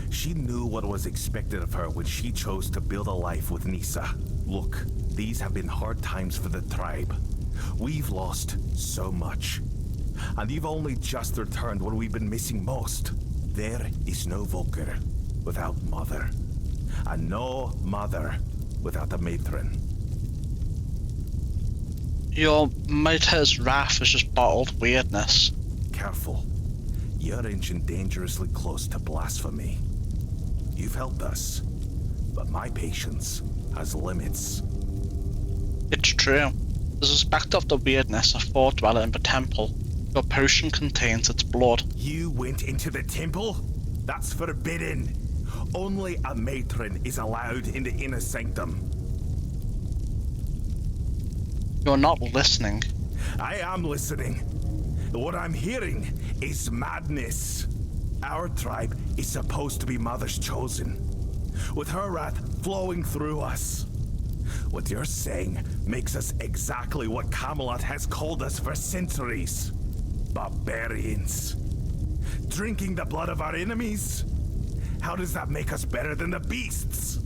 She knew what was expected of her when she chose to build a life with Nissa. Look, these have been hard times for the tribe. We've lost so much. And you've only just returned when we've been missing most. There is no Volker without Mother. And no Mother without a matron. Your Mater's wrath is just bottled weirdness. Careful. You're inching dangerously close to blasphemy. You've helped us, but my patience has limits. It's true. There's a aspect of the weirdness of Fordweller in the temple. Your potion contains its blood. You went into the temple? That's forbidden. Only a matron is allowed in the inner sanctum. You're not listening. I am listening. What I'm hearing is madness. Our tribe is supposed to be Mother's chosen, with her wrath flowing through us. What you're saying makes us exactly what Camelot has called us for centuries. Barbarians. Drinking the blood of our enemies? How does that make us better than the beasts?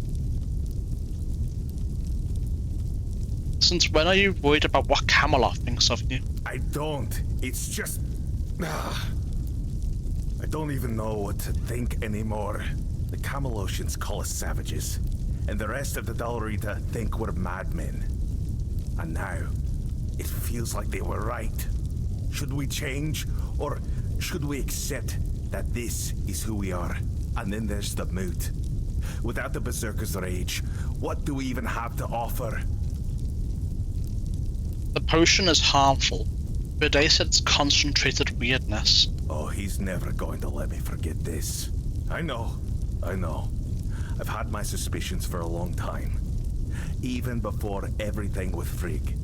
Since when are you worried about what Camelot thinks of you? I don't. It's just... I don't even know what to think anymore. The Camelosians call us savages, and the rest of the Dalrita think we're madmen. And now, it feels like they were right. Should we change, or should we accept that this is who we are? And then there's the moot. Without the Berserker's rage, what do we even have to offer? The potion is harmful. Bidet said it's concentrated weirdness. Oh, he's never going to let me forget this. I know. I've had my suspicions for a long time. Even before everything with Frigg.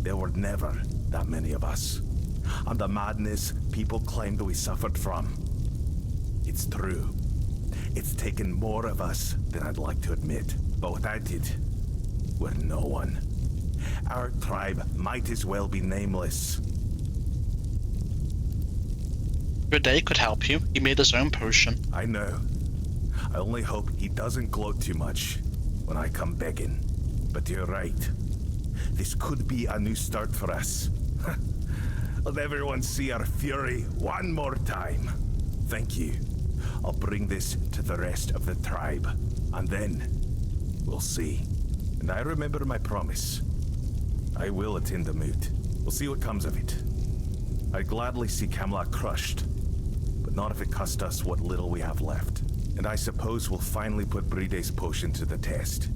There were never that many of us. And the madness people claimed we suffered from. It's true. It's taken more of us than I'd like to admit. But without it, we're no one. Our tribe might as well be nameless. Bidet could help you. He made his own potion. I know. I only hope he doesn't gloat too much when I come begging. But you're right. This could be a new start for us. Let everyone see our fury one more time. Thank you. I'll bring this to the rest of the tribe. And then, we'll see. And I remember my promise. I will attend the moot. We'll see what comes of it. I'd gladly see Camelot crushed, but not if it cost us what little we have left. And I suppose we'll finally put Bridet's potion to the test.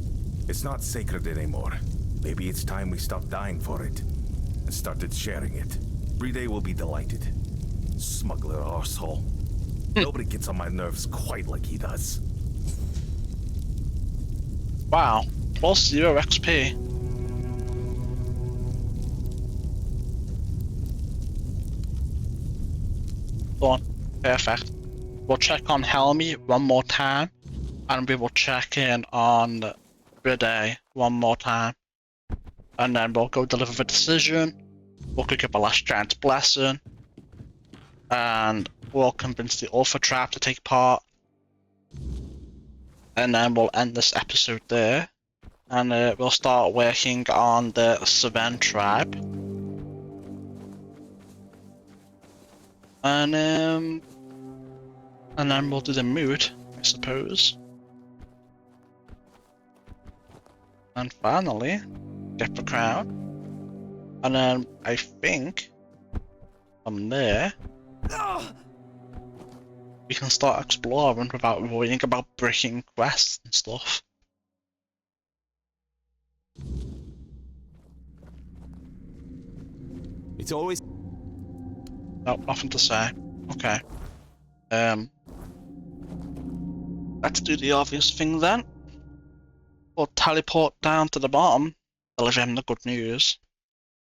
It's not sacred anymore. Maybe it's time we stopped dying for it and started sharing it. Bridet will be delighted. Smuggler arsehole. Nobody gets on my nerves quite like he does. Wow. Plus 0 XP. Done. Perfect. We'll check on Helmy one more time, and we will check in on Bidet one more time. And then we'll go deliver the decision, we'll cook up a last giant's blessing, and we'll convince the Alpha Tribe to take part. And then we'll end this episode there, and we'll start working on the Seven Tribe. And then we'll do the moot, I suppose. And finally, get the crown. And then I think from there we can start exploring without worrying about breaking quests and stuff. It's always... No, nothing to say. Okay. Let's do the obvious thing then. We'll teleport down to the bottom, deliver him the good news,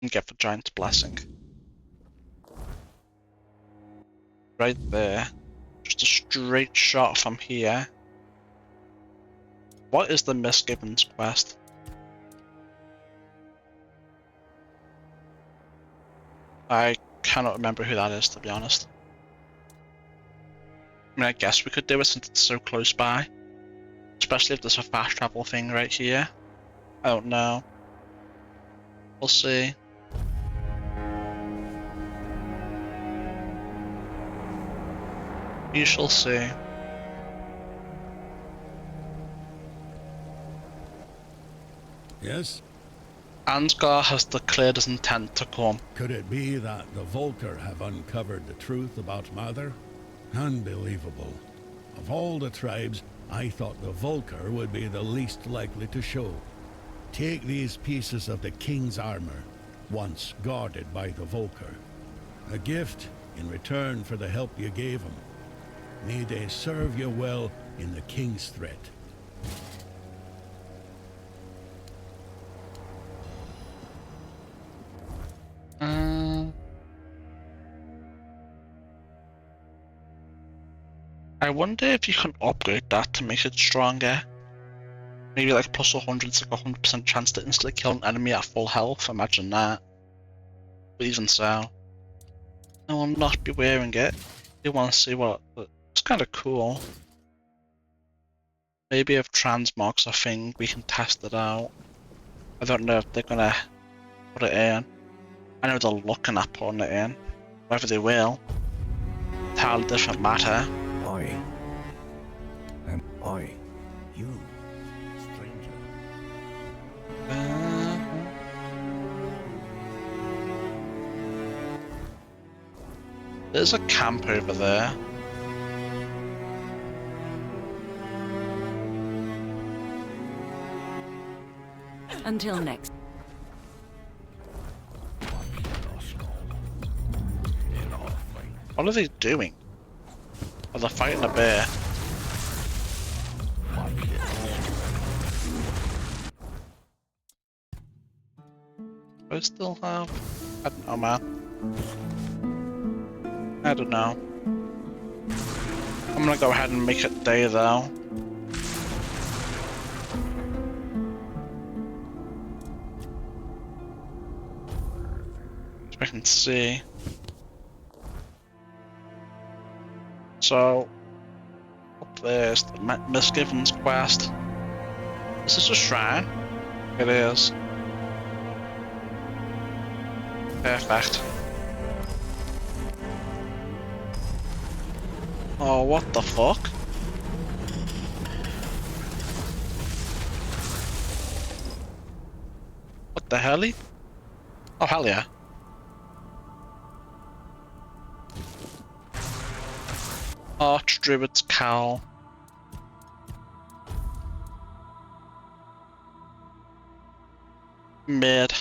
and get the giant's blessing. Right there. Just a straight shot from here. What is the Misgivings quest? I cannot remember who that is, to be honest. I mean, I guess we could do it since it's so close by. Especially if there's a fast travel thing right here. I don't know. We'll see. We shall see. Yes? Ansgar has declared his intent to come. Could it be that the Volker have uncovered the truth about Mother? Unbelievable. Of all the tribes, I thought the Volker would be the least likely to show. Take these pieces of the king's armor, once guarded by the Volker. A gift in return for the help you gave him. May they serve you well in the king's threat. I wonder if you can upgrade that to make it stronger. Maybe like plus 100, it's like 100% chance to instantly kill an enemy at full health. Imagine that. But even so, I will not be wearing it. You want to see what? It's kind of cool. Maybe if transmog's a thing, we can test it out. I don't know if they're gonna put it in. I know they're looking at putting it in. Whether they will, entirely different matter. Oi. Oi. You. Stranger. There's a camp over there. Until next. What are they doing? Oh, they're fighting a bear. Do I still have? I don't know, man. I don't know. I'm gonna go ahead and make it day though. So I can see. So, up there's the Misgivings quest. Is this a shrine? It is. Perfect. Oh, what the fuck? What the hell? Oh, hell yeah. Archdruid's Cowl. Mid.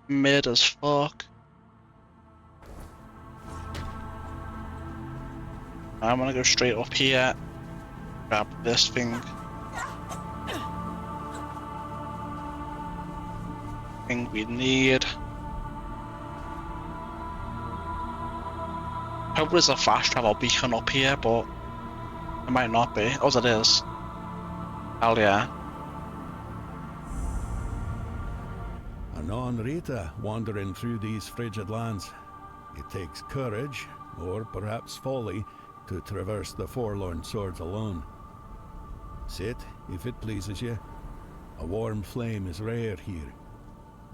Mid as fuck. I'm gonna go straight up here. Grab this thing. Thing we need. Hope there's a fast travel beacon up here, but it might not be. Oh, it is. Hell yeah. A non-Rita wandering through these frigid lands. It takes courage, or perhaps folly, to traverse the Forlorn Swords alone. Sit, if it pleases you. A warm flame is rare here.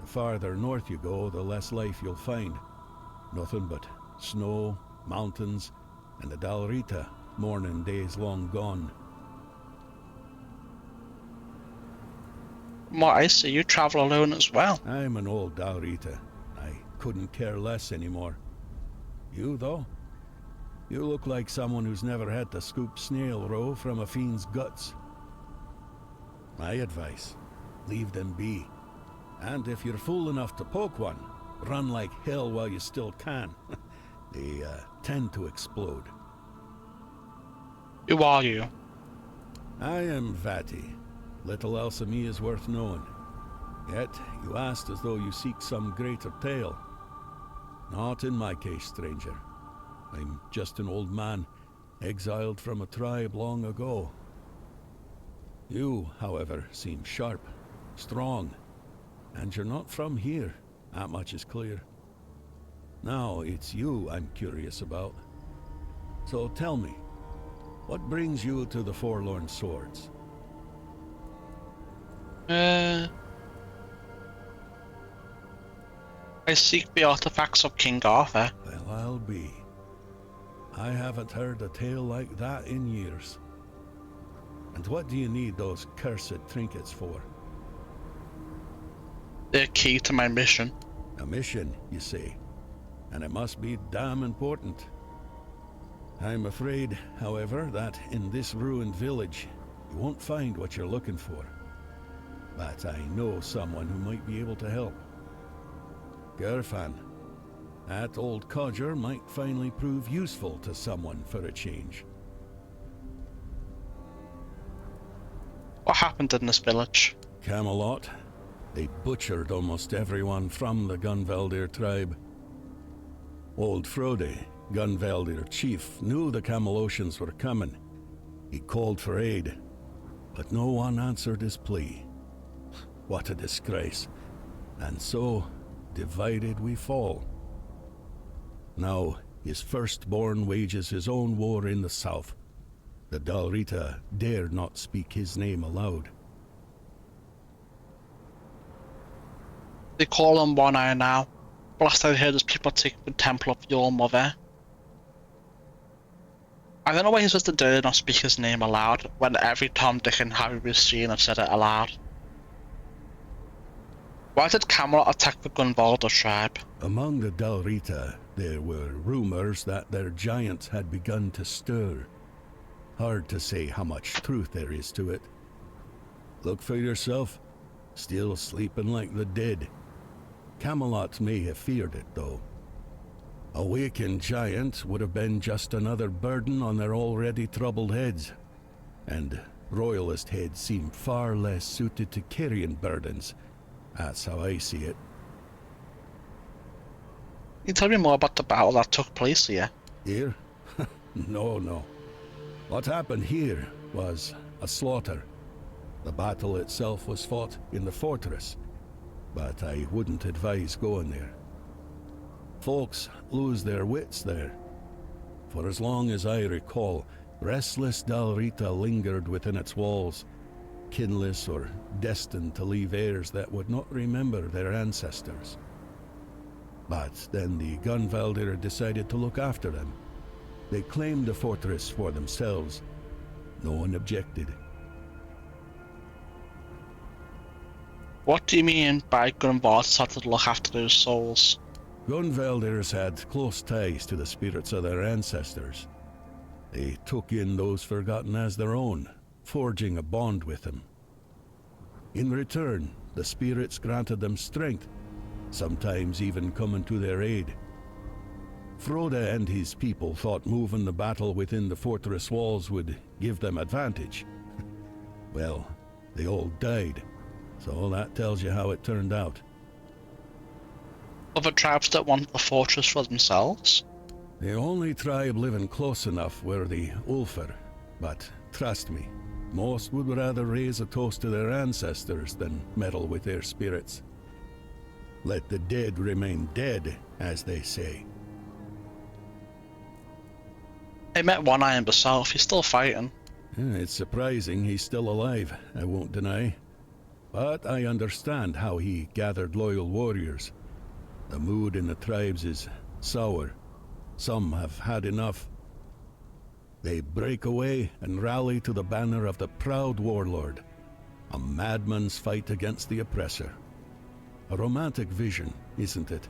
The farther north you go, the less life you'll find. Nothing but snow, mountains, and the Dalrita, mourning days long gone. From what I see, you travel alone as well. I'm an old Dalrita. I couldn't care less anymore. You, though? You look like someone who's never had to scoop snail roe from a fiend's guts. My advice, leave them be. And if you're fool enough to poke one, run like hell while you still can. They tend to explode. Who are you? I am Vati. Little else of me is worth knowing. Yet, you asked as though you seek some greater tale. Not in my case, stranger. I'm just an old man, exiled from a tribe long ago. You, however, seem sharp, strong, and you're not from here. That much is clear. Now, it's you I'm curious about. So tell me, what brings you to the Forlorn Swords? I seek the artifacts of King Arthur. Well, I'll be. I haven't heard a tale like that in years. And what do you need those cursed trinkets for? They're key to my mission. A mission, you say? And it must be damn important. I'm afraid, however, that in this ruined village, you won't find what you're looking for. But I know someone who might be able to help. Gerfan. That old codger might finally prove useful to someone for a change. What happened in this village? Camelot. They butchered almost everyone from the Gunvaldir tribe. Old Frode, Gunvaldir chief, knew the Camelosians were coming. He called for aid, but no one answered his plea. What a disgrace. And so, divided we fall. Now, his firstborn wages his own war in the south. The Dalrita dare not speak his name aloud. They call him One Eye now. Last I heard is people taking the temple of your mother. I don't know why he's supposed to dare not speak his name aloud when every Tom, Dick and Harry we've seen have said it aloud. Why did Camelot attack the Gunvaldir tribe? Among the Dalrita, there were rumors that their giants had begun to stir. Hard to say how much truth there is to it. Look for yourself. Still sleeping like the dead. Camelot may have feared it, though. A wakened giant would have been just another burden on their already troubled heads. And royalist heads seem far less suited to carrying burdens. That's how I see it. Can you tell me more about the battle that took place here? Here? No. What happened here was a slaughter. The battle itself was fought in the fortress, but I wouldn't advise going there. Folks lose their wits there. For as long as I recall, restless Dalrita lingered within its walls, kinless or destined to leave heirs that would not remember their ancestors. But then the Gunvaldir decided to look after them. They claimed the fortress for themselves. No one objected. What do you mean by Gunvaldir started to look after those souls? Gunvaldirs had close ties to the spirits of their ancestors. They took in those forgotten as their own, forging a bond with them. In return, the spirits granted them strength, sometimes even coming to their aid. Frode and his people thought moving the battle within the fortress walls would give them advantage. Well, they all died, so that tells you how it turned out. Other tribes that wanted the fortress for themselves? The only tribe living close enough were the Ulfar, but trust me, most would rather raise a toast to their ancestors than meddle with their spirits. Let the dead remain dead, as they say. I met One Eye in the south, he's still fighting. It's surprising he's still alive, I won't deny. But I understand how he gathered loyal warriors. The mood in the tribes is sour. Some have had enough. They break away and rally to the banner of the proud warlord. A madman's fight against the oppressor. A romantic vision, isn't it?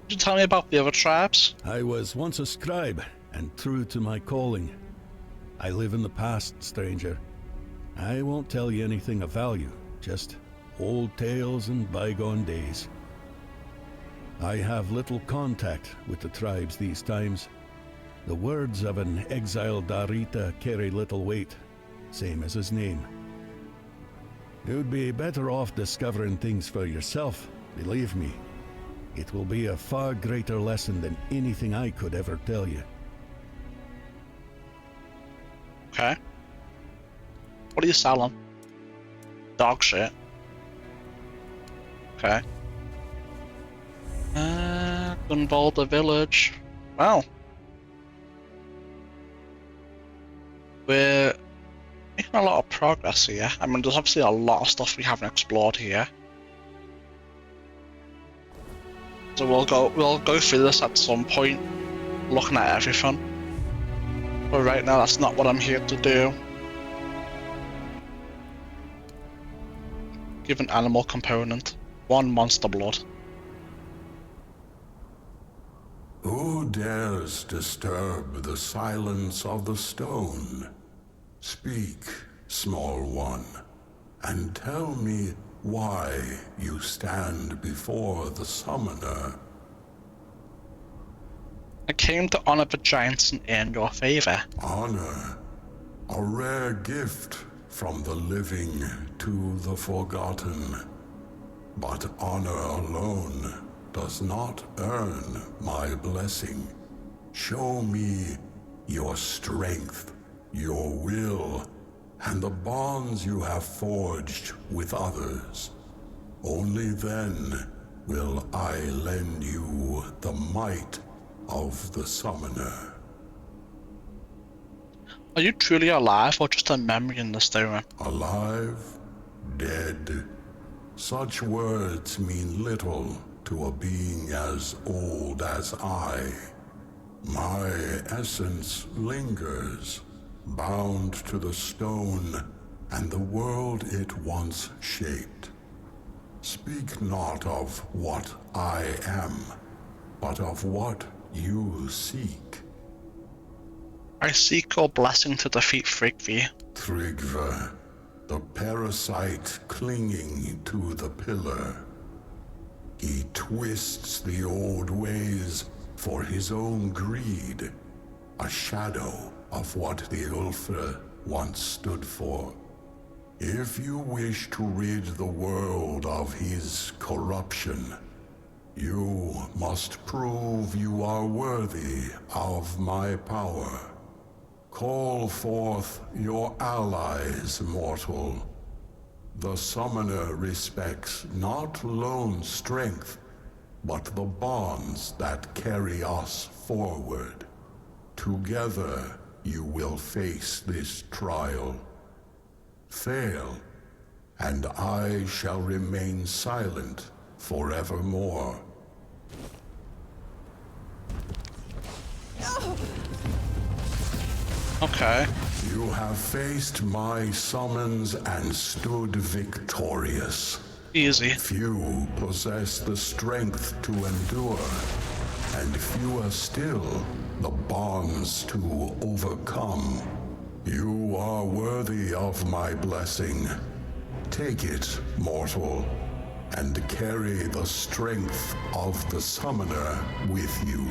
Could you tell me about the other tribes? I was once a scribe, and true to my calling. I live in the past, stranger. I won't tell you anything of value, just old tales and bygone days. I have little contact with the tribes these times. The words of an exiled Dalrita carry little weight, same as his name. You'd be better off discovering things for yourself, believe me. It will be a far greater lesson than anything I could ever tell you. Okay. What are you selling? Dog shit. Okay. Gunvaldir village. Well. We're making a lot of progress here. I mean, there's obviously a lot of stuff we haven't explored here. So we'll go through this at some point, looking at everything. But right now, that's not what I'm here to do. Give an animal component. 1 monster blood. Who dares disturb the silence of the stone? Speak, small one, and tell me why you stand before the summoner. I came to honor the giants and earn your favor. Honor, a rare gift from the living to the forgotten. But honor alone does not earn my blessing. Show me your strength, your will, and the bonds you have forged with others. Only then will I lend you the might of the summoner. Are you truly alive or just a memory in the stone? Alive? Dead? Such words mean little to a being as old as I. My essence lingers, bound to the stone and the world it once shaped. Speak not of what I am, but of what you seek. I seek your blessing to defeat Thrigvi. Thrigvi, the parasite clinging to the pillar. He twists the old ways for his own greed, a shadow of what the Ulfr once stood for. If you wish to rid the world of his corruption, you must prove you are worthy of my power. Call forth your allies, mortal. The summoner respects not lone strength, but the bonds that carry us forward. Together you will face this trial. Fail, and I shall remain silent forevermore. Okay. You have faced my summons and stood victorious. Easy. Few possess the strength to endure, and fewer still the bonds to overcome. You are worthy of my blessing. Take it, mortal, and carry the strength of the summoner with you.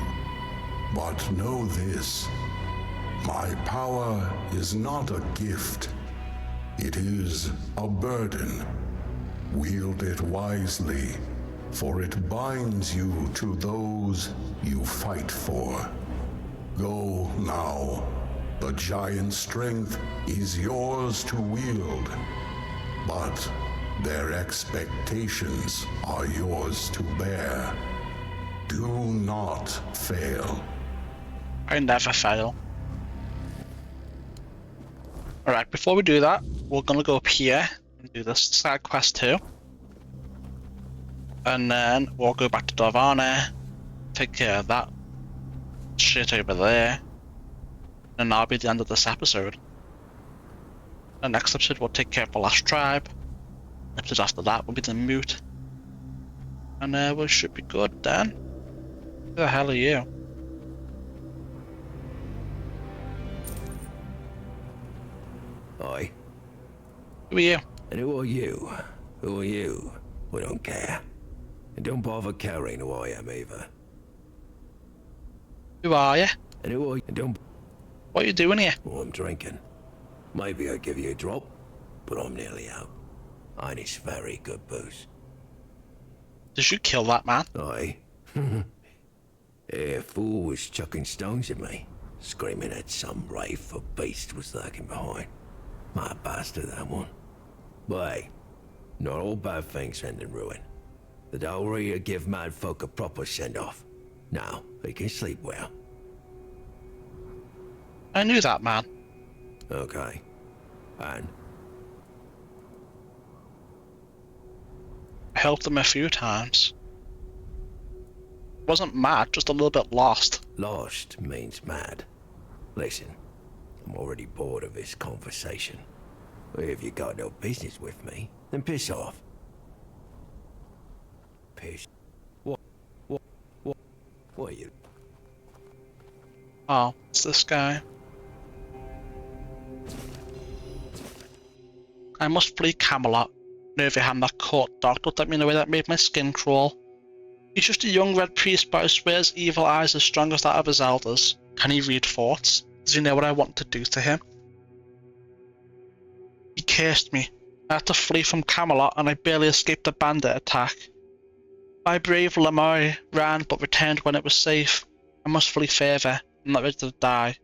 But know this. My power is not a gift. It is a burden. Wield it wisely, for it binds you to those you fight for. Go now. The giant strength is yours to wield, but their expectations are yours to bear. Do not fail. I never fail. Alright, before we do that, we're gonna go up here and do this side quest too. And then we'll go back to Dorvana, take care of that shit over there. And that'll be the end of this episode. The next episode we'll take care of the last tribe. Episode after that will be the moot. And we should be good then. Who the hell are you? Oi. Who are you? And who are you? Who are you? We don't care. And don't bother caring who I am either. Who are you? And who are you? And don't... What are you doing here? Oh, I'm drinking. Maybe I'll give you a drop, but I'm nearly out. And it's very good booze. Did you kill that man? Aye. A fool was chucking stones at me, screaming at some wraith or beast was lurking behind. My bastard, that one. But hey, not all bad things end in ruin. The Dalria give mad folk a proper send-off. Now, they can sleep well. I knew that man. Okay. And? I helped him a few times. Wasn't mad, just a little bit lost. Lost means mad. Listen, I'm already bored of this conversation. If you got no business with me, then piss off. Piss. What are you? Oh, it's this guy. I must flee Camelot. Nerviham, that court dog, looked at me in a way that made my skin crawl. He's just a young red priest, but I swear his evil eyes are as strong as that of his elders. Can he read thoughts? Does he know what I want to do to him? He cursed me. I had to flee from Camelot and I barely escaped a bandit attack. My brave Lamoi ran but returned when it was safe. I must flee further. I'm not ready to die.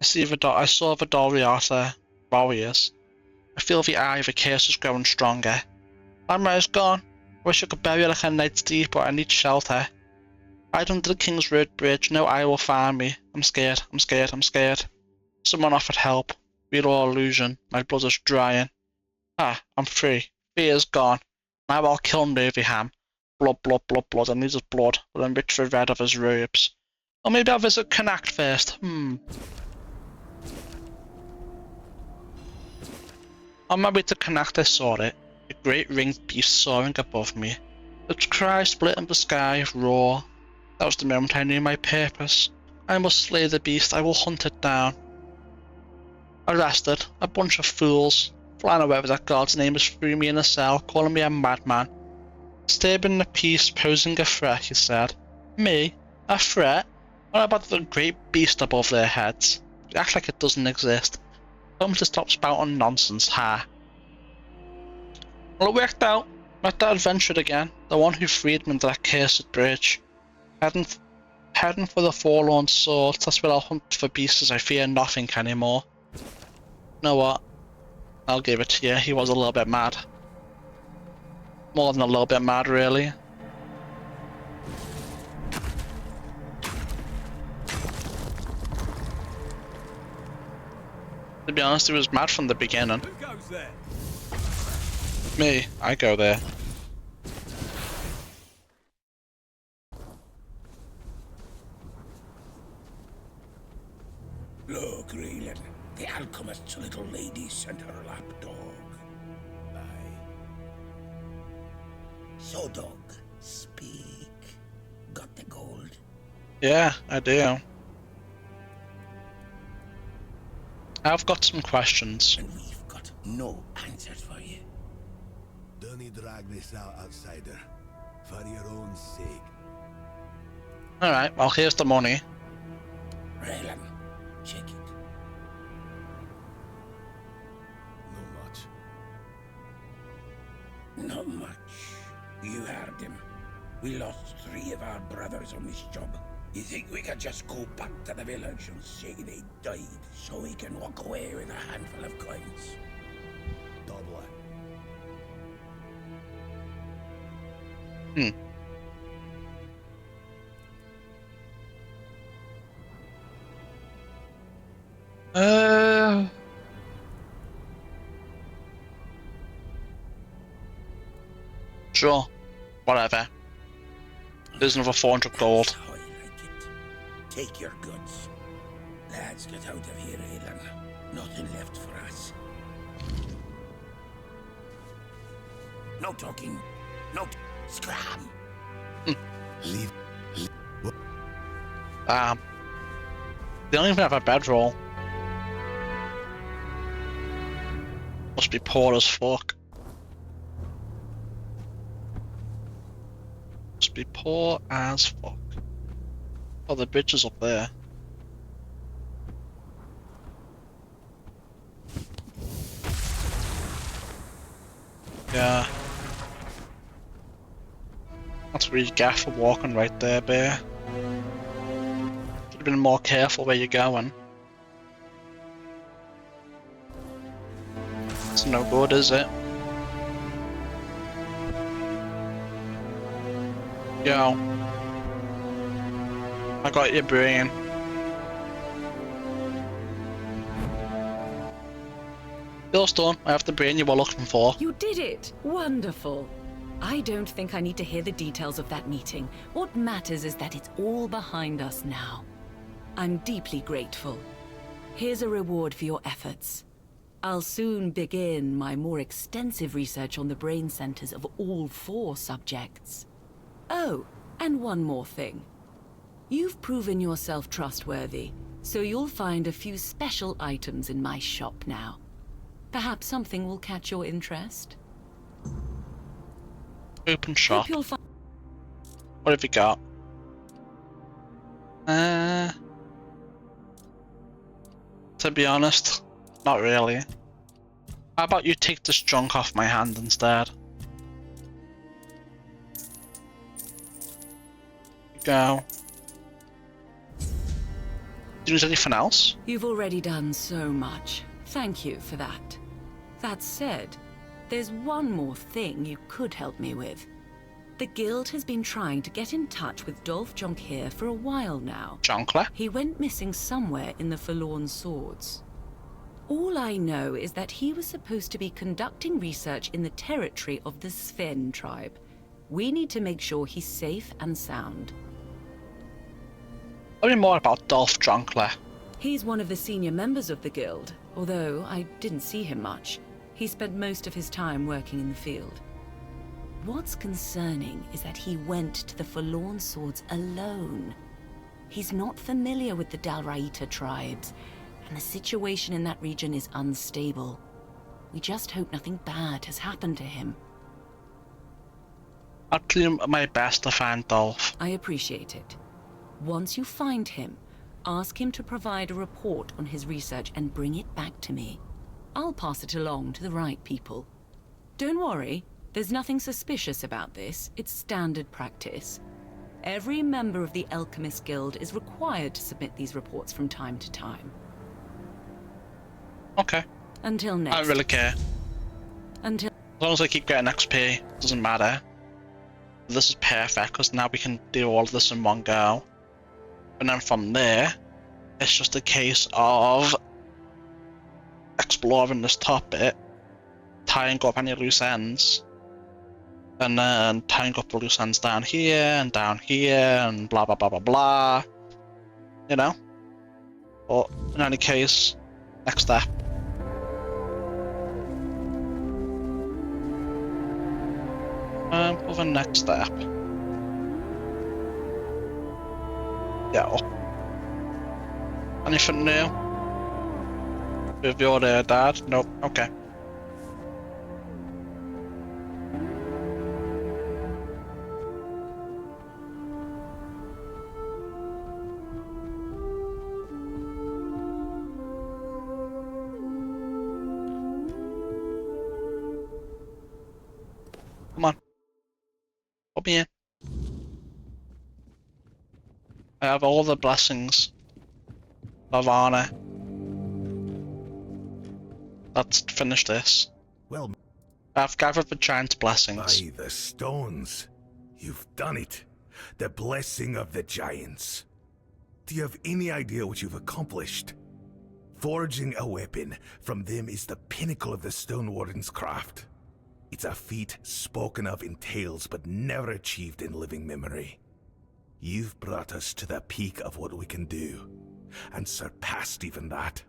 I saw the Doriata warriors. I feel the eye of the curse is growing stronger. Lamoi is gone. I wish I could bury her like a night's deep, but I need shelter. Right under the King's Road Bridge, no eye will find me. I'm scared, I'm scared, I'm scared. Someone offered help. Real or illusion. My blood is drying. Ah, I'm free. Fear is gone. Now I'll kill Nerviham. Blood, blood, blood, blood. I need his blood, but I'm rich for red of his robes. Or maybe I'll visit Connacht first. On my way to Connacht I saw it. A great ringed beast soaring above me. Its cry split in the sky, roar. That was the moment I knew my purpose. I must slay the beast, I will hunt it down. Arrested, a bunch of fools. Flying away with that god's name is threw me in a cell, calling me a madman. Disturbing the peace, posing a threat, he said. Me? A threat? What about the great beast above their heads? You act like it doesn't exist. Tell me to stop spouting nonsense, ha. Well, it worked out. Met that adventurer again, the one who freed me into that cursed bridge. Heading for the forlorn sword, that's where I'll hunt for beasts I fear nothing anymore. You know what? I'll give it to you, he was a little bit mad. More than a little bit mad, really. To be honest, he was mad from the beginning. Who goes there? Me, I go there. Look, Raylan, the alchemist's little lady sent her lapdog. Aye. So, dog, speak. Got the gold? Yeah, I do. I've got some questions. And we've got no answers for you. Don't drag this out, outsider. For your own sake. Alright, well here's the money. Raylan, check it. Not much. You heard him. We lost 3 of our brothers on this job. You think we could just go back to the village and say they died so we can walk away with a handful of coins? Double. Sure. Whatever. There's another 400 gold. That's how I like it. Take your goods. Let's get out of here, Aiden. Nothing left for us. No talking. No scram. Leave. They don't even have a bedroll. Must be poor as fuck. Must be poor as fuck. Oh, the bridge is up there. Yeah. That's what you get for walking right there, bear. Should have been more careful where you're going. It's no good, is it? Yo. I got your brain. Stone, I have the brain you were looking for. You did it! Wonderful! I don't think I need to hear the details of that meeting. What matters is that it's all behind us now. I'm deeply grateful. Here's a reward for your efforts. I'll soon begin my more extensive research on the brain centers of all 4 subjects. Oh, and one more thing. You've proven yourself trustworthy, so you'll find a few special items in my shop now. Perhaps something will catch your interest? Open shop. Hope you'll find What have you got? To be honest, not really. How about you take this junk off my hand instead? Go. Do you need anything else? You've already done so much. Thank you for that. That said, there's one more thing you could help me with. The Guild has been trying to get in touch with Dolph Jonkheer for a while now. Jonkler? He went missing somewhere in the Forlorn Swords. All I know is that he was supposed to be conducting research in the territory of the Sven tribe. We need to make sure he's safe and sound. Tell me more about Dolph Jonkler. He's one of the senior members of the Guild, although I didn't see him much. He spent most of his time working in the field. What's concerning is that he went to the Forlorn Swords alone. He's not familiar with the Dalraita tribes, and the situation in that region is unstable. We just hope nothing bad has happened to him. I'll do my best to find Dolph. I appreciate it. Once you find him, ask him to provide a report on his research and bring it back to me. I'll pass it along to the right people. Don't worry, there's nothing suspicious about this. It's standard practice. Every member of the Alchemist Guild is required to submit these reports from time to time. Okay. Until next. I don't really care. Until... As long as I keep getting XP, doesn't matter. This is perfect, because now we can do all of this in one go. And then from there, it's just a case of exploring this top bit, tying up any loose ends, and then tying up the loose ends down here, and blah blah blah blah blah. You know? But in any case, next step. For the next step. Yeah. Anything new? With your dad? Nope. Okay. Come on. Put me in. I have all the blessings of honor. Let's finish this. Well, I've gathered the giant's blessings. by the stones. You've done it. The blessing of the giants. Do you have any idea what you've accomplished? Forging a weapon from them is the pinnacle of the Stone Warden's craft. It's a feat spoken of in tales but never achieved in living memory. You've brought us to the peak of what we can do, and surpassed even that.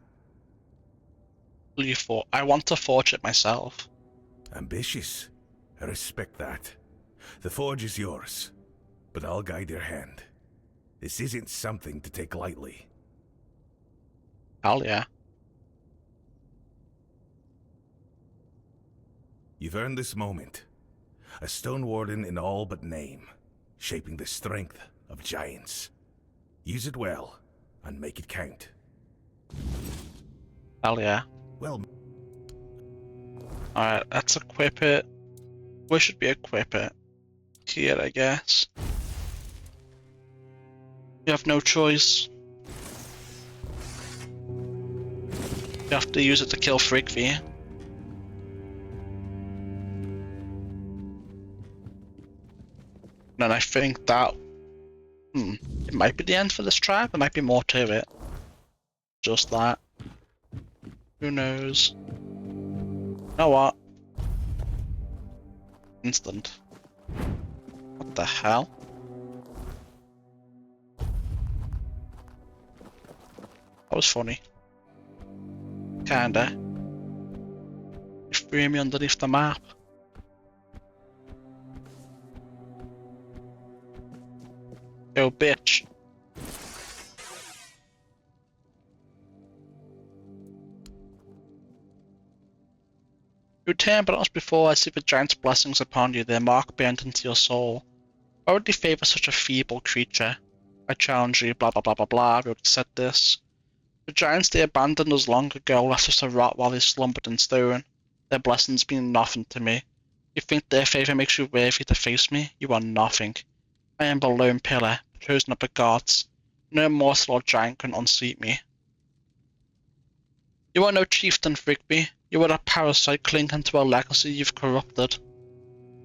I want to forge it myself. Ambitious. I respect that. The forge is yours, but I'll guide your hand. This isn't something to take lightly. Hell yeah. You've earned this moment. A Stone Warden in all but name, shaping the strength of giants. Use it well, and make it count. Hell yeah. Well... Alright, let's equip it. Where should we equip it? Here, I guess. You have no choice. You have to use it to kill Frigvi. And I think that... it might be the end for this tribe. There might be more to it. Just that. Who knows? You know what? Instant. What the hell? That was funny. Kinda. You threw me underneath the map. Yo, bitch. You turn but not before I see the giant's blessings upon you, their mark burned into your soul. Why would they favor such a feeble creature? I challenge you, blah blah blah blah blah, we already said this. The giants they abandoned us long ago left us to rot while they slumbered in stone. Their blessings mean nothing to me. You think their favor makes you worthy to face me? You are nothing. I am the lone pillar, chosen of the gods. No mortal or giant can unseat me. You are no chieftain, Frigby. You are a parasite clinging to a legacy you've corrupted.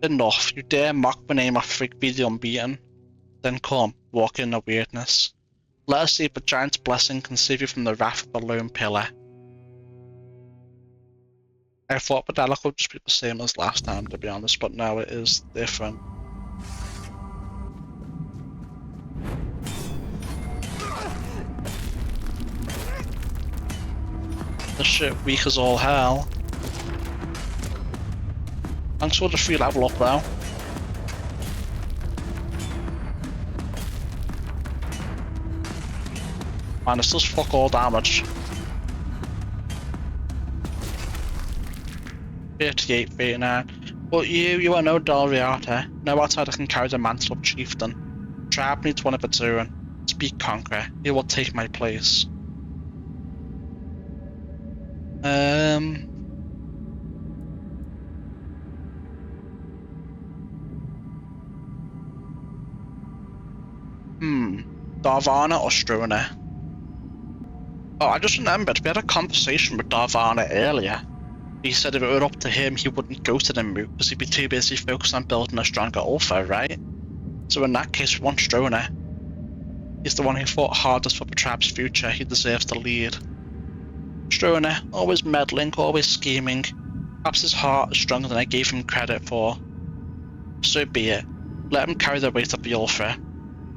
Enough, you dare mock the name of Frigby the Unbeaten. Then come, walk in the weirdness. Let us see if the giant's blessing can save you from the wrath of the lone pillar. I thought the dialogue would just be the same as last time, to be honest, but now it is different. This shit weak as all hell. Thanks for the free level up though. Man, this does fuck all damage. 38, 39. But you are no Dalriata. No outsider can carry the mantle of chieftain. Tribe needs one of its own. Speak, conqueror. You will take my place. Darvana or Struna? Oh, I just remembered, we had a conversation with Darvana earlier. He said if it were up to him, he wouldn't go to the moot because he'd be too busy focused on building a stronger Ulfa, right? So in that case, we want Struna. He's the one who fought hardest for the tribe's future. He deserves to lead. Struna, always meddling, always scheming. Perhaps his heart is stronger than I gave him credit for. So be it. Let him carry the weight of the Ulfa.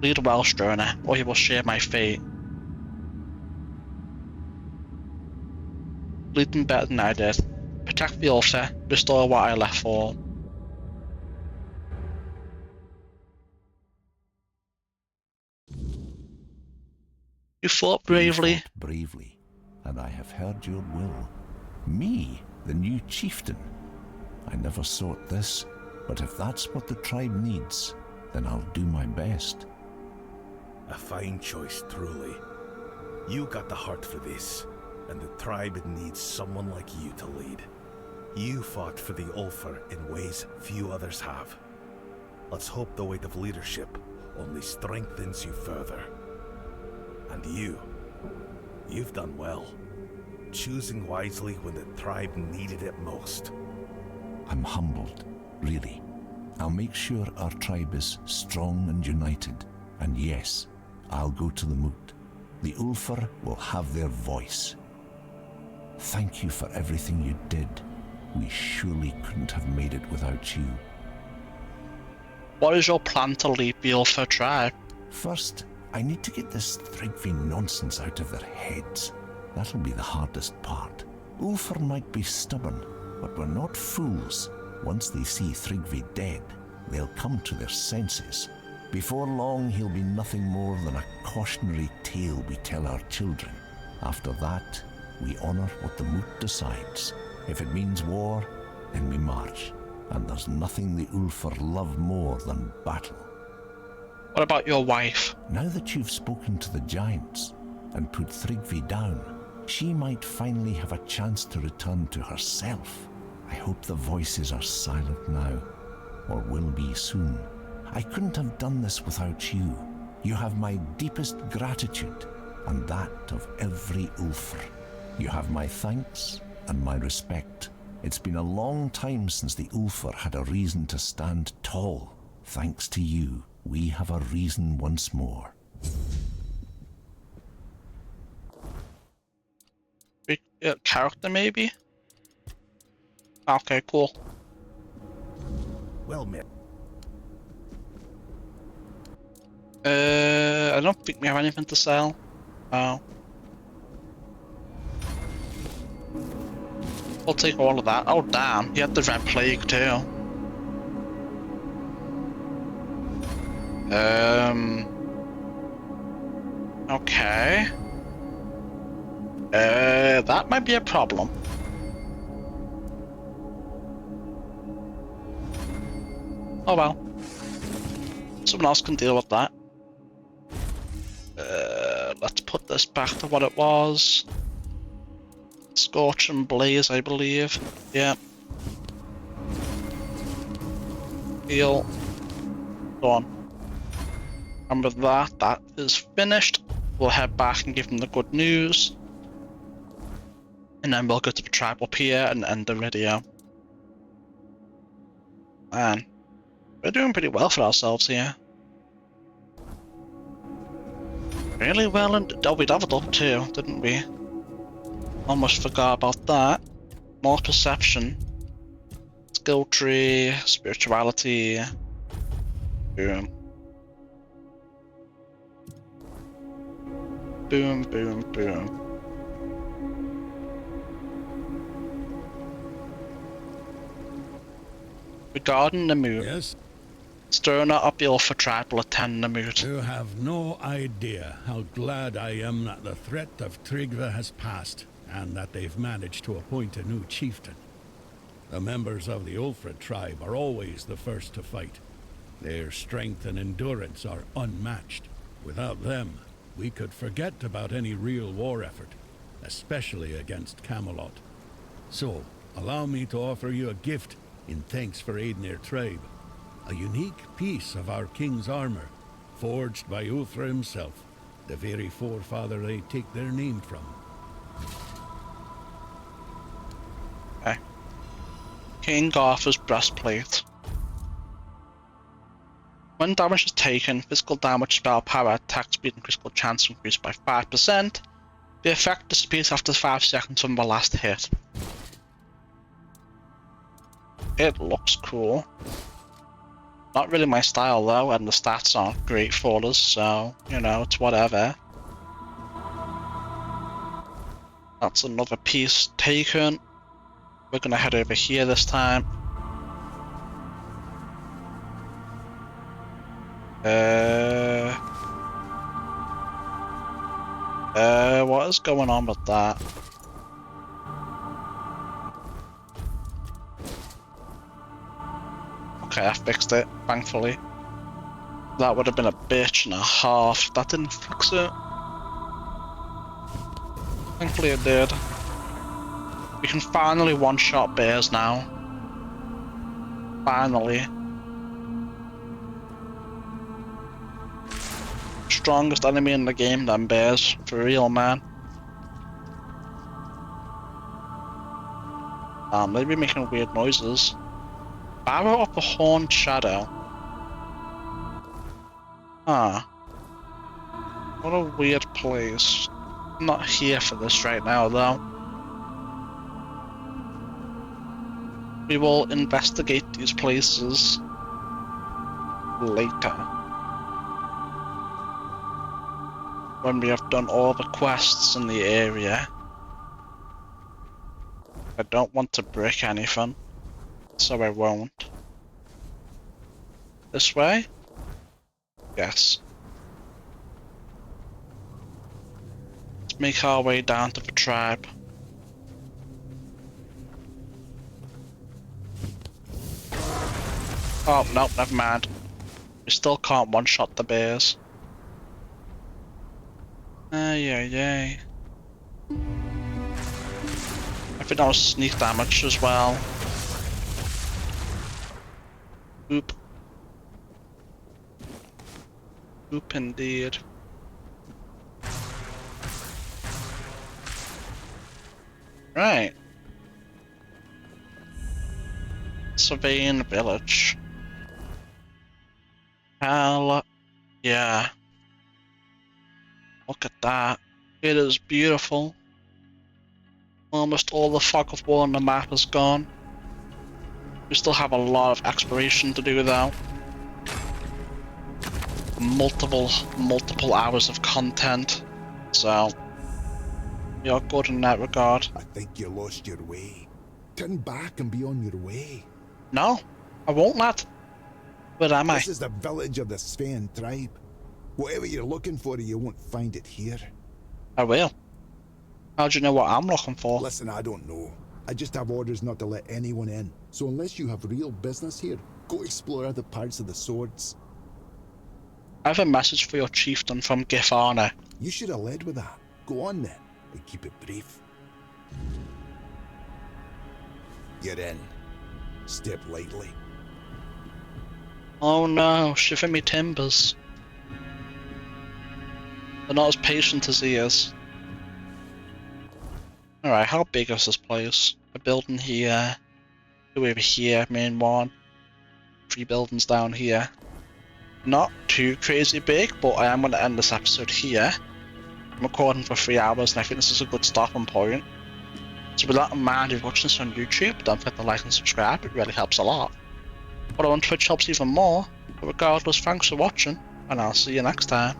Lead well, Struna, or he will share my fate. Lead them better than I did. Protect the Ulfa, restore what I left for. You fought bravely. You fought bravely, and I have heard your will. Me, the new chieftain. I never sought this, but if that's what the tribe needs, then I'll do my best. A fine choice, truly. You got the heart for this, and the tribe needs someone like you to lead. You fought for the Ulfar in ways few others have. Let's hope the weight of leadership only strengthens you further. And you've done well, choosing wisely when the tribe needed it most. I'm humbled, really. I'll make sure our tribe is strong and united, and yes, I'll go to the moot. The Ulfar will have their voice. Thank you for everything you did. We surely couldn't have made it without you. What is your plan to lead the Ulfar tribe? First, I need to get this Thrigvi nonsense out of their heads. That'll be the hardest part. Ulfar might be stubborn, but we're not fools. Once they see Thrigvi dead, they'll come to their senses. Before long, he'll be nothing more than a cautionary tale we tell our children. After that, we honor what the moot decides. If it means war, then we march. And there's nothing the Ulfar love more than battle. What about your wife? Now that you've spoken to the giants and put Thrigvi down, she might finally have a chance to return to herself. I hope the voices are silent now, or will be soon. I couldn't have done this without you. You have my deepest gratitude, and that of every Ulfar. You have my thanks and my respect. It's been a long time since the Ulfar had a reason to stand tall. Thanks to you, we have a reason once more. Character, maybe? Okay, cool. Well met. I don't think we have anything to sell. Oh. I'll take all of that. Oh damn, he had the Red Plague too. Okay. That might be a problem. Oh well. Someone else can deal with that. Let's put this back to what it was. Scorch and Blaze, I believe. Yeah. Heal. Go on. And with that, that is finished. We'll head back and give them the good news. And then we'll go to the tribe up here and end the video. Man, we're doing pretty well for ourselves here. Really well, and oh, we leveled up too, didn't we? Almost forgot about that. More perception. Skill tree, spirituality. Boom. Boom, boom, boom. Regarding the mood. Yes? Stirring up the Alpha tribe will attend the mood. You have no idea how glad I am that the threat of Tryggve has passed, and that they've managed to appoint a new chieftain. The members of the Ulfred tribe are always the first to fight. Their strength and endurance are unmatched. Without them, we could forget about any real war effort, especially against Camelot. So, allow me to offer you a gift in thanks for aiding their tribe. A unique piece of our king's armor, forged by Ulfr himself, the very forefather they take their name from. Okay. King Arthur's breastplate. When damage is taken, physical damage, spell power, attack speed, and critical chance increase by 5%. The effect disappears after 5 seconds from the last hit. It looks cool. Not really my style though, and the stats aren't great for us, so, you know, it's whatever. That's another piece taken. We're gonna head over here this time. What is going on with that? Okay, I fixed it, thankfully. That would have been a bitch and a half. That didn't fix it. Thankfully it did. We can finally one-shot bears now. Finally. Strongest enemy in the game, them bears. For real, man. They've been making weird noises. Barrow of the Horned Shadow. Ah. What a weird place. I'm not here for this right now, though. We will investigate these places later. When we have done all the quests in the area. I don't want to break anything, so I won't. This way? Yes. Let's make our way down to the tribe. Oh, no, never mind. We still can't one-shot the bears. Yay. I think that was sneak damage as well. Oop. Oop indeed. Right. Surveying the village. Hell yeah. Look at that. It is beautiful. Almost all the fog of war on the map is gone. We still have a lot of exploration to do though. Multiple hours of content. So, we are good in that regard. I think you lost your way. Turn back and be on your way. No, I won't, lad. Where am I? This is the village of the Sven tribe. Whatever you're looking for, you won't find it here. I will. How do you know what I'm looking for? Listen, I don't know. I just have orders not to let anyone in. So unless you have real business here, go explore other parts of the swords. I have a message for your chieftain from Gifana. You should have led with that. Go on then, and keep it brief. You're in. Step lightly. Oh no, shiver me timbers. They're not as patient as he is. Alright, how big is this place? A building here, two over here, main one, 3 buildings down here. Not too crazy big, but I am going to end this episode here. I'm recording for 3 hours and I think this is a good stopping point. So with that in mind, if you're watching this on YouTube, don't forget to like and subscribe, it really helps a lot. Follow on Twitch helps even more. But regardless, thanks for watching, and I'll see you next time.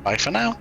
Bye for now.